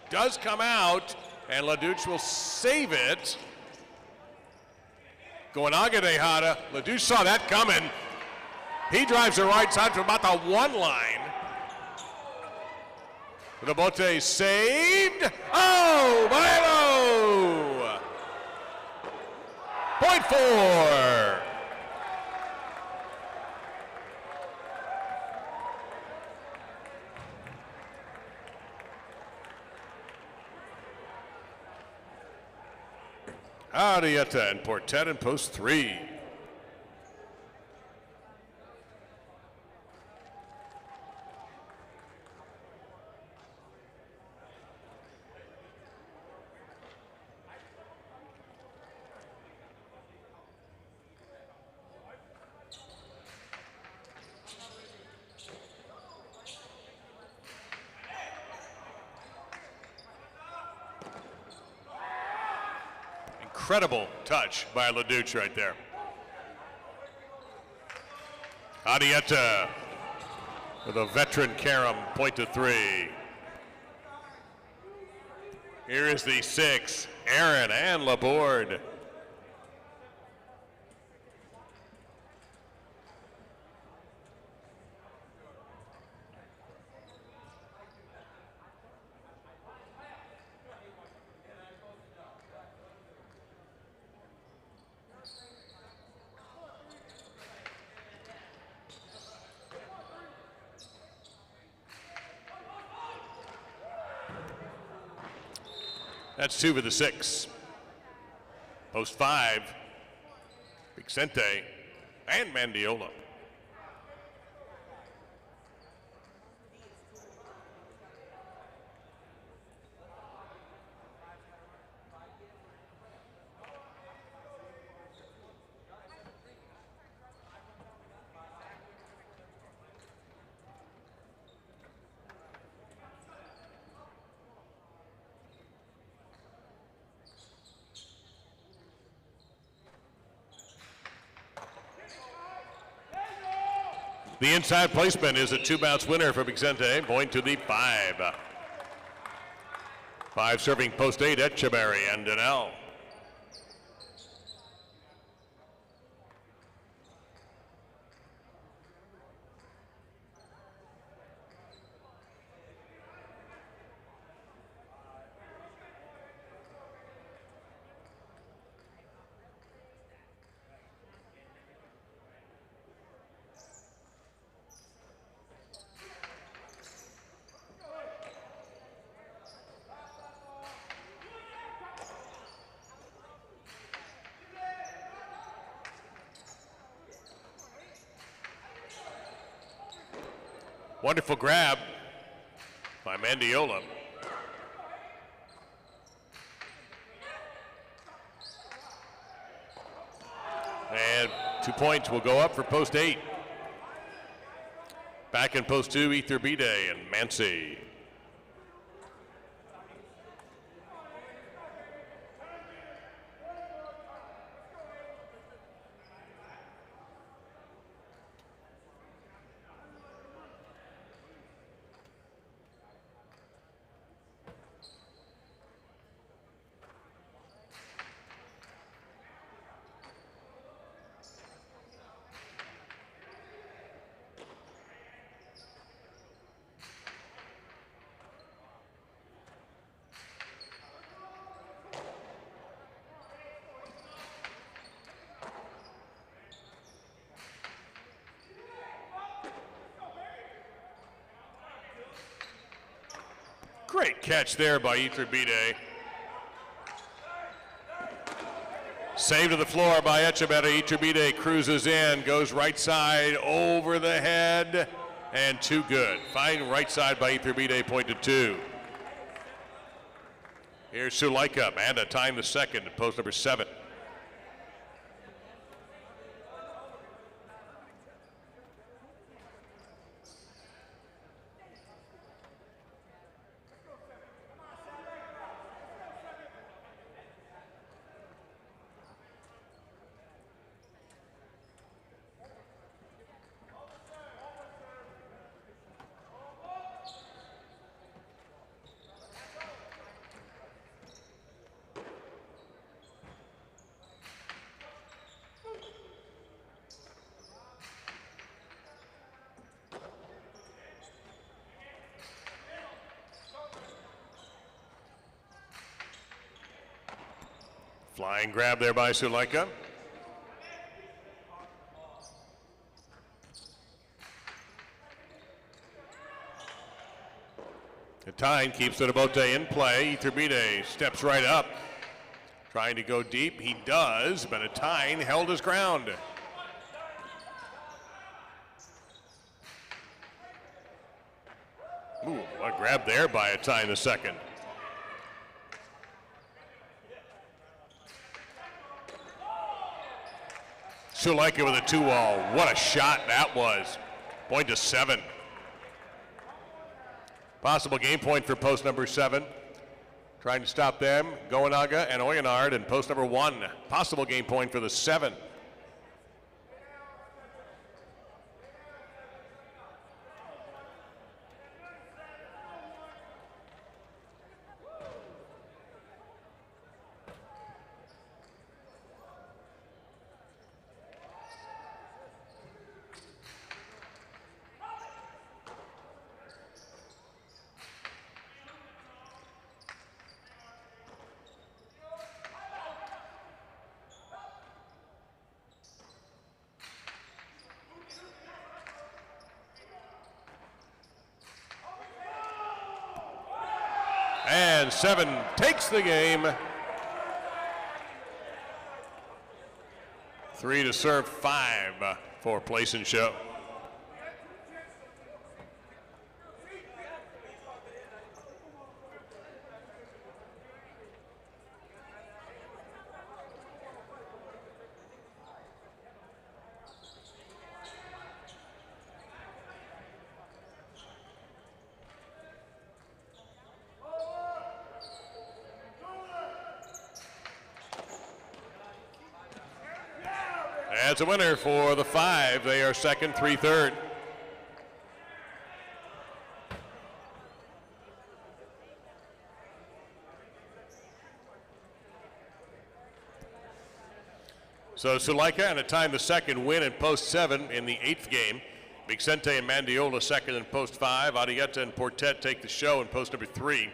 Does come out, and LaDuche will save it. Goenaga Tejada. LaDuche saw that coming. He drives the right side from about the 1 line. The bote saved. Oh, Bailo! Point 4. Arrieta and Portet in post 3. Incredible touch by LaDuce right there. Arrieta with a veteran carom, point to 3. Here is the 6, Aaron and Laborde. That's 2 for the 6. Post 5, Vicente and Mandiola. The inside placement is a 2-bounce winner for Vicente, point to the 5. 5 serving post 8, Etcheberry and Daniel. Wonderful grab by Mandiola. And 2 points will go up for post 8. Back in post 2, ETCHEBERRY and MANCI. Great catch there by ETCHEBERRY. Save to the floor by Etcheberry. ETCHEBERRY cruises in, goes right side over the head, and too good. Fine right side by ETCHEBERRY, point to 2. Here's ZULAIKA, and a time the second, post number 7. Flying grab there by ZULAIKA. Atine keeps the bote in play. Iturbide steps right up. Trying to go deep. He does, but Atine held his ground. Ooh, what a grab there by Atine the second. ZULAIKA with a 2-all. What a shot that was. Point to 7. Possible game point for post number 7. Trying to stop them, Goenaga and Oyenard, and post number 1. Possible game point for the 7. And 7 takes the game. 3 to serve 5 for place and show. As a winner for the 5, they are second, 3/3. So ZULAIKA and Atine the second win in post 7 in the 8th game. Vicente and Mandiola second in post 5. Arieta and Portet take the show in post number 3.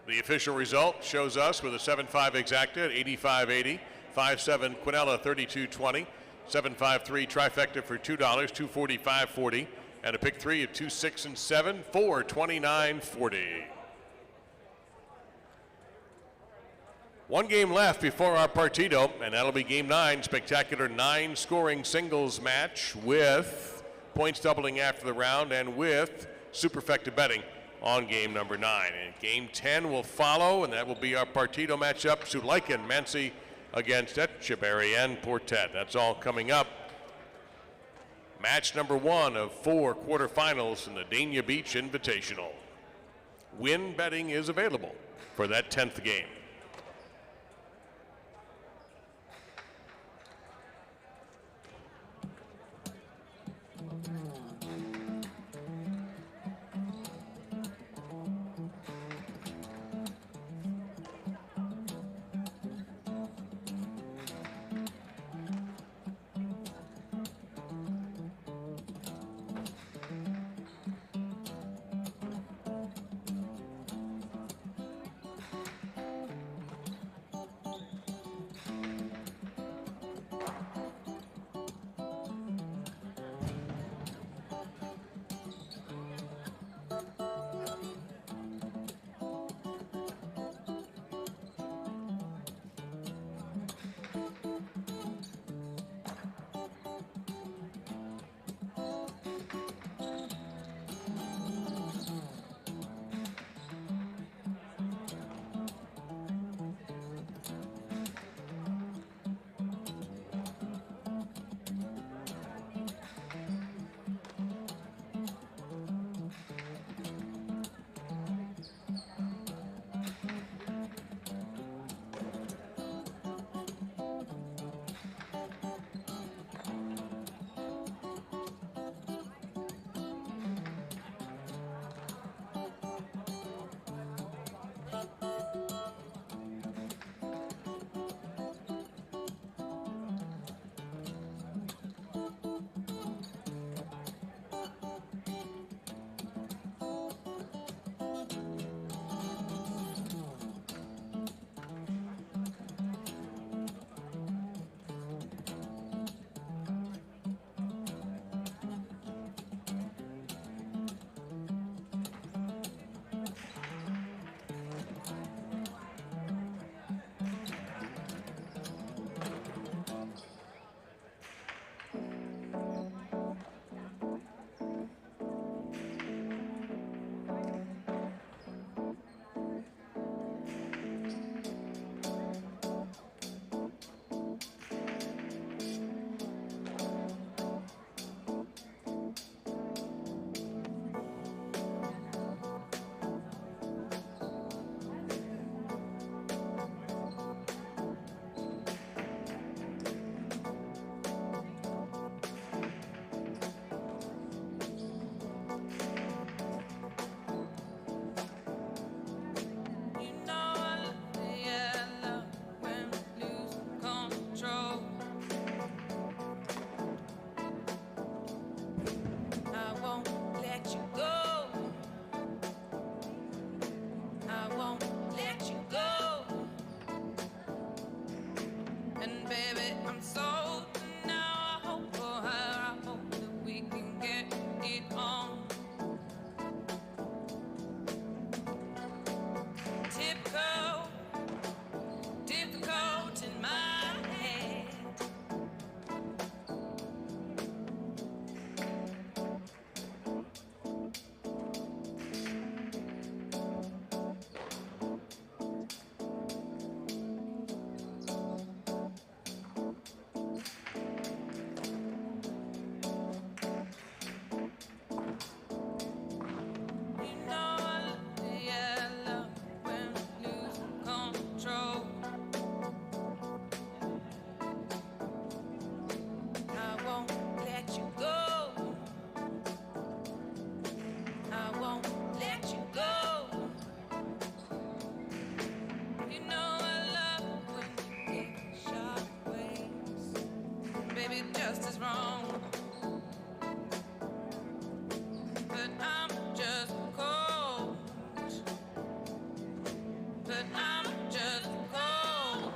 The official result shows us with a 7-5 exacta at 85.80, 5-7 Quinella 32.20, 7-5-3 trifecta for $2, 245.40, and a pick 3 of 2, 6, and 7 for $29.40. One game left before our partido, and that'll be game 9, spectacular 9-scoring singles match with points doubling after the round and with superfecta betting on game number 9. And game 10 will follow, and that will be our partido matchup, ZULAIKA and MANCI against ETCHEBERRY and PORTET. That's all coming up. Match number 1 of 4 quarterfinals in the Dania Beach Invitational. Win betting is available for that 10th game. is wrong. But I'm just cold. But I'm just cold.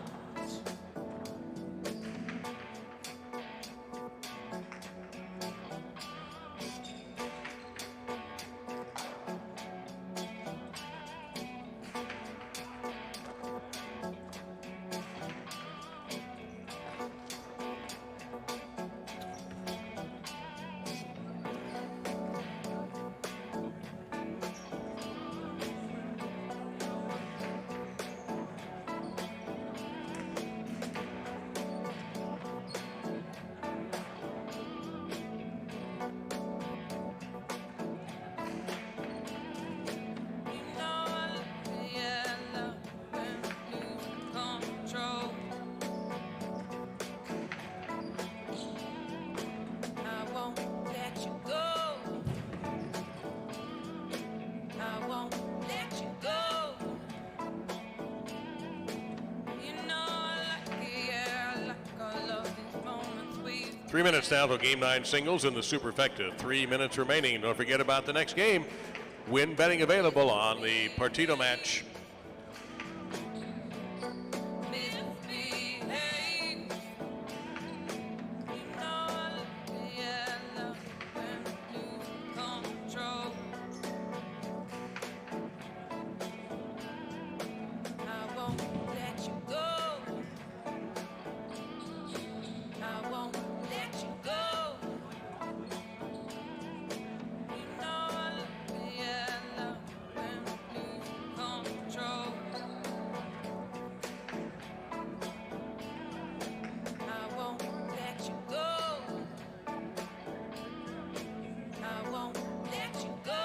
I won't let you go. You know I like it, yeah, I like all of these moments we 3 minutes now till Game 9 singles in the Superfecta. 3 minutes remaining. Don't forget about the next game. Win betting available on the Partido match. misbehave. You know I like it, yeah, I love it when we lose control. I won't let you go. I won't let you go. You know I like it, yeah, I love it when we lose control. I won't let you go. I won't let you go.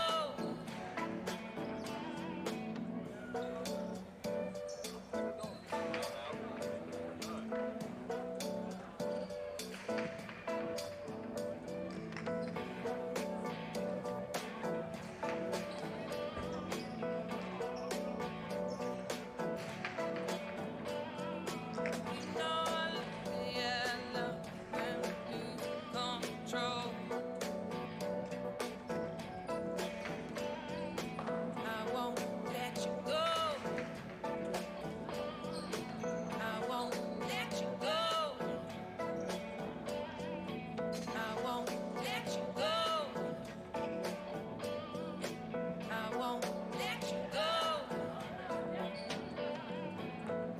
You know I like it, yeah, I love it when we lose control. I won't let you go. I won't let you go. I won't let you go. I won't let you go.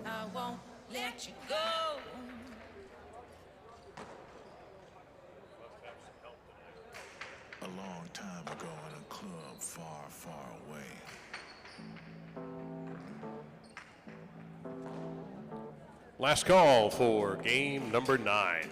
I won't let you go. A long time ago in a club far, far away. Last call for game number 9.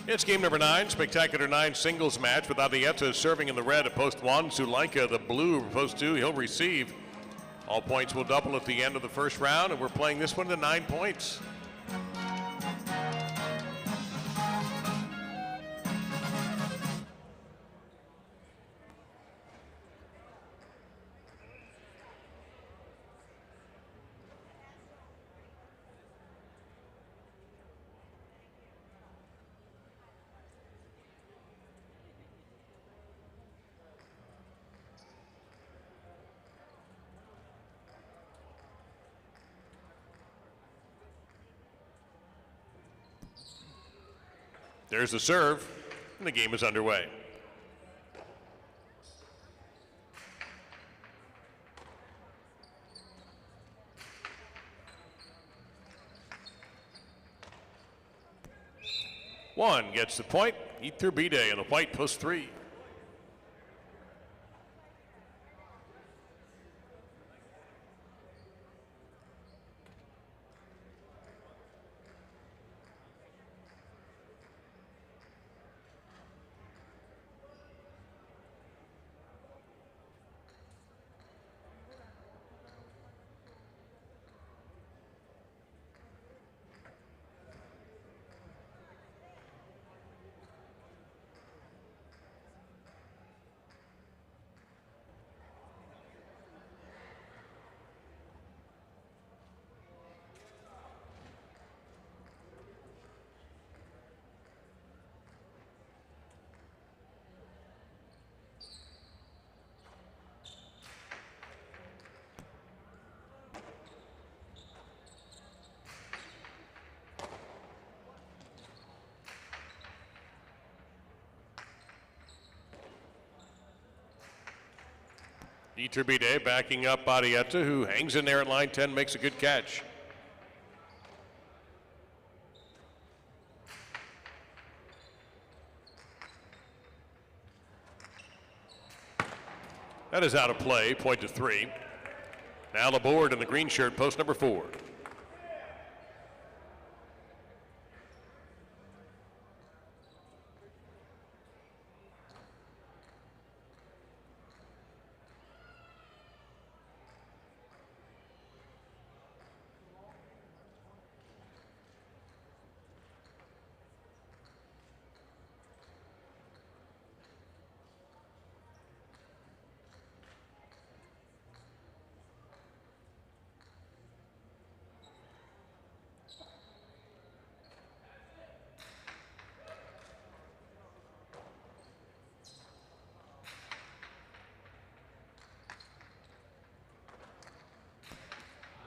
It's game number 9, spectacular 9 singles match with Adieta serving in the red at post 1. ZULAIKA, the blue, post 2. He'll receive. All points will double at the end of the first round, and we're playing this one to 9 points. There's the serve, and the game is underway. One gets the point. ETCHEBERRY in the white post 3. ETCHEBERRY backing up Adieta, who hangs in there at line 10, makes a good catch. That is out of play, point to 3. Now the board in the green shirt, post number 4.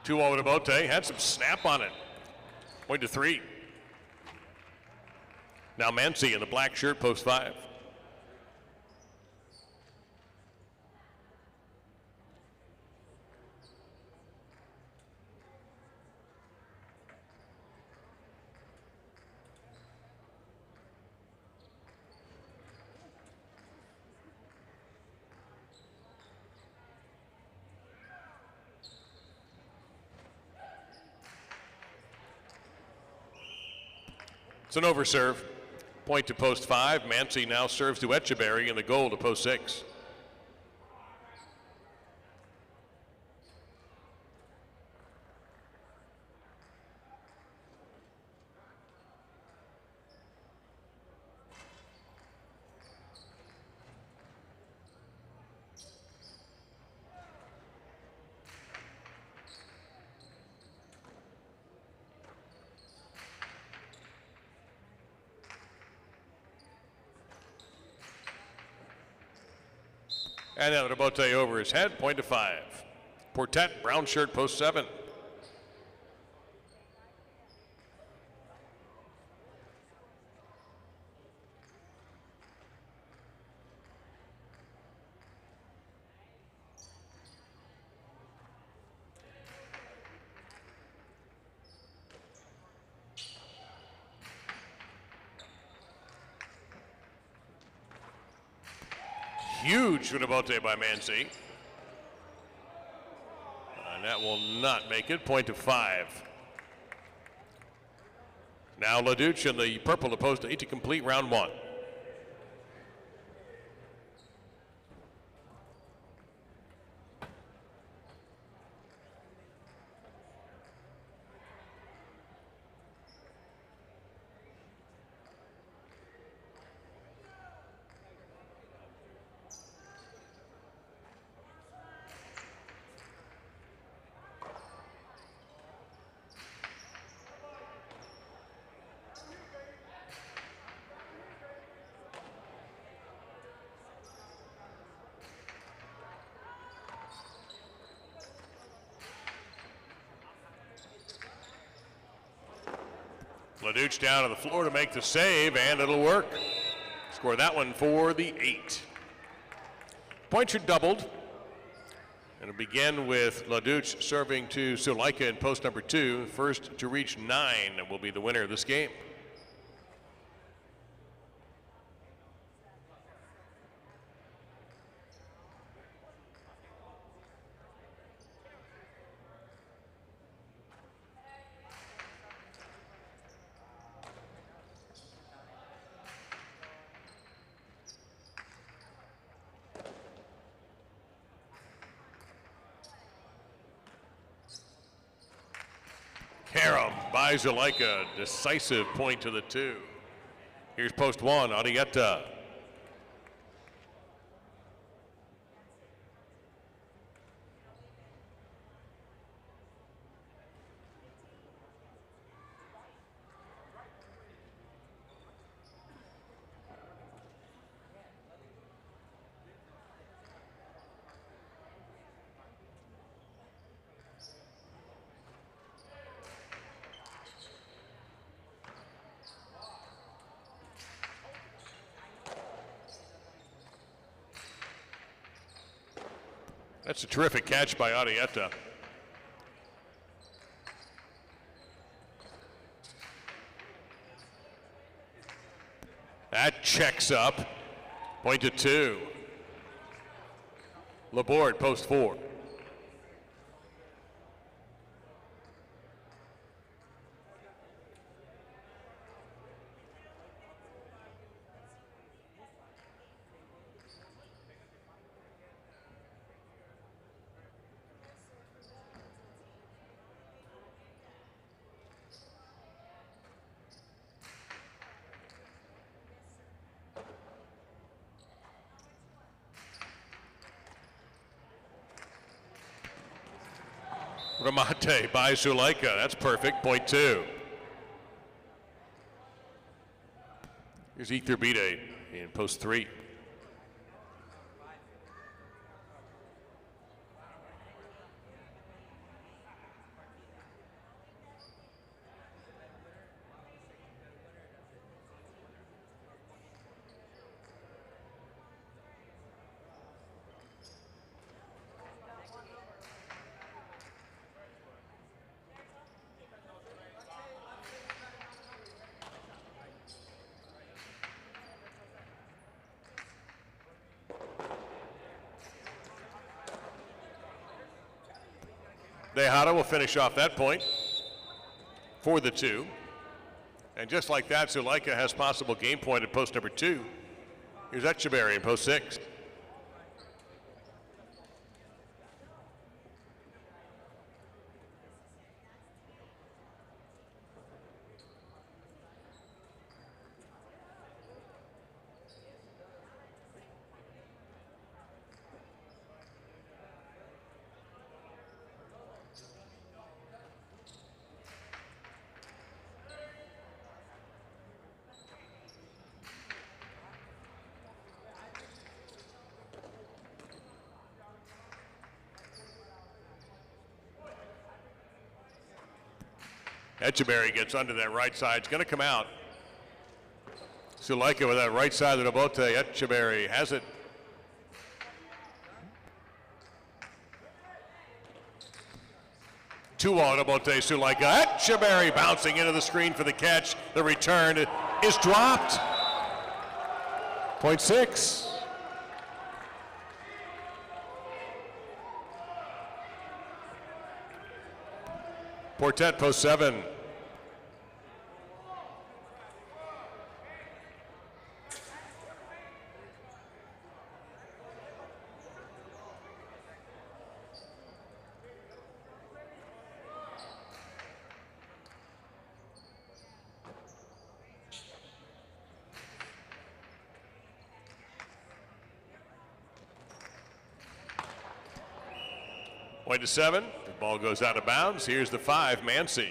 Two over to Bote, had some snap on it. Point to 3. Now MANCI in the black shirt, post 5. It's an overserve. Point to post 5. MANCI now serves to ETCHEBERRY in the goal to post 6. And now the Bote over his head, point to 5. PORTET, brown shirt, post 7. Huge Bote by MANCI. And that will not make it. Point to 5. Now LaDuce in the purple opposed to 8 to complete round 1. LaDuce down to the floor to make the save, and it'll work. Score that one for the 8. Points are doubled. And it'll begin with LaDuce serving to ZULAIKA in post number 2. First to reach 9 will be the winner of this game. Karam by ZULAIKA, decisive point to the 2. Here's post 1, Arietta. That's a terrific catch by Arietta. That checks up. Point to 2. Laborde, post 4. Ramate by ZULAIKA. That's perfect. Point 2. Here's Etherbide in post 3. Tejada will finish off that point for the 2. And just like that, ZULAIKA has possible game point at post number 2. Here's ETCHEBERRY in post 6. ETCHEBERRY gets under that right side. It's going to come out. ZULAIKA with that right side of the bote. ETCHEBERRY has it. Two on the bote, ZULAIKA. ETCHEBERRY bouncing into the screen for the catch. The return is dropped. Point 6. Portet post 7. Point to 7. The ball goes out of bounds. Here's the 5, MANCI.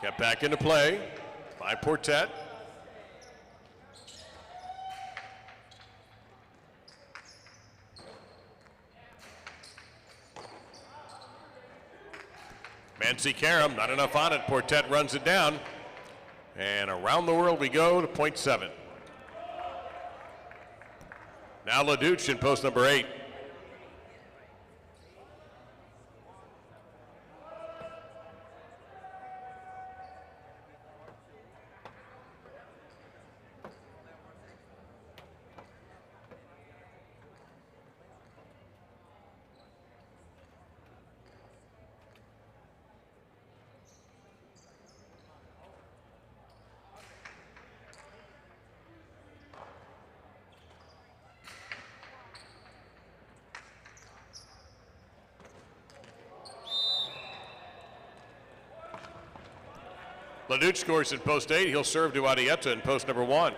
Kept back into play by Portet. MANCI Karam, not enough on it. Portet runs it down. And around the world we go to point 7. Now LaDuche in post number 8. LaDuche scores in post 8. He'll serve to Arrieta in post number 1.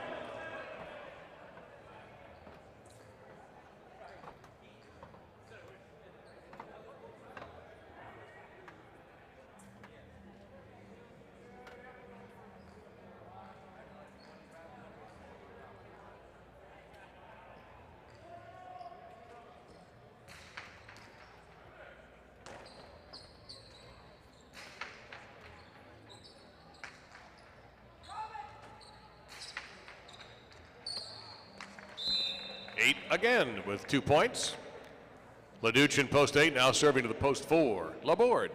Again with 2 points. LaDuche in post 8, now serving to the post 4. Laborde.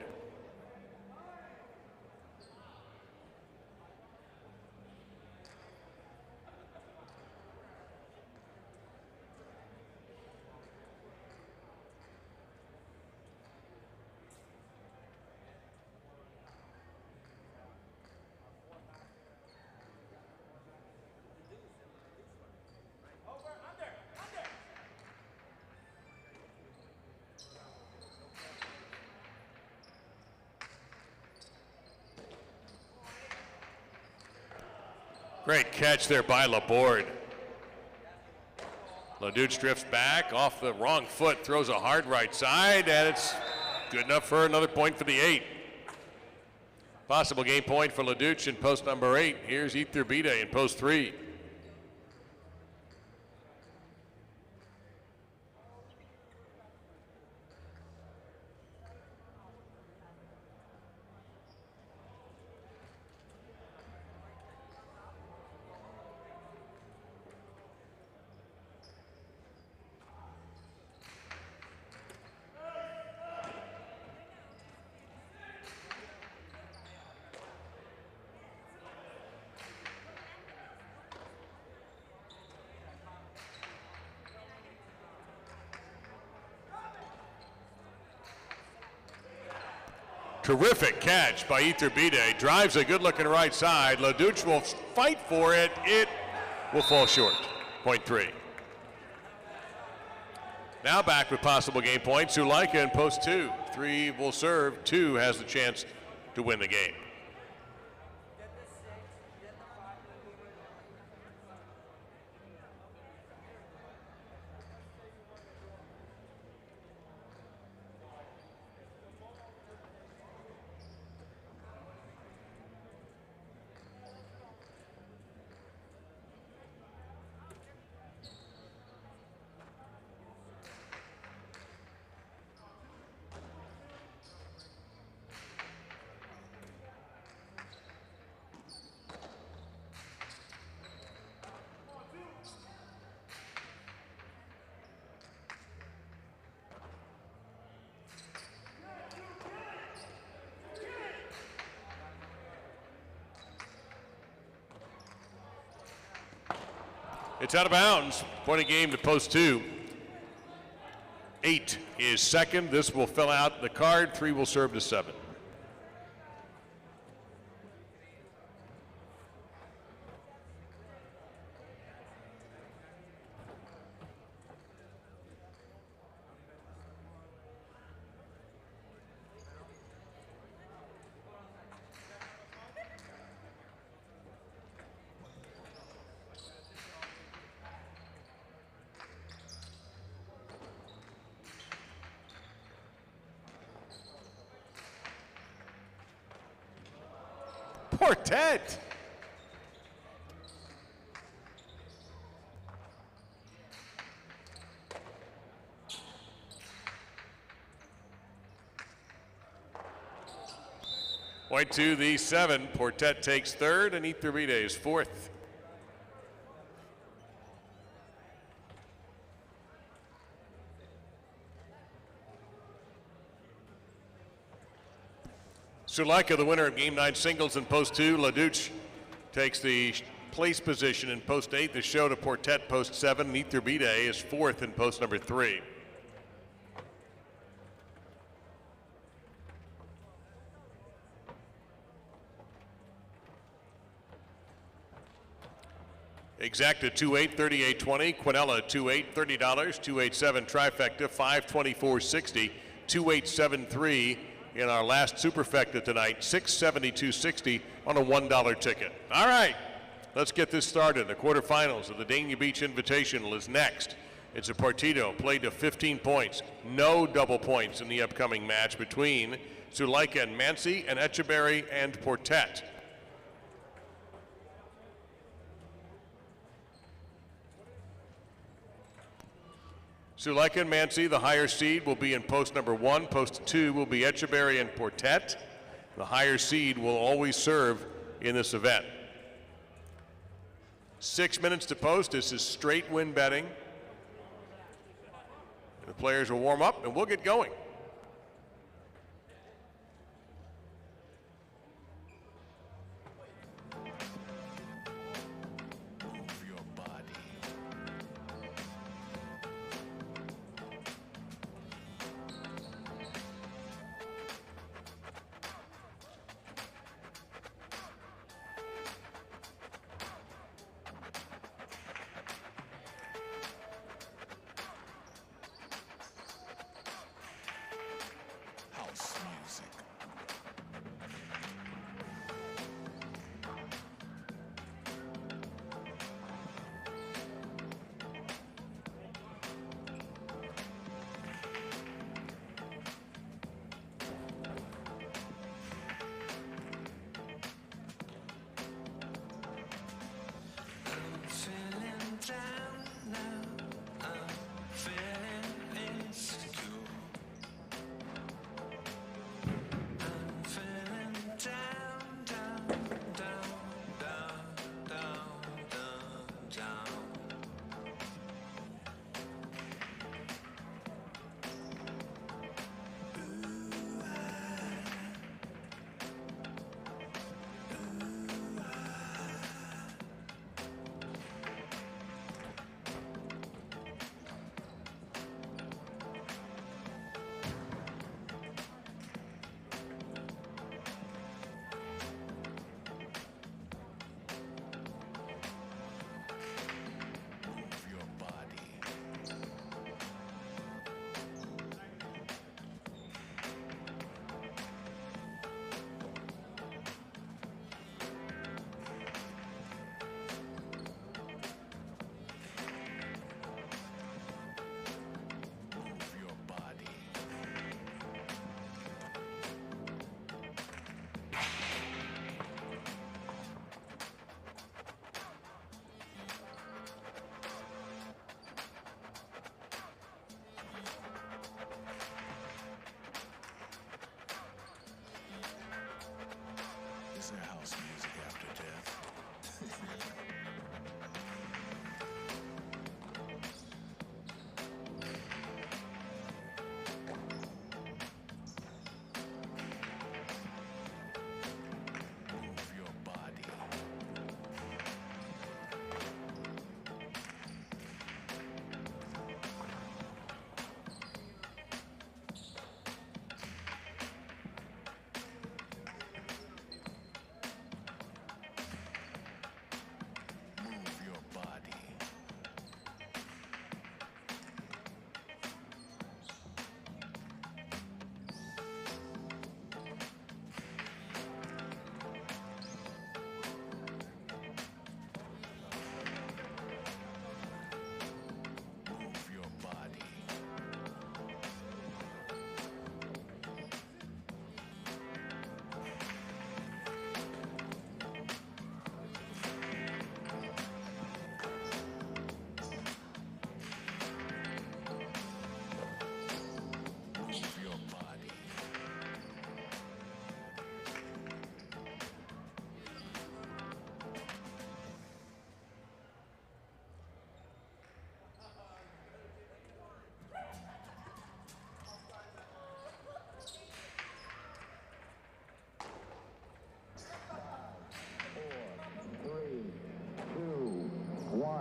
Great catch there by Laborde. LaDuche drifts back off the wrong foot, throws a hard right side, and it's good enough for another point for the 8. Possible game point for LaDuche in post number 8. Here's Iturbide in post 3. Terrific catch by Iturbide. Drives a good-looking right side. LaDuche will fight for it. It will fall short. Point 3. Now back with possible game points. ZULAIKA in post 2. 3 will serve. 2 has the chance to win the game. It's out of bounds. Point of game to post 2. 8 is second. This will fill out the card. 3 will serve to 7. Portet. Point to the 7. Portet takes third, and Iturbide is fourth. ZULAIKA, the winner of Game 9 singles in post 2. LaDuce takes the place position in post 8. The show to Portet post 7. Iturbide is fourth in post number 3. Exacta 2-8, 38-20. Quinella 2-8, $30. 2-8-7 trifecta, 524.60. 2-8-7-3 in our last superfecta tonight, 672.60 on a $1 ticket. All right, let's get this started. The quarterfinals of the Dania Beach Invitational is next. It's a partido played to 15 points. No double points in the upcoming match between ZULAIKA and MANCI and ETCHEBERRY and PORTET. ZULAIKA and MANCI, the higher seed, will be in post number 1. Post 2 will be ETCHEBERRY and PORTET. The higher seed will always serve in this event. 6 minutes to post. This is straight win betting. The players will warm up and we'll get going.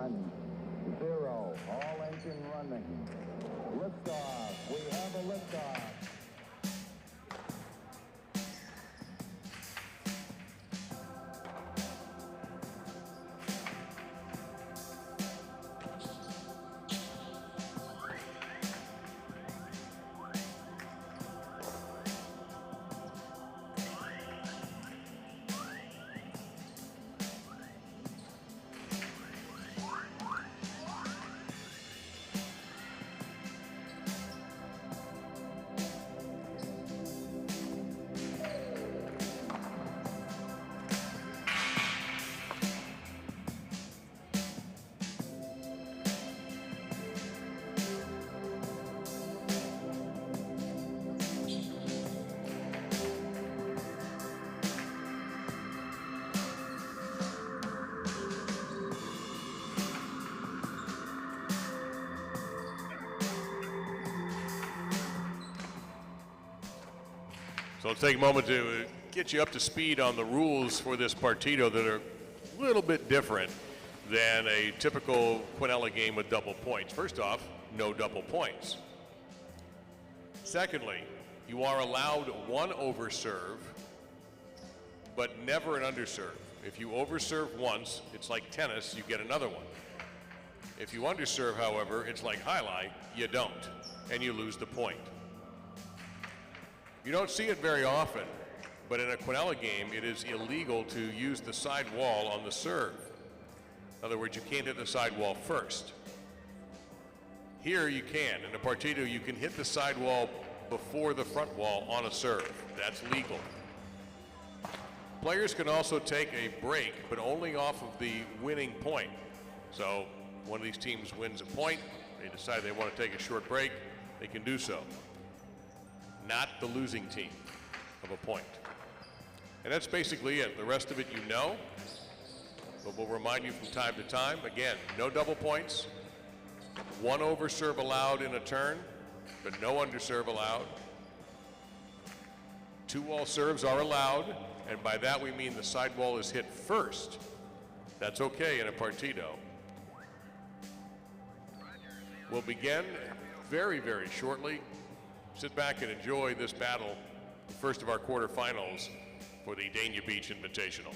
1, 0. All engine running. Liftoff. We have a liftoff. So let's take a moment to get you up to speed on the rules for this partido that are a little bit different than a typical Quinella game with double points. First off, no double points. Secondly, you are allowed one overserve, but never an underserve. If you overserve once, it's like tennis, you get another one. If you underserve, however, it's like Alai, you don't, and you lose the point. You don't see it very often, but in a Quinella game, it is illegal to use the side wall on the serve. In other words, you can't hit the side wall first. Here you can. In a partido, you can hit the side wall before the front wall on a serve. That's legal. Players can also take a break, but only off of the winning point. So one of these teams wins a point, they decide they want to take a short break, they can do so. Not the losing team of a point. And that's basically it. The rest of it you know, but we'll remind you from time to time. Again, no double points, one overserve allowed in a turn, but no underserve allowed. Two wall serves are allowed, and by that we mean the sidewall is hit first. That's okay in a partido. We'll begin very, very shortly. Sit back and enjoy this battle, the first of our quarterfinals for the Dania Beach Invitational.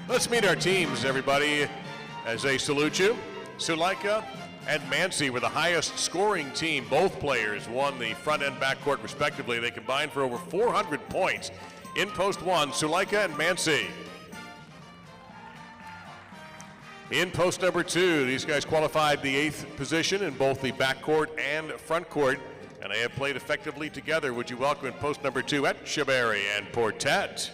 Let's meet our teams, everybody, as they salute you. ZULAIKA and MANCI were the highest scoring team. Both players won the front and back court respectively. They combined for over 400 points in post one, ZULAIKA and MANCI. In post number two, these guys qualified the 8th position in both the backcourt and front court, and they have played effectively together. Would you welcome in post number two, ETCHEBERRY and PORTET.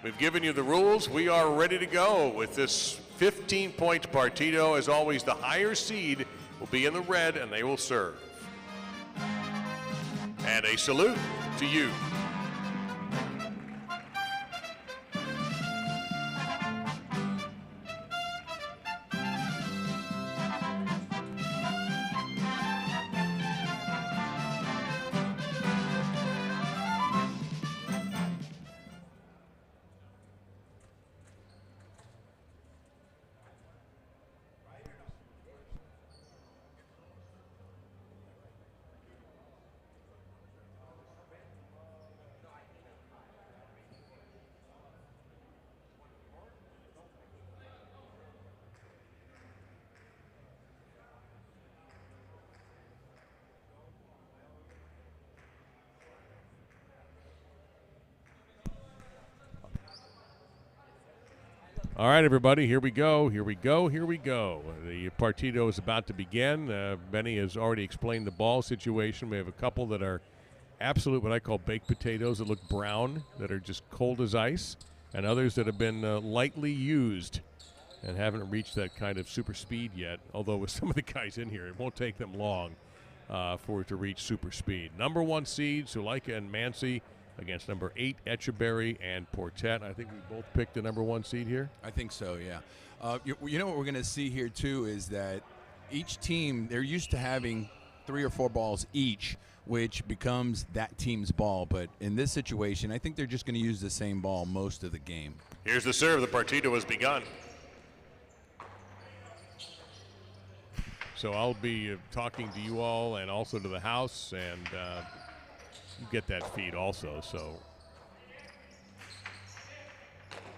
We've given you the rules. We are ready to go with this 15-point partido. As always, the higher seed will be in the red, and they will serve. And a salute to you. All right, everybody, here we go, here we go, here we go. The partido is about to begin. Benny has already explained the ball situation. We have a couple that are absolute what I call baked potatoes that look brown, that are just cold as ice, and others that have been lightly used and haven't reached that kind of super speed yet, although with some of the guys in here, it won't take them long for it to reach super speed. Number 1 seed, ZULAIKA and MANCI, against number 8, ETCHEBERRY and PORTET. I think we both picked the number 1 seed here. I think so, yeah. You know what we're going to see here, too, is that each team, they're used to having 3 or 4 balls each, which becomes that team's ball. But in this situation, I think they're just going to use the same ball most of the game. Here's the serve. The partido has begun. So I'll be talking to you all and also to the house, and you get that feed also. So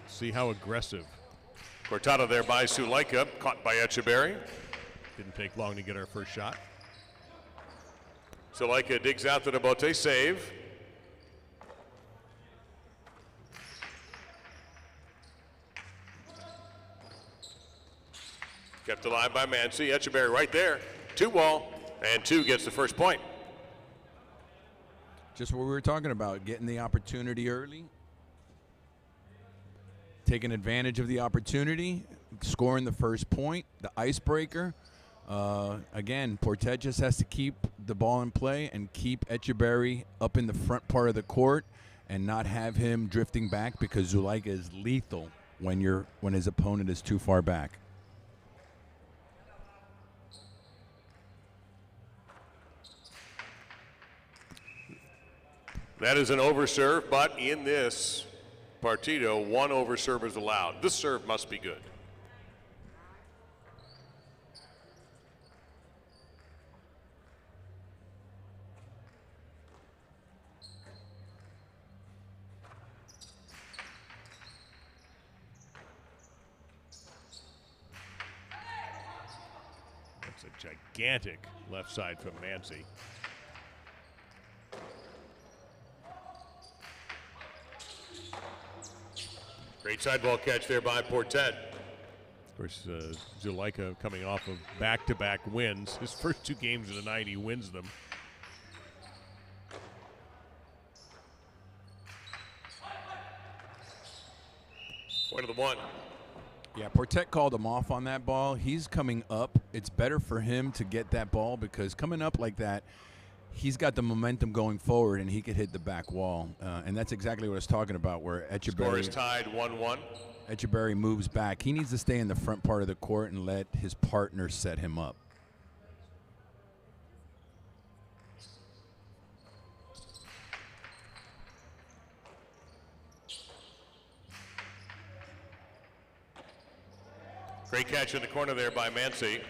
see how aggressive. Cortado there by ZULAIKA, caught by ETCHEBERRY. Didn't take long to get our first shot. ZULAIKA digs out the Debote save. Kept alive by MANCI. ETCHEBERRY right there. 2-ball, and 2 gets the first point. Just what we were talking about, getting the opportunity early, taking advantage of the opportunity, scoring the first point, the icebreaker. Again, Portet just has to keep the ball in play and keep ETCHEBERRY up in the front part of the court and not have him drifting back, because ZULAIKA is lethal when his opponent is too far back. That is an overserve, but in this partido, 1 overserve is allowed. This serve must be good. That's a gigantic left side from MANCI. Great sideball catch there by Portet. Of course, ZULAIKA coming off of back-to-back wins. His first 2 games of the night, he wins them. Point of the 1. Yeah, Portet called him off on that ball. He's coming up. It's better for him to get that ball, because coming up like that, he's got the momentum going forward, and he could hit the back wall. And that's exactly what I was talking about, where Score is tied 1-1. ETCHEBERRY moves back. He needs to stay in the front part of the court and let his partner set him up. Great catch in the corner there by MANCI.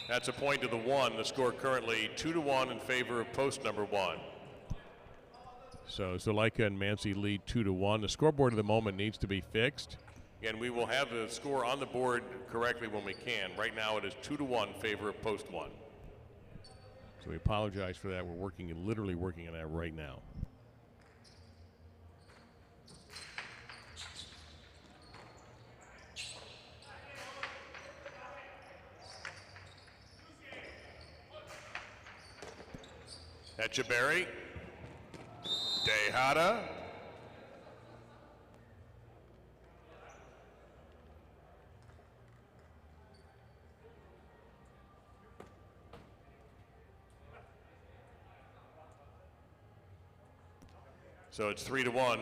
That's a point to the 1. The score currently 2-1 in favor of post number 1. So ZULAIKA and MANCI lead 2-1. The scoreboard at the moment needs to be fixed. Again, we will have the score on the board correctly when we can. Right now it is 2-1 in favor of post 1. So we apologize for that. We're literally working on that right now. ETCHEBERRY, Tejada, so it's 3-1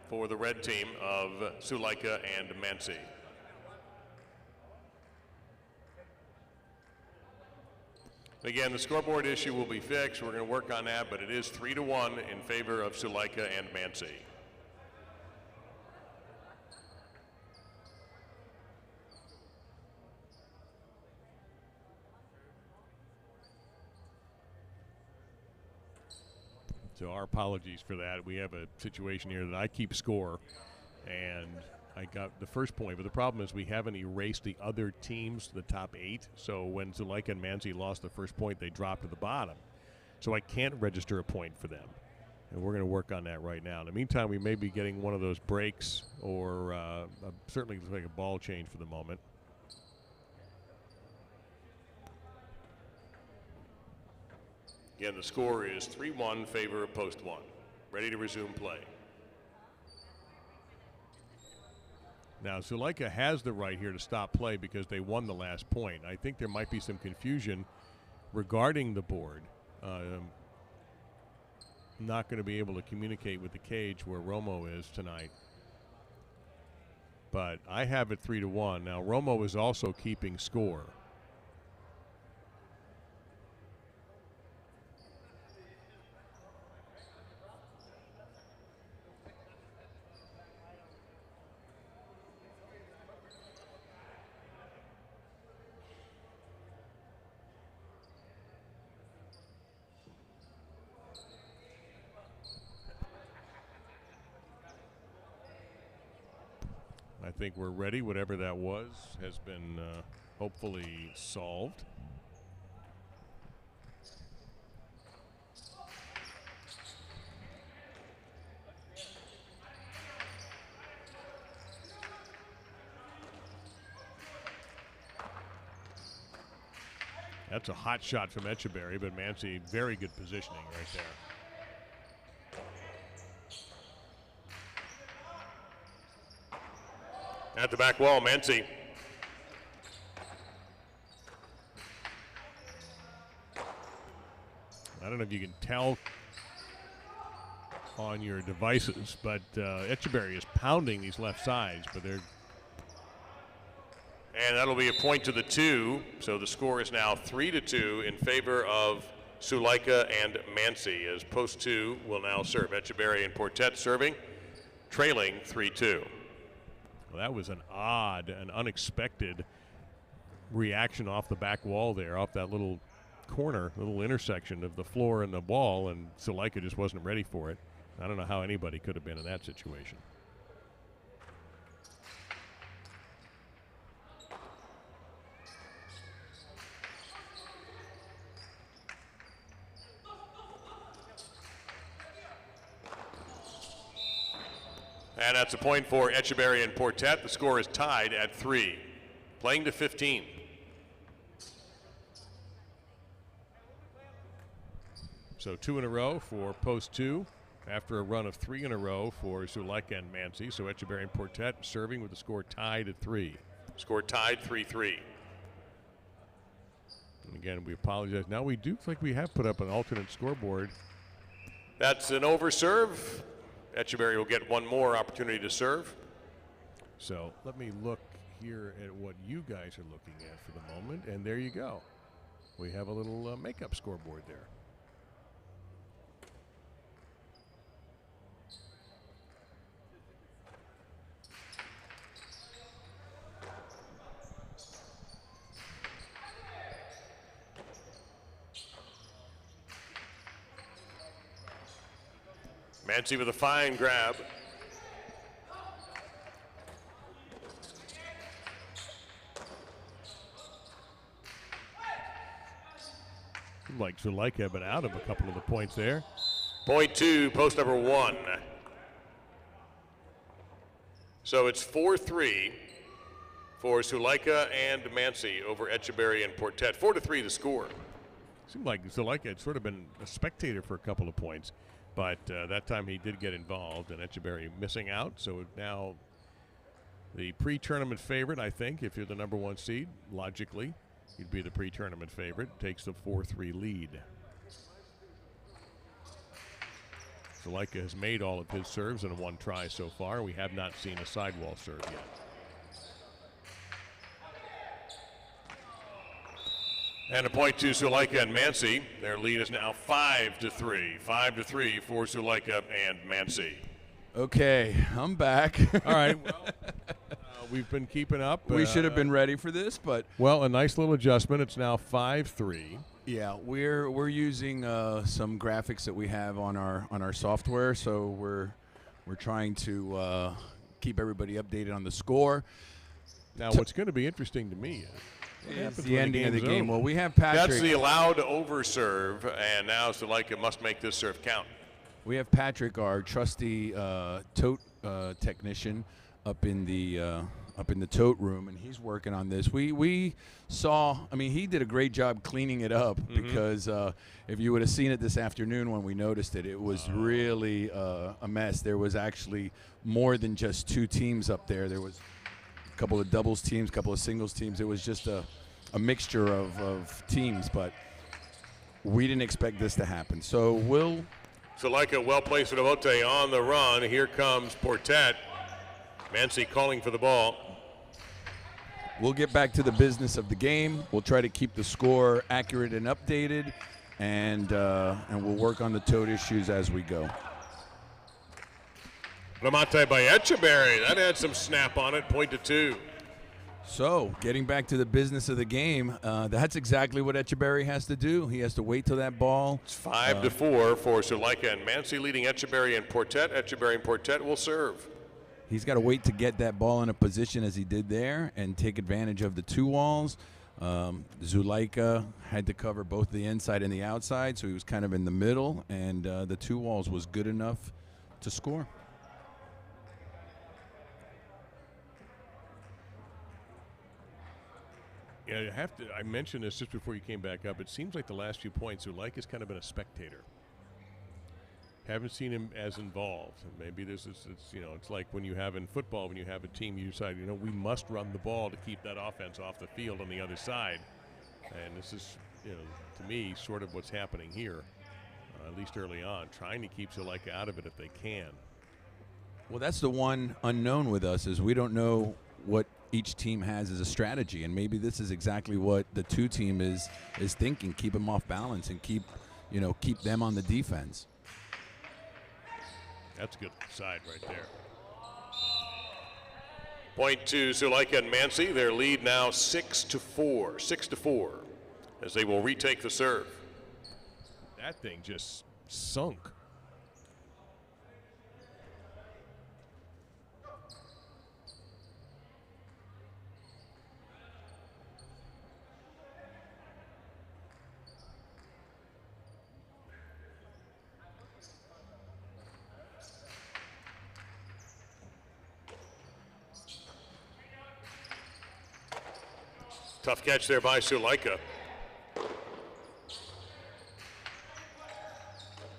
for the red team of ZULAIKA and MANCI. Again, the scoreboard issue will be fixed. We're going to work on that, but it is 3-1 in favor of ZULAIKA and MANCI. So our apologies for that. We have a situation here that I keep score, and I got the first point, but the problem is we haven't erased the other teams, the top 8. So when ZULAIKA and MANCI lost the first point, they dropped to the bottom. So I can't register a point for them. And we're going to work on that right now. In the meantime, we may be getting one of those breaks or certainly looks like a ball change for the moment. Again, the score is 3-1 favor of post 1. Ready to resume play. Now, ZULAIKA has the right here to stop play because they won the last point. I think there might be some confusion regarding the board. Not going to be able to communicate with the cage where Romo is tonight. But I have it 3-1. Now, Romo is also keeping score. I think we're ready. Whatever that was has been hopefully solved. That's a hot shot from ETCHEBERRY, but MANCI, very good positioning right there. At the back wall, MANCI. I don't know if you can tell on your devices, but ETCHEBERRY is pounding these left sides, but they're. And that'll be a point to the 2. So the score is now 3-2 in favor of ZULAIKA and MANCI, as post 2 will now serve. ETCHEBERRY and PORTET serving, trailing 3-2. Well, that was an odd and unexpected reaction off the back wall there, off that little corner, little intersection of the floor and the wall, and ZULAIKA just wasn't ready for it. I don't know how anybody could have been in that situation. And that's a point for ETCHEBERRY and PORTET. The score is tied at 3, playing to 15. So 2 in a row for post 2 after a run of 3 in a row for ZULAIKA and MANCI. So ETCHEBERRY and PORTET serving with the score tied at 3. Score tied 3-3. And again, we apologize. Now we do think we have put up an alternate scoreboard. That's an overserve. ETCHEBERRY will get one more opportunity to serve. So let me look here at what you guys are looking at for the moment, and there you go. We have a little makeup scoreboard there. MANCI with a fine grab. Like ZULAIKA have been out of a couple of the points there. Point 2, post number 1. So it's 4-3 for ZULAIKA and MANCI over ETCHEBERRY and PORTET. 4-3 the score. Seemed like ZULAIKA had sort of been a spectator for a couple of points, but that time he did get involved, and ETCHEBERRY missing out. So now the pre-tournament favorite, I think, if you're the number 1 seed, logically, you'd be the pre-tournament favorite, takes the 4-3 lead. ZULAIKA has made all of his serves in 1 try so far. We have not seen a sidewall serve yet. And a point to ZULAIKA and MANCI. Their lead is now 5-3. 5-3 for ZULAIKA and MANCI. Okay, I'm back. All right. Well, we've been keeping up. We should have been ready for this, but well, a nice little adjustment. It's now 5-3. yeah, we're using some graphics that we have on our software, so we're trying to keep everybody updated on the score. Now, what's going to be interesting to me is what It's happens the when ending of the game's game. over. Well, we have Patrick. That's the allowed over serve, and now ZULAIKA must make this serve count. We have Patrick, our trusty tote technician, up in the tote room, and he's working on this. We saw, I mean, he did a great job cleaning it up because if you would have seen it this afternoon when we noticed it, it was really a mess. There was actually more than just 2 teams up there. There was a couple of doubles teams, a couple of singles teams. It was just a mixture of teams, but we didn't expect this to happen. So we'll... ZULAIKA well placed for Devote on the run. Here comes Portet. MANCI calling for the ball. We'll get back to the business of the game. We'll try to keep the score accurate and updated, and we'll work on the tote issues as we go. Remate by ETCHEBERRY. That had some snap on it. Point to 2. So, getting back to the business of the game, that's exactly what ETCHEBERRY has to do. He has to wait till that ball. It's 5-4 for ZULAIKA and MANCI, leading ETCHEBERRY and Portet. ETCHEBERRY and Portet will serve. He's got to wait to get that ball in a position as he did there and take advantage of the 2 walls. ZULAIKA had to cover both the inside and the outside, so he was kind of in the middle, and the 2 walls was good enough to score. Yeah, I mentioned this just before you came back up. It seems like the last few points, ZULAIKA's kind of been a spectator. Haven't seen him as involved. Maybe this is, it's like when you have in football, when you have a team, you decide, we must run the ball to keep that offense off the field on the other side. And this is, to me, sort of what's happening here, at least early on, trying to keep ZULAIKA out of it if they can. Well, that's the one unknown with us is we don't know what each team has as a strategy, and maybe this is exactly what the 2 team is thinking. Keep them off balance and keep them on the defense. That's a good side right there. Point to ZULAIKA and MANCI. Their lead now 6-4. 6-4 as they will retake the serve. That thing just sunk. Tough catch there by ZULAIKA.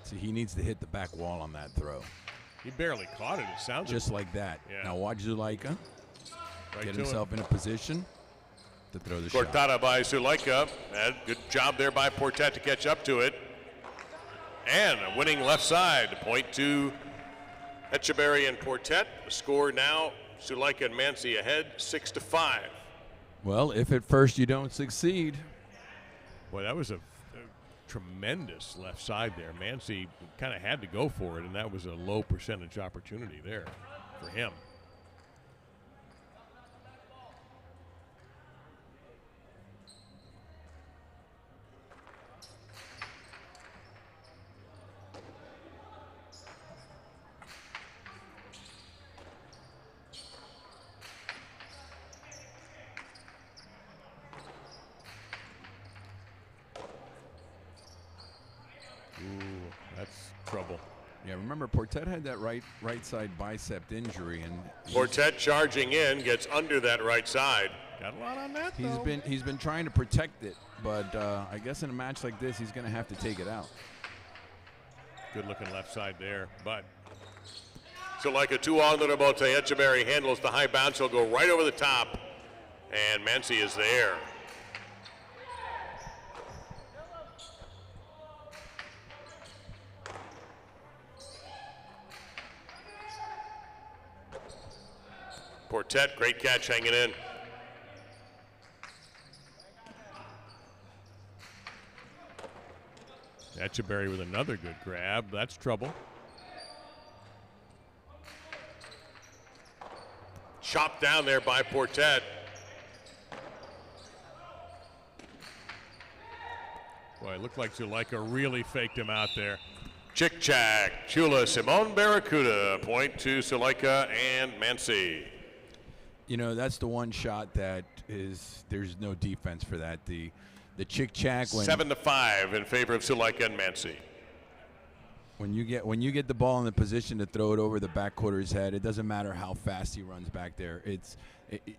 See, he needs to hit the back wall on that throw. He barely caught it. It sounded just like that. Yeah. Now watch ZULAIKA get himself in a position to throw the shot. Cortada by ZULAIKA. And good job there by Portet to catch up to it. And a winning left side. Point to ETCHEBERRY and Portet. The score now, ZULAIKA and MANCI ahead, 6-5. Well, if at first you don't succeed. Boy, that was a tremendous left side there. MANCI kind of had to go for it, and that was a low percentage opportunity there for him. That's trouble. Yeah, remember Portet had that right side bicep injury, and Portet charging in, gets under that right side. Got a lot on that, though. he's been trying to protect it, but I guess in a match like this, he's going to have to take it out. Good looking left side there, but ZULAIKA 2 on the Bote. ETCHEBERRY handles the high bounce. He'll go right over the top, and MANCI is there. Portet, great catch hanging in. ETCHEBERRY with another good grab. That's trouble. Chopped down there by Portet. Boy, it looked like ZULAIKA really faked him out there. Chick-chack, Chula, Simone Barracuda. Point to ZULAIKA and MANCI. You know, that's the one shot that there's no defense for that. The chick-chack. 7-5 in favor of ZULAIKA and MANCI. When you get the ball in the position to throw it over the back quarter's head, it doesn't matter how fast he runs back there.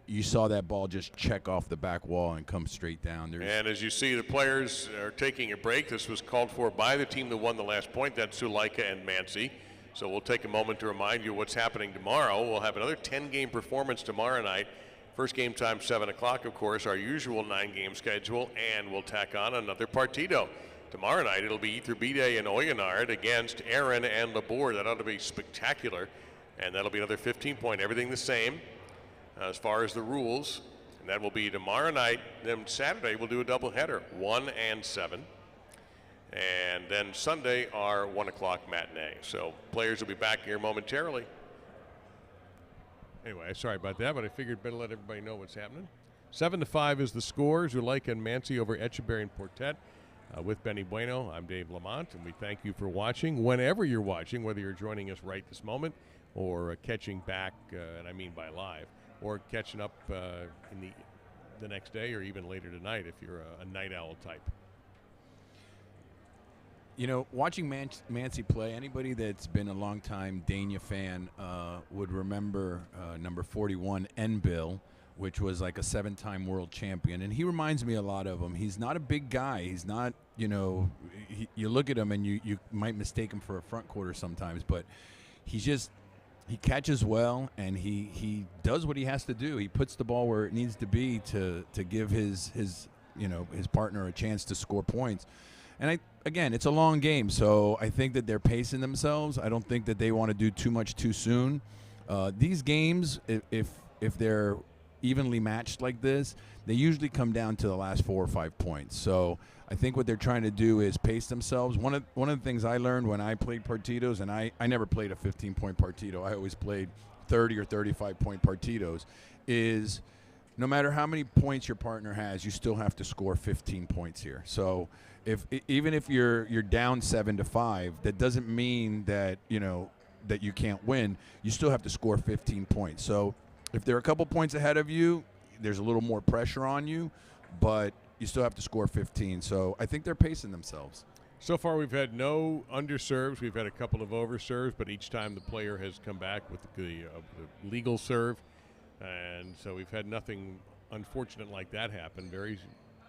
You saw that ball just check off the back wall and come straight down. And as you see, the players are taking a break. This was called for by the team that won the last point. That's ZULAIKA and MANCI. So we'll take a moment to remind you what's happening tomorrow. We'll have another 10-game performance tomorrow night. First game time, 7 o'clock, of course, our usual 9-game schedule, and we'll tack on another partido. Tomorrow night, it'll be Iturbide and Oyenard against Aaron and Labor. That ought to be spectacular, and that'll be another 15-point, everything the same as far as the rules. And that will be tomorrow night. Then Saturday, we'll do a doubleheader, 1 and 7. And then Sunday, our 1 o'clock matinee. So players will be back here momentarily. Anyway, sorry about that, but I figured better let everybody know what's happening. 7-5 is the score. ZULAIKA and MANCI over ETCHEBERRY and PORTET. With Benny Bueno, I'm Dave Lamont, and we thank you for watching. Whenever you're watching, whether you're joining us right this moment or catching back, and I mean by live, or catching up in the next day or even later tonight if you're a night owl type. You know, watching MANCI play, anybody that's been a long-time Dania fan would remember number 41, Bill, which was like a 7-time world champion. And he reminds me a lot of him. He's not a big guy. He's not, you know, you look at him and you might mistake him for a front quarter sometimes, but he catches well, and he does what he has to do. He puts the ball where it needs to be to give his partner a chance to score points. And again, it's a long game, so I think that they're pacing themselves. I don't think that they want to do too much too soon. These games, if they're evenly matched like this, they usually come down to the last 4 or 5 points. So I think what they're trying to do is pace themselves. One of the things I learned when I played partidos, and I never played a 15-point partido. I always played 30 or 35-point partidos, is no matter how many points your partner has, you still have to score 15 points here. So even if you're down 7-5, that doesn't mean that that you can't win. You still have to score 15 points. So if they're a couple points ahead of you, there's a little more pressure on you, but you still have to score 15. So I think they're pacing themselves. So far, we've had no underserves. We've had a couple of overserves, but each time the player has come back with the legal serve. And so we've had nothing unfortunate like that happen. Very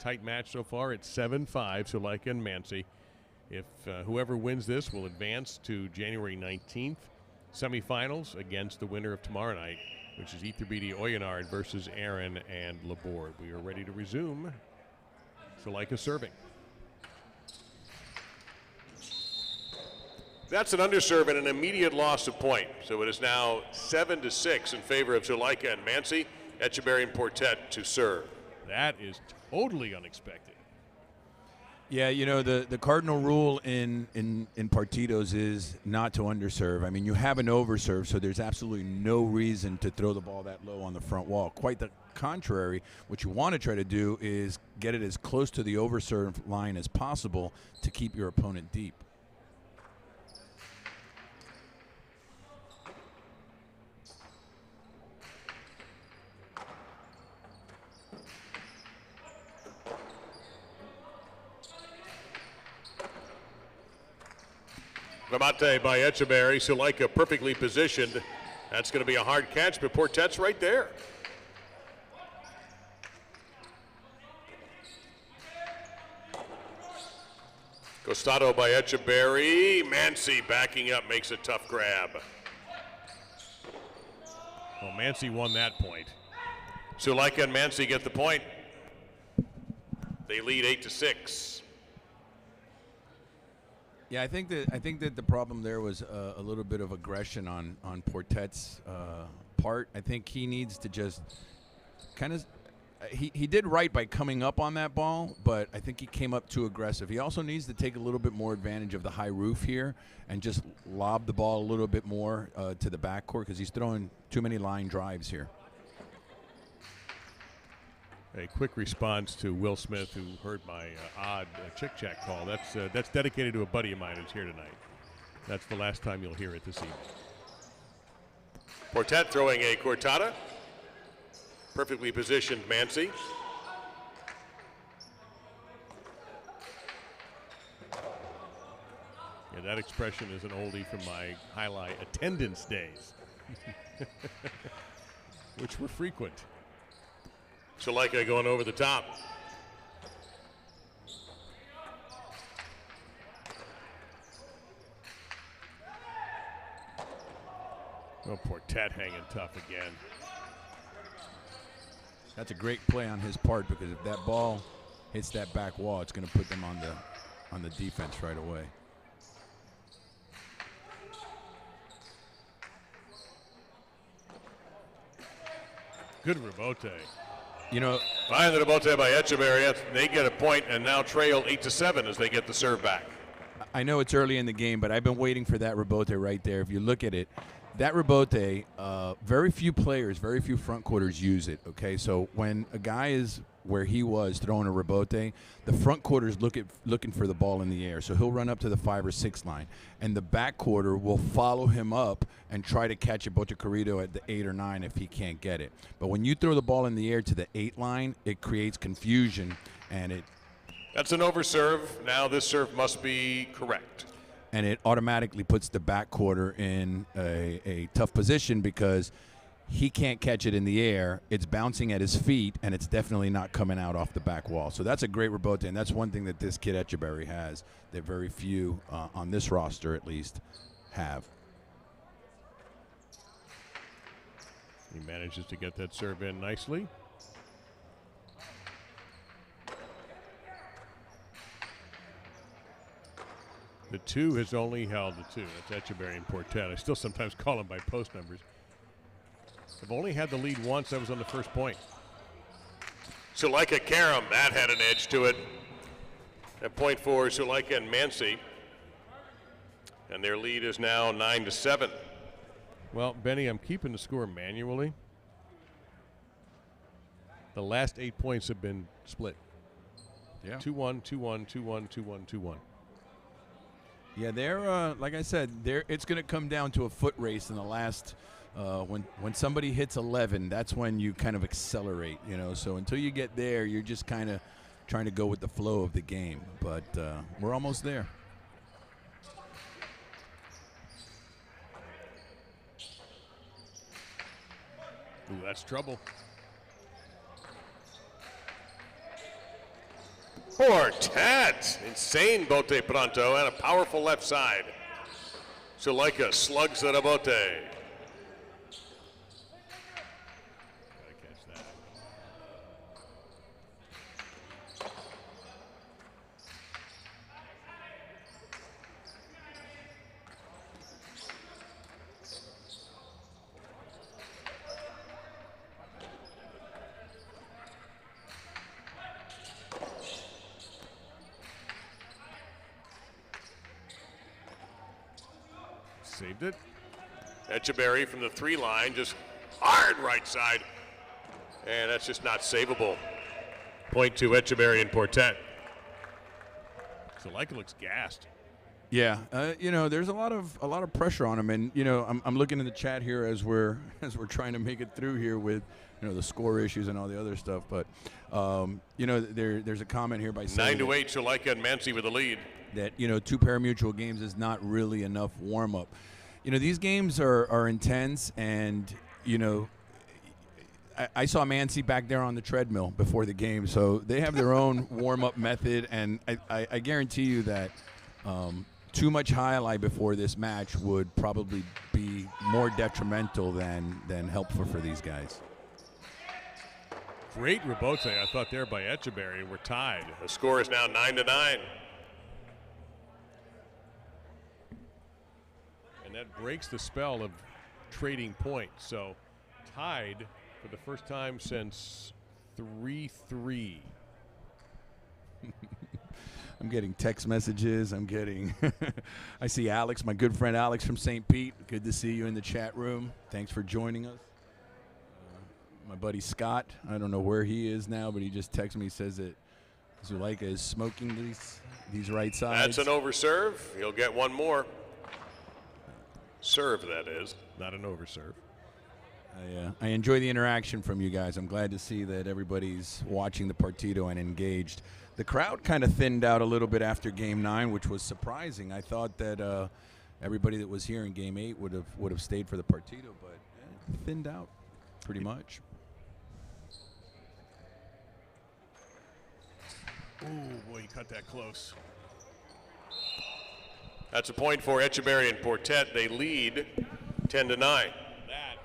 tight match so far. It's 7-5, ZULAIKA and MANCI. If whoever wins this will advance to January 19th semifinals against the winner of tomorrow night, which is Iturbide Oyenard versus Aaron and Laborde. We are ready to resume. ZULAIKA serving. That's an underserve and an immediate loss of point. So it is now 7-6 in favor of ZULAIKA and MANCI. ETCHEBERRY and PORTET to serve. That is totally unexpected. Yeah, the cardinal rule in partidos is not to underserve. I mean, you have an overserve, so there's absolutely no reason to throw the ball that low on the front wall. Quite the contrary, what you want to try to do is get it as close to the overserve line as possible to keep your opponent deep. Remate by ETCHEBERRY. ZULAIKA perfectly positioned. That's going to be a hard catch, but Portet's right there. Costado by ETCHEBERRY. MANCI backing up, makes a tough grab. Well, MANCI won that point. ZULAIKA and MANCI get the point. They lead 8-6. Yeah, I think that the problem there was a little bit of aggression on Portet's part. I think he needs to just kind of he did right by coming up on that ball, but I think he came up too aggressive. He also needs to take a little bit more advantage of the high roof here and just lob the ball a little bit more to the backcourt because he's throwing too many line drives here. A quick response to Will Smith, who heard my odd chick-chat call. That's dedicated to a buddy of mine who's here tonight. That's the last time you'll hear it this evening. Portet throwing a cortada. Perfectly positioned MANCI. Yeah, that expression is an oldie from my highlight attendance days, which were frequent. ZULAIKA going over the top. Oh, Portet hanging tough again. That's a great play on his part, because if that ball hits that back wall, it's going to put them on the defense right away. Good rebote. You know, Find the rebote by Etcheberry. They get a point and now trail 8-7 as they get the serve back. I know it's early in the game, but I've been waiting for that rebote right there. If you look at it, that rebote, very few players, very few front quarters use it, okay? So when a guy is where he was throwing a rebote, the front quarter is looking for the ball in the air. So he'll run up to the 5 or 6 line, and the back quarter will follow him up and try to catch a Botacarito at the 8 or 9 if he can't get it. But when you throw the ball in the air to the 8 line, it creates confusion, and it... That's an overserve. Now this serve must be correct. And it automatically puts the back quarter in a tough position, because he can't catch it in the air. It's bouncing at his feet, and it's definitely not coming out off the back wall. So that's a great rebote, and that's one thing that this kid Etcheberry has that very few on this roster at least have. He manages to get that serve in nicely. The 2 has only held the 2. That's Etcheberry and Portet. I still sometimes call them by post numbers. They've only had the lead once. That was on the first point. ZULAIKA Karam, that had an edge to it. A point for ZULAIKA and MANCI. And their lead is now 9-7. Well, Benny, I'm keeping the score manually. The last 8 points have been split. Yeah. 2-1, 2-1, 2-1, 2-1, 2-1. Yeah, they're like I said, it's going to come down to a foot race in the last. When somebody hits 11, that's when you kind of accelerate, you know. So until you get there, you're just kind of trying to go with the flow of the game. But we're almost there. Ooh, that's trouble. Portet, insane bote pronto and a powerful left side. ZULAIKA slugs the bote. Gotta catch that. Saved it. Etcheberry from the 3 line, just hard right side. And that's just not savable. Point to Etcheberry and Portet. ZULAIKA looks gassed. Yeah, you know, there's a lot of pressure on him, and you know, I'm looking in the chat here as we're trying to make it through here with, you know, the score issues and all the other stuff. But you know, there's a comment here by saying 9-8, ZULAIKA and MANCI with the lead. that, you know, 2 pari-mutuel games is not really enough warm-up. You know, these games are intense, and, you know, I saw MANCI back there on the treadmill before the game, so they have their own warm-up method, and I guarantee you that too much highlight before this match would probably be more detrimental than helpful for these guys. Great rebote, I thought, there by Etcheberry. We're tied. The score is now 9-9. And that breaks the spell of trading points. So tied for the first time since 3-3. I'm getting text messages. I'm getting I see Alex, my good friend Alex from St. Pete. Good to see you in the chat room. Thanks for joining us. My buddy Scott, I don't know where he is now, but he just texted me. He says that ZULAIKA is smoking these right sides. That's an overserve. He'll get one more. Serve, that is. Not an overserve. I enjoy the interaction from you guys. I'm glad to see that everybody's watching the partido and engaged. The crowd kind of thinned out a little bit after Game 9, which was surprising. I thought that everybody that was here in Game 8 would have stayed for the partido, but thinned out pretty much. Ooh, boy, you cut that close. That's a point for Etcheberry and Portet. They lead 10-9. That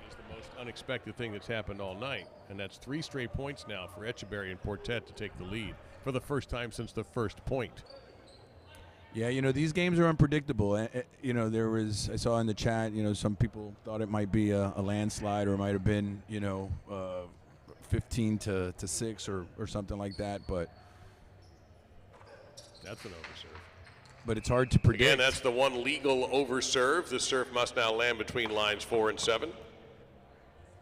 is the most unexpected thing that's happened all night, and that's 3 straight points now for Etcheberry and Portet to take the lead for the first time since the first point. Yeah, you know, these games are unpredictable. You know, I saw in the chat, you know, some people thought it might be a landslide, or it might have been, you know, 15-6 or something like that, but that's an overserve. But it's hard to predict. Again, that's the one legal overserve. The serve must now land between lines 4 and 7.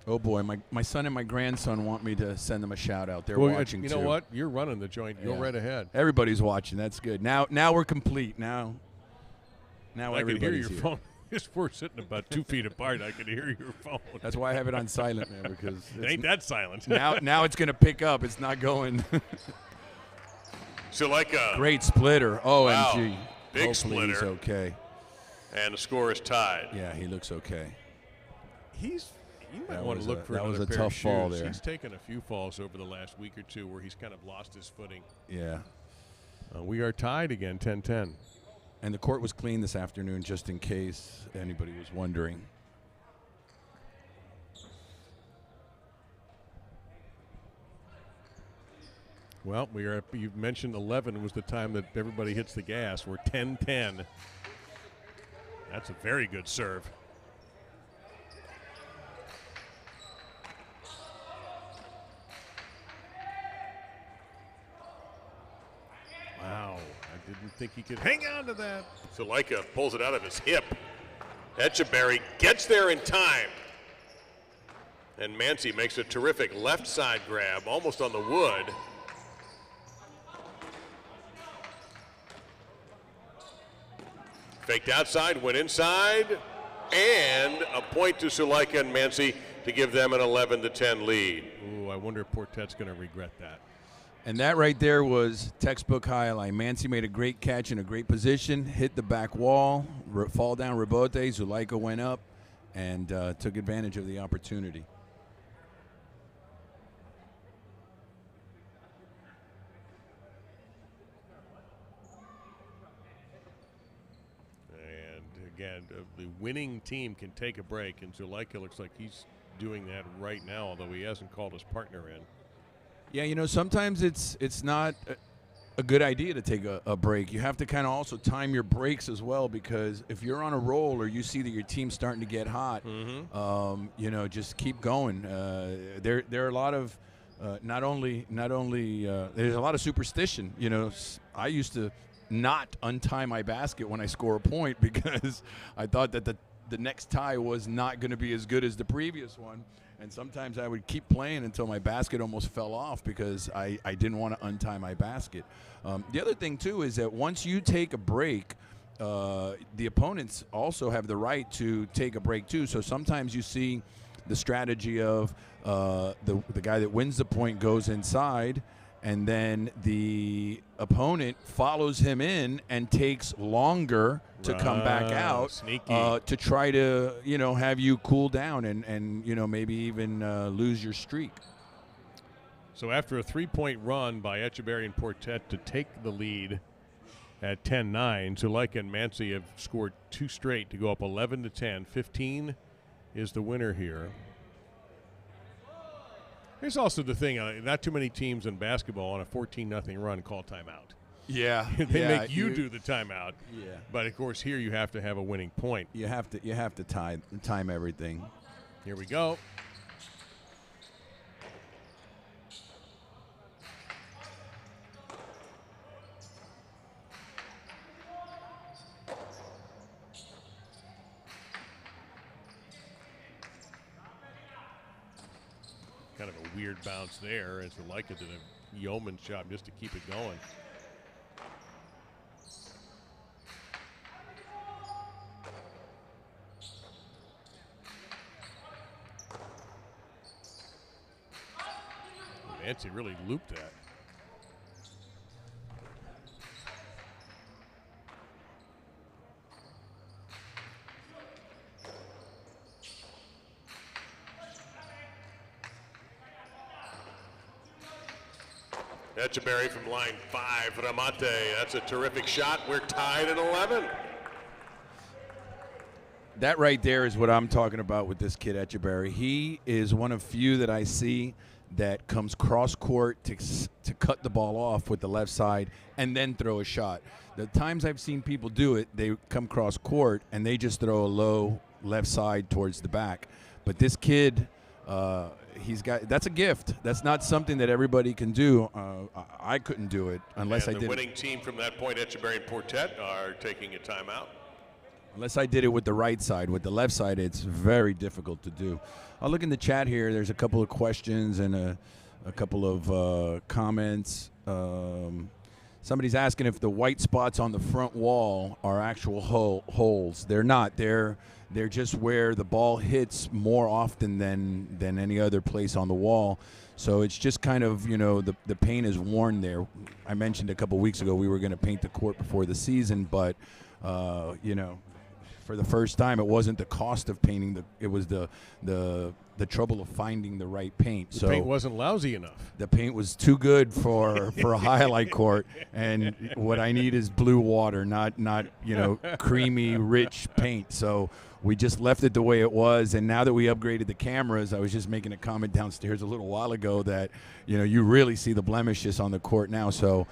Oh boy, my son and my grandson want me to send them a shout out. They're Well, watching you too. know what? You're running the joint. Go Yeah. right ahead. Everybody's watching. That's good. Now we're complete. Now I can hear everybody's your here. phone. Just we're sitting about 2 feet apart. I can hear your phone. That's why I have it on silent, man, because It ain't that silent. now it's gonna pick up. It's not going. ZULAIKA. Great splitter. OMG. Wow. Big Hopefully he's splitter. okay. And the score is tied. Yeah, he looks okay. You might That want was to look for that was another a pair tough of fall shoes. there. He's taken a few falls over the last week or two where he's kind of lost his footing. Yeah. We are tied again, 10-10. And the court was clean this afternoon, just in case anybody was wondering. Well, you mentioned 11 was the time that everybody hits the gas. We're 10-10. That's a very good serve. Wow, I didn't think he could hang on to that. ZULAIKA pulls it out of his hip. Etcheberry gets there in time. And MANCI makes a terrific left side grab, almost on the wood. Faked outside, went inside, and a point to ZULAIKA and MANCI to give them an 11-10 lead. Ooh, I wonder if Portet's going to regret that. And that right there was textbook highlight. MANCI made a great catch in a great position, hit the back wall, fall down rebote. ZULAIKA went up and took advantage of the opportunity. And again, the winning team can take a break, and ZULAIKA looks like he's doing that right now, although he hasn't called his partner in. Yeah, you know, sometimes it's not a good idea to take a break. You have to kind of also time your breaks as well, because if you're on a roll or you see that your team's starting to get hot, you know, just keep going. There are a lot of not only there's a lot of superstition. You know, I used to not untie my basket when I score a point because I thought that the next tie was not going to be as good as the previous one. And sometimes I would keep playing until my basket almost fell off because I didn't want to untie my basket. The other thing, too, is that once you take a break, the opponents also have the right to take a break, too. So sometimes you see the strategy of the guy that wins the point goes inside, and then the opponent follows him in and takes longer to come back out to try to, you know, have you cool down and you know, maybe even lose your streak. So after a 3-point run by Etcheberry and Portet to take the lead at 10-9, ZULAIKA and MANCI have scored 2 straight to go up 11-10. 15 is the winner here. Here's also the thing, not too many teams in basketball on a 14-0 run call timeout. Yeah. They make you do the timeout. Yeah. But, of course, here you have to have a winning point. You have to time everything. Here we go. Kind of a weird bounce there, as ZULAIKA did a yeoman's job just to keep it going. MANCI really looped that. Etcheberry from line 5, Ramate. That's a terrific shot. We're tied at 11. That right there is what I'm talking about with this kid, Etcheberry. He is one of few that I see that comes cross court to cut the ball off with the left side and then throw a shot. The times I've seen people do it, they come cross court and they just throw a low left side towards the back. But this kid, that's a gift. That's not something that everybody can do. I couldn't do it unless I did. The winning team from that point, Etcheberry and Portet, are taking a timeout. Unless I did it with the right side. With the left side, it's very difficult to do. I'll look in the chat here. There's a couple of questions and a couple of comments. Somebody's asking if the white spots on the front wall are actual holes. They're not. They're just where the ball hits more often than any other place on the wall. So it's just kind of, the paint is worn there. I mentioned a couple weeks ago we were going to paint the court before the season, but, for the first time, it wasn't the cost of painting. It was the trouble of finding the right paint. The paint wasn't lousy enough. The paint was too good for a highlight court, and what I need is blue water, not creamy, rich paint. So we just left it the way it was, and now that we upgraded the cameras, I was just making a comment downstairs a little while ago that you really see the blemishes on the court now. So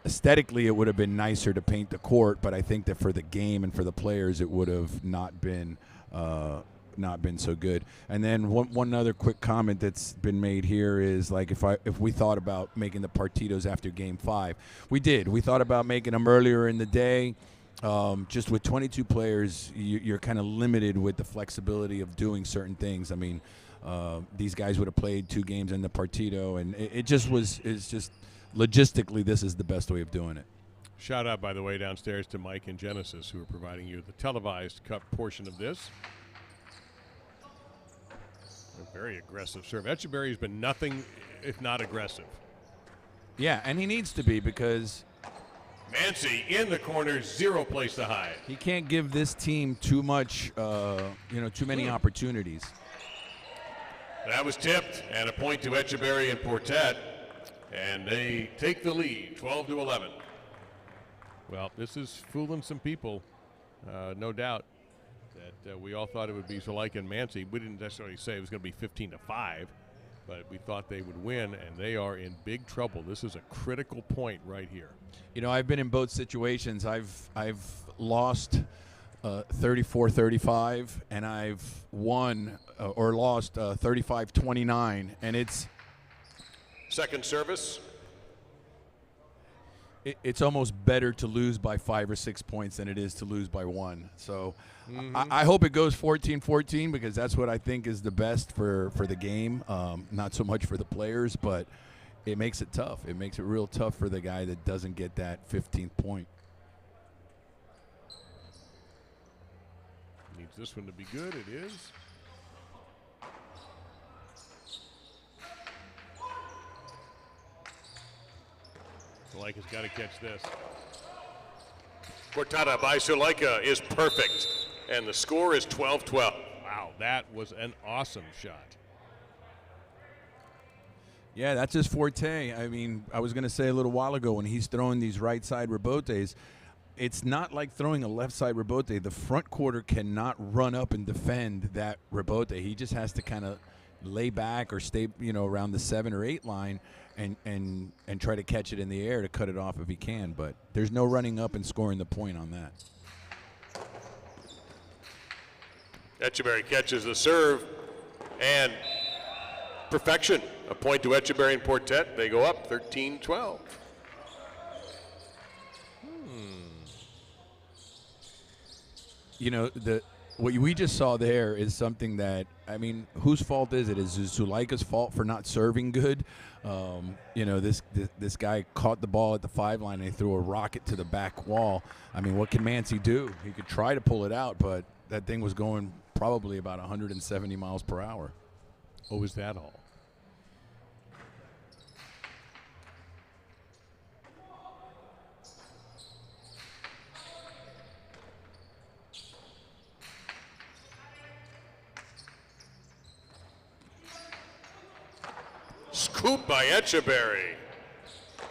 aesthetically, it would have been nicer to paint the court, but I think that for the game and for the players, it would have not been so good. And then one other quick comment that's been made here is, like, if we thought about making the partidos after Game 5, we did. We thought about making them earlier in the day. Just with 22 players, you're kind of limited with the flexibility of doing certain things. I mean, these guys would have played 2 games in the partido, and it's just logistically, this is the best way of doing it. Shout out, by the way, downstairs to Mike and Genesis, who are providing you the televised cup portion of this. A very aggressive serve. Etcheberry's been nothing if not aggressive. Yeah, and he needs to be, because MANCI in the corner, 0 place to hide. he can't give this team too much, too many opportunities. That was tipped, and a point to Etcheberry and Portet, and they take the lead, 12-11. Well, this is fooling some people, no doubt. That we all thought it would be ZULAIKA and MANCI. We didn't necessarily say it was going to be 15-5, but we thought they would win, and they are in big trouble. This is a critical point right here. I've been in both situations. I've lost 34-35, and I've won or lost 35-29, and it's second service. It's almost better to lose by 5 or 6 points than it is to lose by 1. So I hope it goes 14-14, because that's what I think is the best for the game. Not so much for the players, but it makes it tough. It makes it real tough for the guy that doesn't get that 15th point. Needs this one to be good. It is. ZULAIKA's got to catch this. Cortada by ZULAIKA is perfect, and the score is 12-12. Wow, that was an awesome shot. Yeah, that's his forte. I mean, I was going to say a little while ago, when he's throwing these right side rebotes, it's not like throwing a left side rebote. The front quarter cannot run up and defend that rebote. He just has to kind of lay back or stay, around the 7 or 8 line and try to catch it in the air to cut it off if he can. But there's no running up and scoring the point on that. Etcheberry catches the serve, and perfection. A point to Etcheberry and Portet. They go up 13-12. What we just saw there is something that, I mean, whose fault is it? Is it ZULAIKA's fault for not serving good? This guy caught the ball at the 5 line and he threw a rocket to the back wall. I mean, what can MANCI do? He could try to pull it out, but that thing was going probably about 170 miles per hour. Oh, is that all? Scoop by Etcheberry.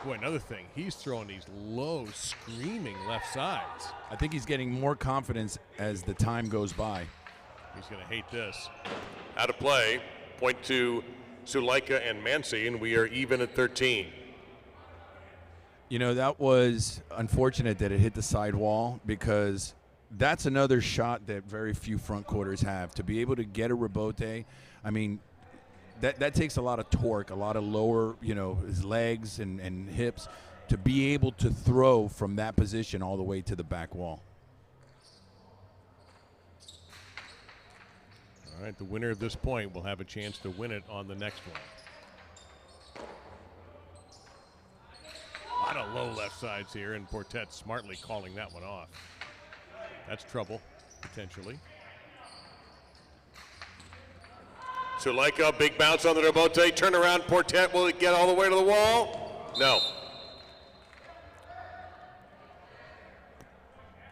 Boy, another thing, he's throwing these low, screaming left sides. I think he's getting more confidence as the time goes by. He's going to hate this. Out of play, point to ZULAIKA and MANCI, and we are even at 13. You know, that was unfortunate that it hit the sidewall, because that's another shot that very few front quarters have. To be able to get a rebote, I mean, that takes a lot of torque, a lot of lower, his legs and hips to be able to throw from that position all the way to the back wall. All right, the winner of this point will have a chance to win it on the next one. A lot of low left sides here, and Portet smartly calling that one off. That's trouble, potentially. ZULAIKA, big bounce on the rebote. Turn around, Portet, will it get all the way to the wall? No.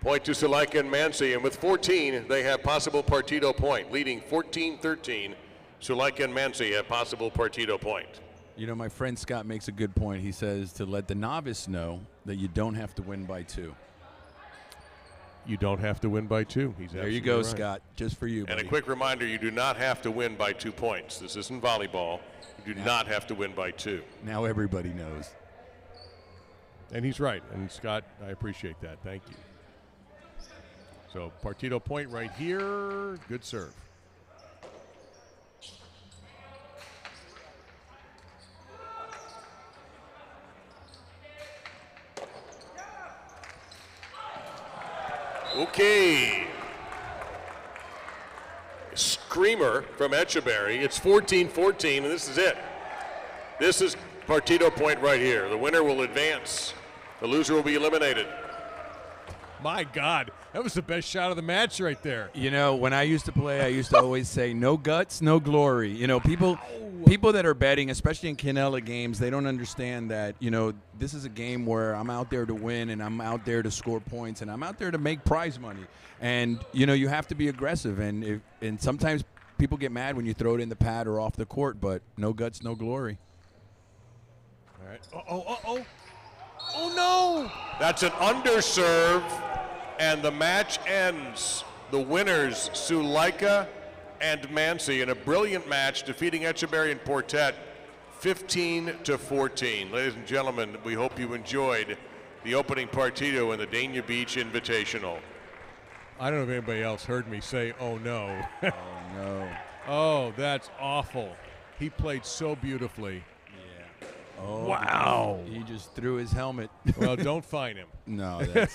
Point to ZULAIKA and MANCI, and with 14, they have possible partido point. Leading 14-13, ZULAIKA and MANCI have possible partido point. You know, my friend Scott makes a good point. He says to let the novice know that you don't have to win by 2. You don't have to win by 2. He's there you go, right. Scott. Just for you, buddy. And a quick reminder, you do not have to win by 2 points. This isn't volleyball. You do not have to win by 2. Now everybody knows. And he's right. And Scott, I appreciate that. Thank you. So partido point right here. Good serve. Okay. Screamer from ETCHEBERRY. It's 14-14, and this is it. This is partido point right here. The winner will advance. The loser will be eliminated. My God, that was the best shot of the match right there. You know, when I used to play, I used to always say, no guts, no glory. You know, people that are betting, especially in Canela games, they don't understand that, this is a game where I'm out there to win, and I'm out there to score points, and I'm out there to make prize money. And, you have to be aggressive. And sometimes people get mad when you throw it in the pad or off the court, but no guts, no glory. All right. Uh-oh. Oh, no. That's an underserve, and the match ends. The winners, ZULAIKA and MANCI, in a brilliant match, defeating ETCHEBERRY and Portet 15-14. Ladies and gentlemen, we hope you enjoyed the opening partido in the Dania Beach Invitational. I don't know if anybody else heard me say, oh, no. Oh, no. Oh, that's awful. He played so beautifully. Oh, wow. He just threw his helmet. Well, don't fine him. No, that's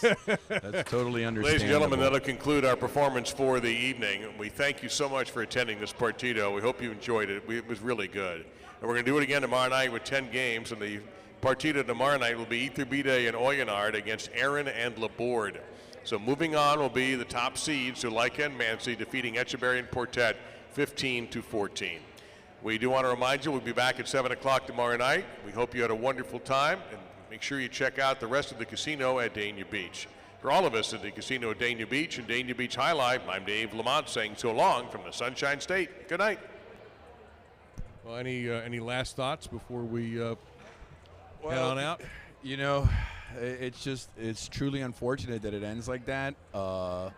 totally understandable. Ladies and gentlemen, that'll conclude our performance for the evening. We thank you so much for attending this partido. We hope you enjoyed it. It was really good. And we're going to do it again tomorrow night with 10 games. And the partido tomorrow night will be Iturbide and Oyonnax against Aaron and Laborde. So moving on will be the top seeds, ZULAIKA and MANCI, defeating ETCHEBERRY and Portet 15-14. We do want to remind you we'll be back at 7 o'clock tomorrow night. We hope you had a wonderful time, and make sure you check out the rest of the casino at Dania Beach. For all of us at the casino at Dania Beach and Dania Beach High Life, I'm Dave Lamont saying so long from the Sunshine State. Good night. Well, any last thoughts before we head on out? It's truly unfortunate that it ends like that. I'm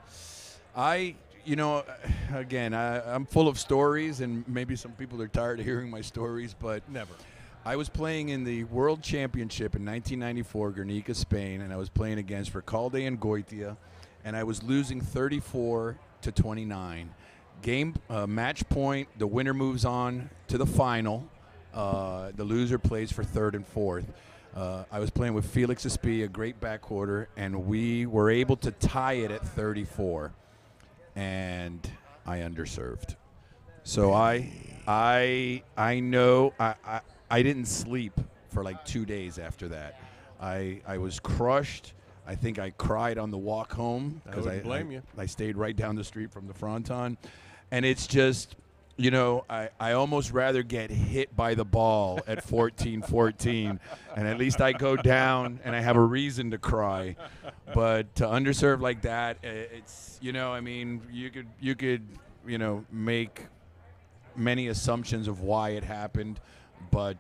full of stories, and maybe some people are tired of hearing my stories, but Never. I was playing in the World Championship in 1994, Guernica, Spain, and I was playing against Recalde and Goitia, and I was losing 34-29. Game match point, the winner moves on to the final. The loser plays for third and fourth. I was playing with Felix Espy, a great backcourter, and we were able to tie it at 34. And I underserved. So I know I didn't sleep for like 2 days after that. I was crushed. I think I cried on the walk home because I stayed right down the street from the fronton. And it's just, I almost rather get hit by the ball at 14-14, and at least I go down and I have a reason to cry. But to underserve like that, it's, you could make many assumptions of why it happened, but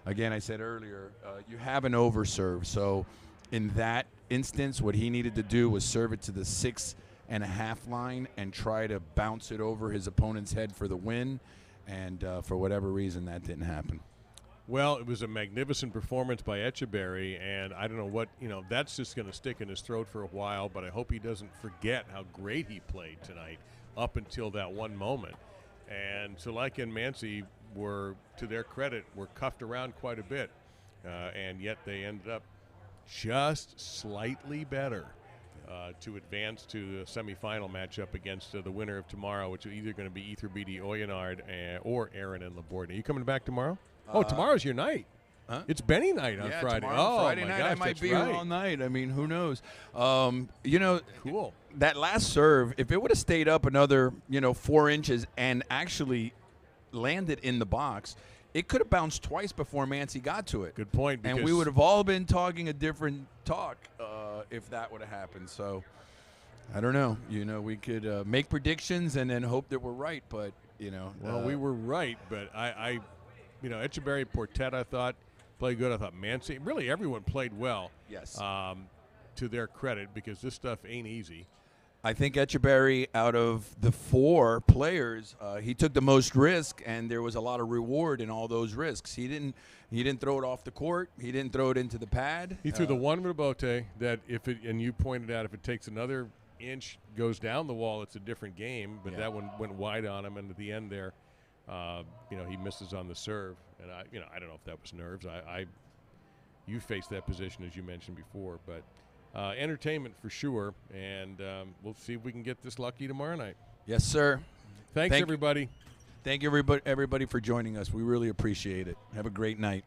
again, I said earlier, you have an overserve. So in that instance, what he needed to do was serve it to the 6.5 line and try to bounce it over his opponent's head for the win. And for whatever reason, that didn't happen. Well, it was a magnificent performance by Etcheberry, and I don't know what, that's just going to stick in his throat for a while, but I hope he doesn't forget how great he played tonight up until that one moment. And ZULAIKA and MANCI were, to their credit, were cuffed around quite a bit, and yet they ended up just slightly better to advance to the semifinal matchup against the winner of tomorrow, which is either going to be Ether BD Oyonard or Aaron and Laborde. Are you coming back tomorrow? Tomorrow's your night. Huh? It's Benny night on Friday. Tomorrow, Friday my night, gosh, I might that's be right. here all night. I mean, who knows? Cool. That last serve, if it would have stayed up another, 4 inches and actually landed in the box, it could have bounced twice before MANCI got to it. Good point. And we would have all been talking a different talk if that would have happened. So, I don't know. We could make predictions and then hope that we're right, but, Well, we were right, but I Etcheberry, Portet, I thought, played good. I thought MANCI, really everyone played well. Yes. To their credit, because this stuff ain't easy. I think Etcheberry, out of the 4 players, he took the most risk, and there was a lot of reward in all those risks. He didn't throw it off the court. He didn't throw it into the pad. He threw the one rebote that and you pointed out, if it takes another inch, goes down the wall, it's a different game. But that one went wide on him, and at the end there, he misses on the serve. And I don't know if that was nerves. You faced that position, as you mentioned before, but. Entertainment for sure, and we'll see if we can get this lucky tomorrow night. Yes, sir. Thanks, everybody. Thank you, everybody, for joining us. We really appreciate it. Have a great night.